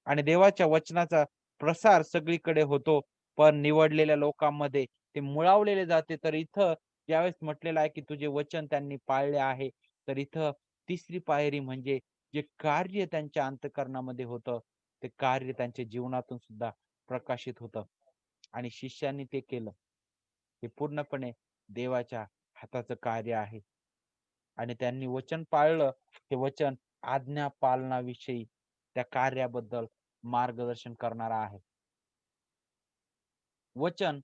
आणि देवाच्या वचनाचा प्रसार सगळीकडे होतो. पण निवडलेल्या लोकांमध्ये ते मुळावलेले जाते. तर इथं ज्यावेळेस म्हटलेलं आहे की तुझे वचन त्यांनी पाळले आहे, तर इथं तिसरी पायरी म्हणजे जे कार्य त्यांच्या अंतःकरणामध्ये होतं ते कार्य त्यांच्या जीवनातून सुद्धा प्रकाशित होतं. आणि शिष्यांनी ते केलं. हे पूर्णपणे देवाच्या हाताचं कार्य आहे. आणि त्यांनी वचन पाळलं. हे वचन आज्ञा पालनाविषयी त्या कार्याबद्दल मार्गदर्शन करणारा आहे. वचन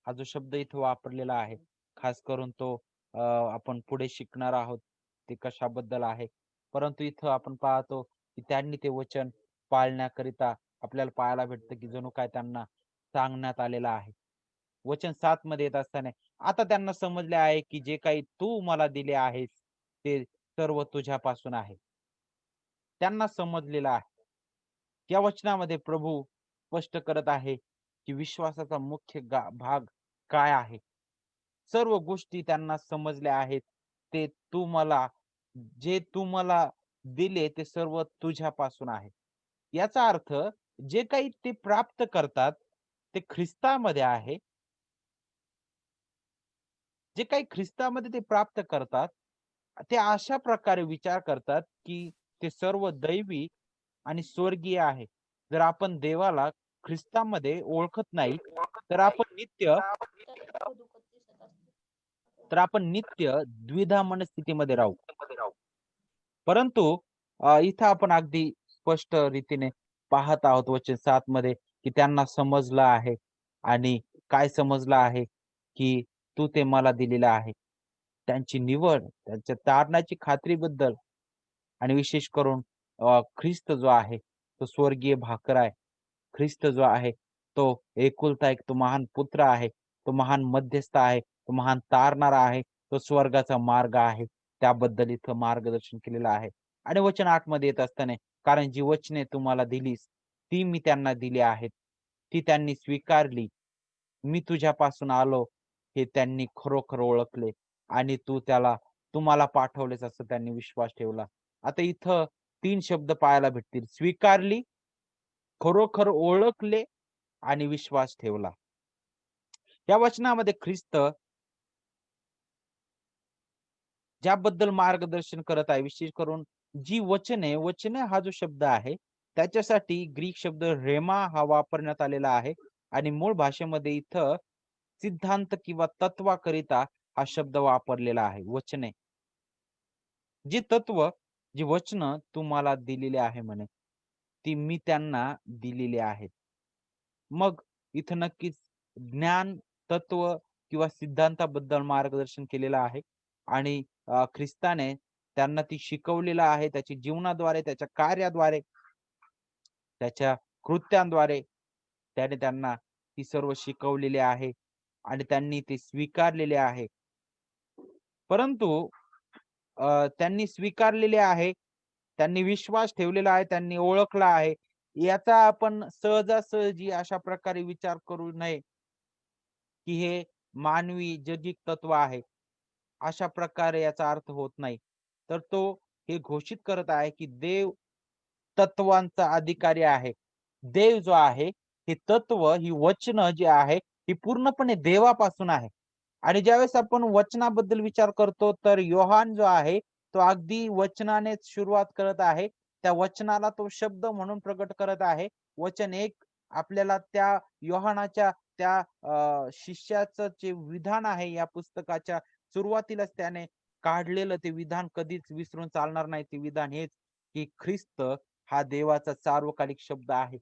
हा जो शब्द इथे वापरलेला आहे खास करून तो आपण पुढे शिकणार आहोत ते कशाबद्दल आहे. परंतु इथं आपण पाहतो की त्यांनी ते वचन पाळण्याकरिता आपल्याला पाहायला भेटतं की जणू काय त्यांना सांगण्यात आलेलं आहे. वचन 7 मध्ये येत असताना आता त्यांना समजले आहे की जे काही तू मला दिले आहेस ते सर्व तुझ्यापासून आहे. त्यांना समजलेलं आहे. या वचनामध्ये प्रभू स्पष्ट करत आहे की विश्वासाचा मुख्य भाग काय आहे. सर्व गोष्टी त्यांना समजल्या आहेत. ते जे तू मला दिले ते सर्व तुझ्यापासून आहे. याचा अर्थ जे काही ते प्राप्त करतात ते ख्रिस्तामध्ये आहे. जे काही ख्रिस्तामध्ये ते प्राप्त करतात ते अशा प्रकारे विचार करतात की ते सर्व दैवी आणि स्वर्गीय आहे. जर आपण देवाला ख्रिस्तामध्ये ओळखत नाही तर आपण नित्य द्विधा मनस्थितीमध्ये राहू. परंतु इथं आपण अगदी स्पष्ट रीतीने पाहत आहोत वचन 7 मध्ये की त्यांना समजलं आहे. आणि काय समजलं आहे की तू ते मला दिलेलं आहे. त्यांची निवड, त्यांच्या तारणाची खात्रीबद्दल आणि विशेष करून ख्रिस्त जो आहे तो स्वर्गीय भाकर आहे. ख्रिस्त जो आहे तो एकुलता एक, तो महान पुत्र आहे, तो महान मध्यस्थ आहे, तो महान तारणारा आहे, तो स्वर्गाचा मार्ग आहे. त्याबद्दल इथं मार्गदर्शन केलेलं आहे. आणि वचन 8 मध्ये येत असताना कारण जी वचने तुम्हाला दिलीस ती मी त्यांना दिली आहेत, ती त्यांनी स्वीकारली. मी तुझ्यापासून आलो हे त्यांनी खरोखर ओळखले आणि तुम्हाला पाठवलेस असं त्यांनी विश्वास ठेवला. आता इथं 3 शब्द पाहायला भेटतील. स्वीकारली, खरोखर ओळखले आणि विश्वास ठेवला. या वचनामध्ये ख्रिस्त ज्याबद्दल मार्गदर्शन करत आहे विशेष करून जी वचने हा जो शब्द आहे त्याच्यासाठी ग्रीक शब्द रेमा हा वापरण्यात आलेला आहे. आणि मूळ भाषेमध्ये इथं सिद्धांत किंवा तत्वाकरिता हा शब्द वापरलेला आहे. वचने, जी तत्व, जी वचन तुम्हाला दिलेली आहे म्हणे ती मी त्यांना दिलेली आहेत. मग इथं नक्कीच ज्ञान, तत्व किंवा सिद्धांताबद्दल मार्गदर्शन केलेलं आहे. आणि ख्रिस्ताने त्यांना ती शिकवलेलं आहे. त्याच्या जीवनाद्वारे, त्याच्या कार्याद्वारे, त्याच्या कृत्यांद्वारे त्याने त्यांना ती सर्व शिकवलेली आहे आणि त्यांनी ते स्वीकारलेले आहे. परंतु त्यांनी स्वीकारलेले आहे, त्यांनी विश्वास ठेवलेला आहे, त्यांनी ओळखला आहे. याचा आपण सहजासहजी अशा प्रकारे विचार करू नये की हे मानवी जगिक तत्व आहे. अशा प्रकारे याचा अर्थ होत नाही. तर तो हे घोषित करत आहे की देव तत्वांचा अधिकारी आहे. देव जो आहे हे तत्व, ही वचन जी आहे ही पूर्णपणे देवापासून आहे. आणि ज्यावेळेस आपण वचनाबद्दल विचार करतो तर योहान जो आहे तो अगदी वचनानेच सुरुवात करत आहे. त्या वचनाला तो शब्द म्हणून प्रकट करत आहे. वचन 1 आपल्याला त्या योहानाच्या त्या शिष्याचं जे विधान आहे या पुस्तकाच्या सुरुवातीलाच त्याने काढलेलं ते विधान कधीच विसरून चालणार नाही. ते विधान हेच की ख्रिस्त हा देवाचा सार्वकालिक शब्द आहे.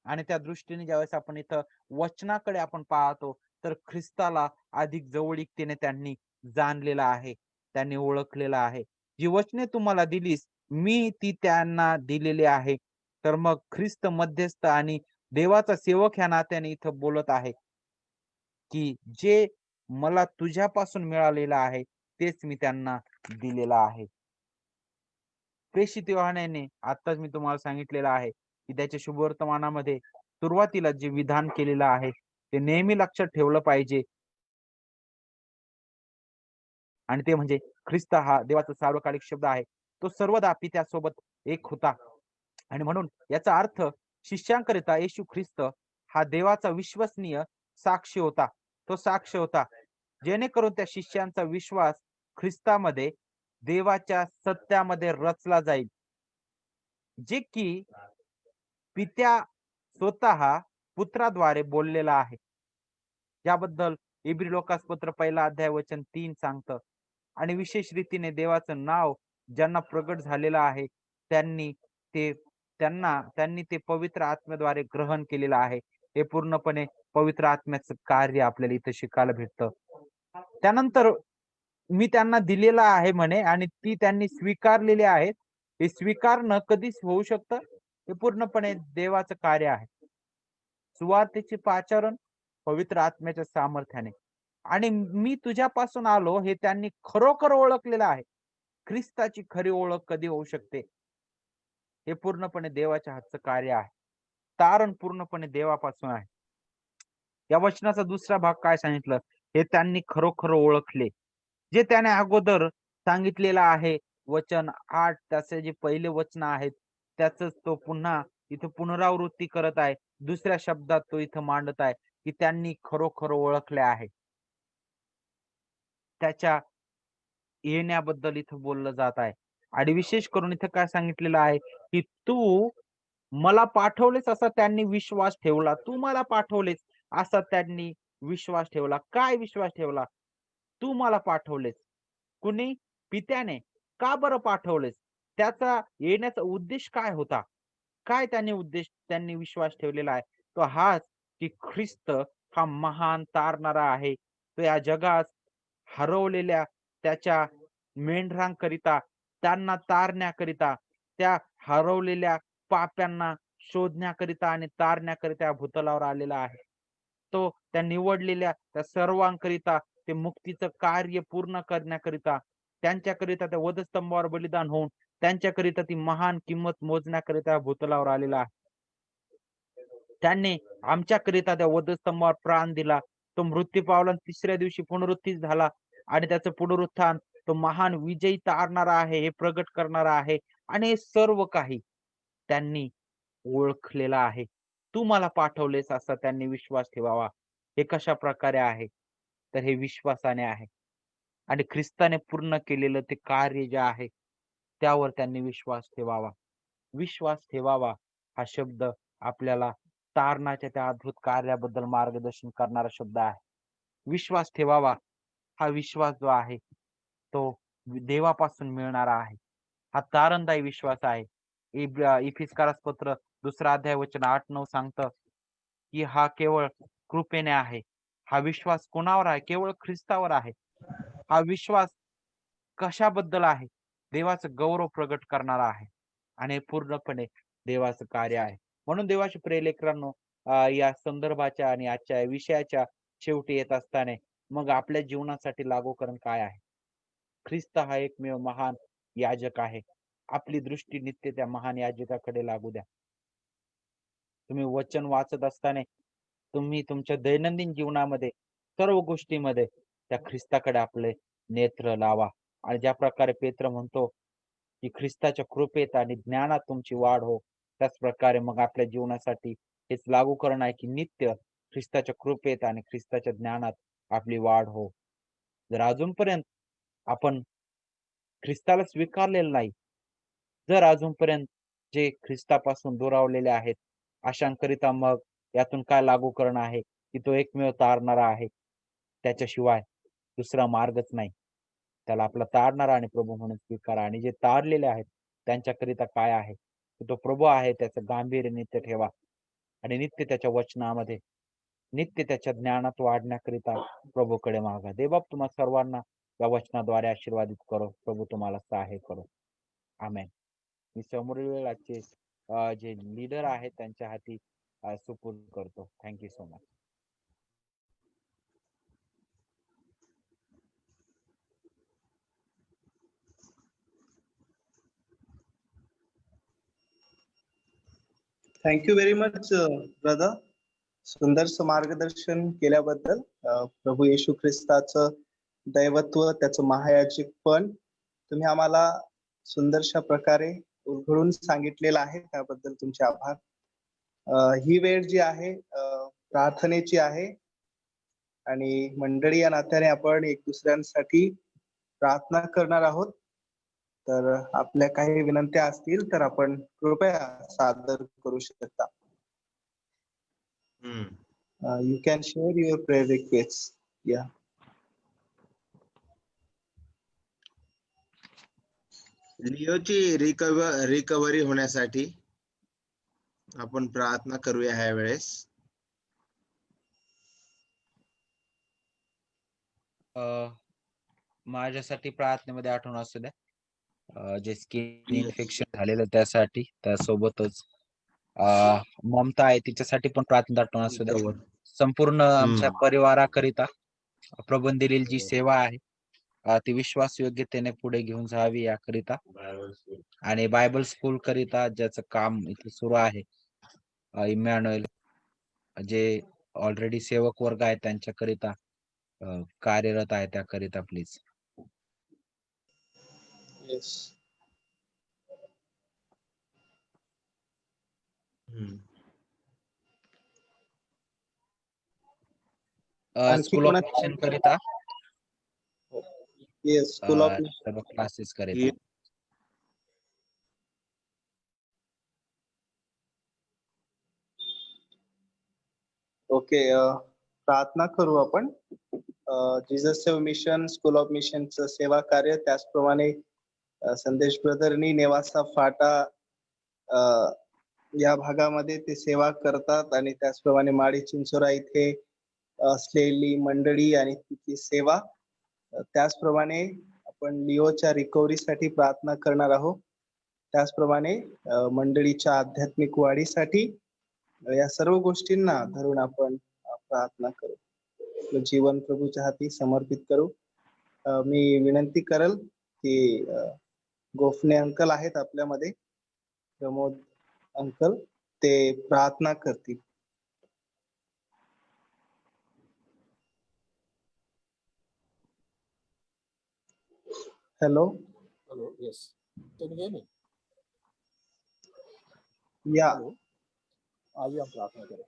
आणि त्या दृष्टीने ज्यावेळेस आपण इथं वचनाकडे आपण पाहतो तर ख्रिस्ताला अधिक जवळीकतेने त्यांनी जाणलेलं आहे, त्यांनी ओळखलेलं आहे. जी वचने तुम्हाला दिलीस मी ती त्यांना दिलेली आहे. तर मग ख्रिस्त मध्यस्थ आणि देवाचा सेवक ह्या नात्याने इथं बोलत आहे की जे मला तुझ्यापासून मिळालेलं आहे तेच मी त्यांना दिलेलं आहे. प्रेषित योहानाने आताच मी तुम्हाला सांगितलेलं आहे की त्याच्या शुभवर्तमानामध्ये सुरुवातीला जे विधान केलेलं आहे ते नेहमी लक्षात ठेवलं पाहिजे. आणि ते म्हणजे ख्रिस्त हा देवाचा सार्वकालिक शब्द आहे. तो सर्वदा पित्यासोबत एक होता. आणि म्हणून याचा अर्थ शिष्यांकरिता येशू ख्रिस्त हा देवाचा विश्वसनीय साक्षी होता. तो साक्ष होता जेणेकरून त्या शिष्यांचा विश्वास ख्रिस्तामध्ये देवाच्या सत्यामध्ये रचला जाईल, जे की पित्या स्वतः पुत्राद्वारे बोललेला आहे. याबद्दल इब्री लोकासपत्र 1 अध्याय वचन 3 सांगतं. आणि विशेष रीतीने देवाचं नाव ज्यांना प्रगट झालेलं आहे त्यांनी ते पवित्र आत्म्याद्वारे ग्रहण केलेलं आहे. हे पूर्णपणे पवित्र आत्म्याचं कार्य आपल्याला इथं शिकायला भेटतं. त्यानंतर मी त्यांना दिलेलं आहे म्हणे आणि ती त्यांनी स्वीकारलेली आहेत. हे स्वीकारणं कधीच होऊ शकतं? हे पूर्णपणे देवाचं कार्य आहे. सुवार्तेचे पाचारण पवित्र आत्म्याच्या सामर्थ्याने. आणि मी तुझ्यापासून आलो हे त्यांनी खरोखर ओळखलेलं आहे. ख्रिस्ताची खरी ओळख कधी होऊ शकते? हे पूर्णपणे देवाच्या हातचं कार्य आहे. तारण पूर्णपणे देवापासून आहे. या वचनाचा दुसरा भाग काय सांगितलं? हे त्यांनी खरोखर ओळखले. जे त्याने अगोदर सांगितलेलं आहे वचन 8 त्याचे जे पहिले वचन आहेत त्याच तो पुन्हा इथं पुनरावृत्ती करत आहे. दुसऱ्या शब्दात तो इथं मांडत आहे की त्यांनी खरोखर ओळखले आहे. त्याच्या येण्याबद्दल इथं बोललं जात आहे. आणि विशेष करून इथं काय सांगितलेलं आहे की तू मला पाठवलेस असा त्यांनी विश्वास ठेवला. तू मला पाठवलेस असा त्यांनी विश्वास ठेवला. काय विश्वास ठेवला? तू मला पाठवलेस. कुणी? पित्याने. का बरं पाठवलेस? त्याचा येण्याचा उद्देश काय होता? काय त्यांनी विश्वास ठेवलेला आहे? तो हाच की ख्रिस्त हा महान तारणारा आहे. तो या जगात हरवलेल्या त्याच्या मेंढरांकरिता, त्यांना तारण्याकरिता, त्या हरवलेल्या पाप्यांना शोधण्याकरिता आणि तारण्याकरिता भूतलावर आलेला आहे. तो त्या निवडलेल्या त्या सर्वांकरिता ते मुक्तीचं कार्य पूर्ण करण्याकरिता, त्यांच्याकरिता त्या वधस्तंभावर बलिदान होऊन त्यांच्याकरिता ती महान किंमत मोजण्याकरिता भूतलावर आलेला आहे. त्यांनी आमच्याकरिता त्या वधस्तंभावर प्राण दिला. तो मृत्यू पावला, तिसऱ्या दिवशी पुनरुत्थित झाला आणि त्याचं पुनरुत्थान तो महान विजयी तारणारा आहे, हे प्रगट करणारा आहे. आणि हे सर्व काही त्यांनी ओळखलेला आहे. तू मला पाठवलेस असा त्यांनी विश्वास ठेवावा. हे कशा प्रकारे आहे? तर हे विश्वासाने आहे. आणि ख्रिस्ताने पूर्ण केलेलं ते कार्य जे आहे त्यावर त्यांनी विश्वास ठेवावा. विश्वास ठेवावा हा शब्द आपल्याला तारणाच्या त्या अद्भुत कार्याबद्दल मार्गदर्शन करणारा शब्द आहे. विश्वास ठेवावा हा विश्वास जो आहे तो देवापासून मिळणारा आहे. हा तारणदायी विश्वास आहे. इफिसकारास पत्र 2 अध्याय वचन 8-9 सांगतं की हा केवळ कृपेने आहे. हा विश्वास कोणावर आहे? केवळ ख्रिस्तावर आहे. हा विश्वास कशाबद्दल आहे? देवाचं गौरव प्रगट करणारा आहे आणि पूर्णपणे देवाचं कार्य आहे. म्हणून देवाचे प्रिय लेकरांनो, या संदर्भाच्या आणि आजच्या विषयाच्या शेवटी येत असताना मग आपल्या जीवनासाठी लागूकरण काय आहे? ख्रिस्त हा एकमेव महान याजक आहे. आपली दृष्टी नित्य त्या महान याजकाकडे लागू द्या. तुम्ही वचन वाचत असताना तुम्ही तुमच्या दैनंदिन जीवनामध्ये सर्व गोष्टीमध्ये त्या ख्रिस्ताकडे आपले नेत्र लावा. आणि ज्या प्रकारे पेत्र म्हणतो की ख्रिस्ताच्या कृपेत आणि ज्ञानात तुमची वाढ हो, त्याच प्रकारे मग आपल्या जीवनासाठी हेच लागू करणं आहे की नित्य ख्रिस्ताच्या कृपेत आणि ख्रिस्ताच्या ज्ञानात आपली वाढ हो. जर अजूनपर्यंत आपण ख्रिस्ताला स्वीकारलेलं नाही, जर अजूनपर्यंत जे ख्रिस्तापासून दुरावलेले आहेत अशांकरिता मग यातून काय लागू करणं आहे की तो एकमेव तारणारा आहे. त्याच्याशिवाय दुसरा मार्गच नाही. त्याला आपला तारणारा आणि प्रभू म्हणून स्वीकारा. आणि जे तारलेले आहेत त्यांच्याकरिता काय आहे? तो प्रभू आहे, त्याचं गांभीर्य नित्य ठेवा आणि नित्य त्याच्या वचनामध्ये नित्य त्याच्या ज्ञानात वाढण्याकरिता प्रभूकडे मागा. देवबाप तुम्हा सर्वांना या वचनाद्वारे आशीर्वादित करो. प्रभू तुम्हाला सहाय्य करो. आमेन. मी समोरील वेळाचे जे लीडर आहेत त्यांच्या हाती सुपूर्द करतो. Thank you so much. Thank you very much brother. सुंदरसं मार्गदर्शन केल्याबद्दल. प्रभू येशू ख्रिस्ताचं दैवत्व, त्याचं महायाजकपण तुम्ही आम्हाला सुंदरशा प्रकारे उलगडून सांगितलेलं आहे, त्याबद्दल तुमचे आभार. ही वेळ जी आहे प्रार्थनेची आहे आणि मंडळी या नात्याने आपण एक दुसऱ्यांसाठी प्रार्थना करणार आहोत. तर आपल्या काही विनंत्या असतील तर आपण कृपया सादर करू शकता. You can share your prayer request. या लिओची रिकव्हरी होण्यासाठी आपण प्रार्थना करूया ह्या वेळेस. माझ्यासाठी प्रार्थनेमध्ये आठवण असू द्या. जे स्किन इन्फेक्शन झालेलं त्यासाठी, त्यासोबतच ममता आहे तिच्यासाठी पण प्रार्थना आठवण असू द्या. संपूर्ण आमच्या परिवाराकरिता प्रभूने दिलेली जी सेवा आहे ती विश्वास योग्यतेने पुढे घेऊन जावी याकरिता, आणि बायबल स्कूल करिता ज्याचं काम इथे सुरू आहे, इमॅन्युअल जे ऑलरेडी सेवक वर्ग आहे त्यांच्याकरिता कार्यरत आहे, त्याकरिता प्लीज. येस. आणखी स्कूल ऑफ कोणा मिशन करिता येस, स्कूल ऑफ सर्व क्लासेस करिता. ओके. प्रार्थना करू आपण. Jesus save mission, school of मिशनचं सेवा कार्य, त्याचप्रमाणे संदेश ब्रदरनी नेवासा फाटा या भागामध्ये ते सेवा करतात, आणि त्याचप्रमाणे माडी चिंचोरा इथे असलेली मंडळी आणि तिथली सेवा. त्याचप्रमाणे आपण लिओच्या रिकव्हरीसाठी प्रार्थना करणार आहोत. त्याचप्रमाणे मंडळीच्या आध्यात्मिक वाढीसाठी या सर्व गोष्टींना धरून आपण प्रार्थना करू. आपलं जीवन प्रभूच्या हाती समर्पित करू. मी विनंती करेल की गोफणे अंकल आहेत आपल्यामध्ये, प्रमोद अंकल, ते प्रार्थना करतील. Hello. Hello, yes. Can you hear me? या Hello. आइए हम प्रार्थना करें।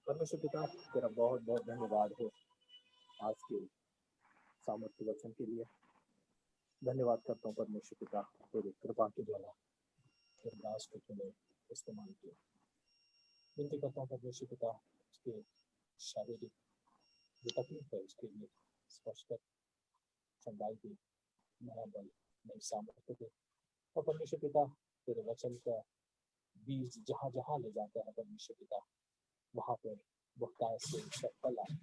परमेश्वर पिता, तेरा बहुत बहुत धन्यवाद हो आज के सामर्थ्य वचन के लिए। धन्यवाद करता हूँ परमेश्वर पिता, तेरी कृपा के द्वारा तेरे दास को तूने इस्तेमाल किया। विनती करता हूँ परमेश्वर पिता, उसके शारीरिक जो तकलीफ है उसके लिए स्पर्श कर, चंगाई दी, नया बल, नई सामर्थ्य दे। और परमेश्वर पिता, तेरे वचन का बीज जहाँ जहाँ ले जाता है परमेश्वर पिता, वहां पर बहुतायत से फल आए,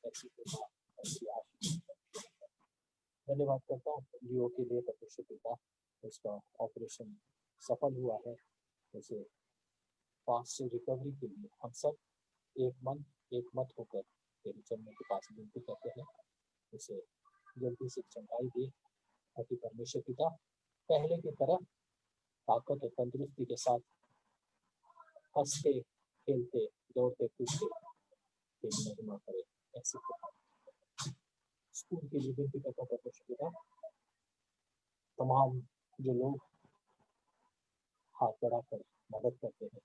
ऐसी कृपा, ऐसी आशीष। धन्यवाद करता हूँ लियो के लिए परमेश्वर पिता, उसका ऑपरेशन सफल हुआ है, उसे फास्ट से रिकवरी के लिए हम सब एक मन एक मत होकर तेरे चरणों के पास विनती करते हैं, उसे जल्दी से चंगाई दे, ताकि परमेश्वर पिता पहले की तरह ताकत और तंदुरुस्ती के साथ हंसते खेलते दौड़ते कूदते तेरी महिमा करे। ऐसी स्कूल के लिए विनती करता हूँ परमेश्वर पिता, तमाम जो लोग हाथ बढ़ाकर मदद करते हैं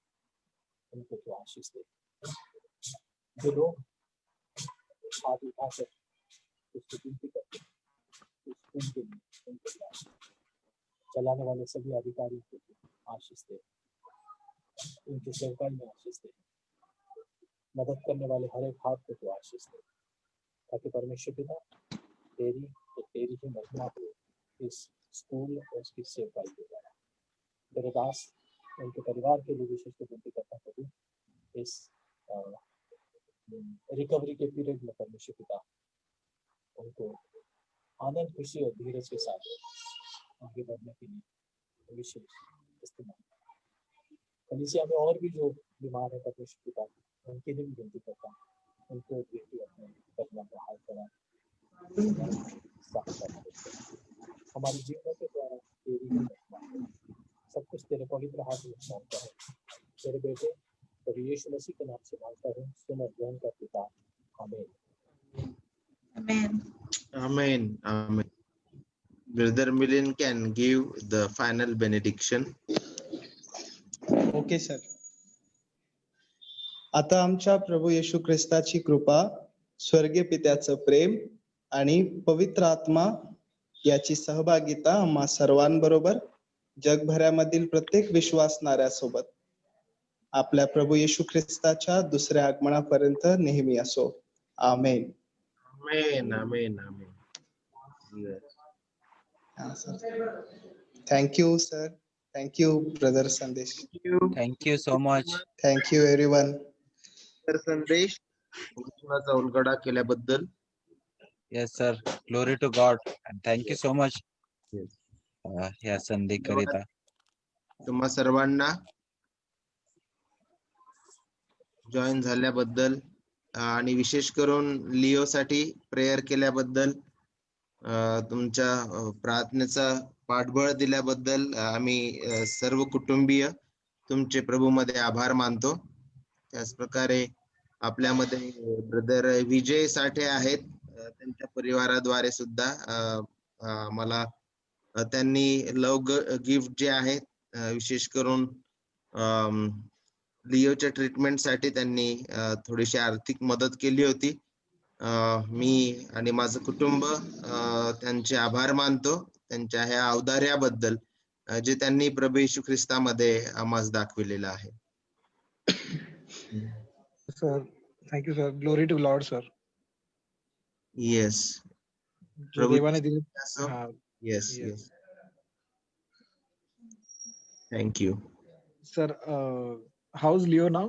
उनको तो आशीष दे। जो लोग हाथ उठाकर उसकी विनती करते हैं उस स्कूल के लिए उनको आशीष, चलाने वाले सभी अधिकारियों को आशीष दे, उनकी सेवकाई में आशीष दे, मदद करने वाले हर एक हाथ को तो आशीष दे, ताकि परमेश्वर पिता तेरी तो तेरी ही महिमा हो इस स्कूल और उसकी सेवकाई के द्वारा। तेरे दास उनके परिवार के लिए विशेष विनती करता हूँ, इस रिकवरी के पीरियड में परमेश्वर पिता उनको आनंद, खुशी और धीरज के साथ आगे बढ़ने के लिए परमेश्वर इस्तेमाल कलीसिया में और भी जो बीमार है परमेश्वर पिता उनके लिए भी विनती करता हूँ, उनको भी अपने कदमों में हाथ बढ़ा हमारे जीवन के द्वारा तेरी ही महिमा हो। सब कुछ तेरे पवित्र हाथ में सौंपता है। तेरे बेटे प्रभु यीशु मसीह के नाम से मांगता हूँ, सुन और ग्रहण कर पिता, आमीन। Amen. Amen. Amen. Brother Milin can give the final benediction. Okay sir. आता आमच्या प्रभू येशू ख्रिस्ताची कृपा, स्वर्गीय पित्याचं प्रेम आणि पवित्र आत्मा याची सहभागिता आम्हा सर्वांबरोबर जगभरामधील प्रत्येक विश्वासणाऱ्यासोबत आपल्या प्रभू येशू ख्रिस्ताच्या दुसऱ्या आगमनापर्यंत नेहमी असो. आमेन. Amen. Amen. Amen. Yes. Thank you sir. Thank you brother Sandesh. Thank you so much. Thank you everyone. तर संदेश वचनाचा उलगडा केल्याबद्दल yes sir. Glory to God. Thank you so much Yes. या संधी करिता. तुम्हा सर्वांना जॉईन झाल्याबद्दल आणि विशेष करून लिओसाठी प्रेयर केल्याबद्दल, तुमच्या प्रार्थनेचा पाठबळ दिल्याबद्दल आम्ही सर्व कुटुंबीय तुमचे प्रभूमध्ये आभार मानतो. त्याच प्रकारे आपल्यामध्ये ब्रदर विजय साठे आहेत, त्यांच्या परिवाराद्वारे सुद्धा मला त्यांनी लव गिफ्ट जे आहे विशेष करून लिओच्या ट्रीटमेंटसाठी त्यांनी थोडीशी आर्थिक मदत केली होती. मी आणि माझं कुटुंब त्यांचे आभार मानतो त्यांच्या ह्या औदार्याबद्दल जे त्यांनी प्रभू येशू ख्रिस्तामध्ये आम्हास दाखविलेलं आहे. Sir thank you sir. Glory to lord sir. Yes. जो देवाने दिले. हाँ. Yes yes. Thank you sir. How is Leo now?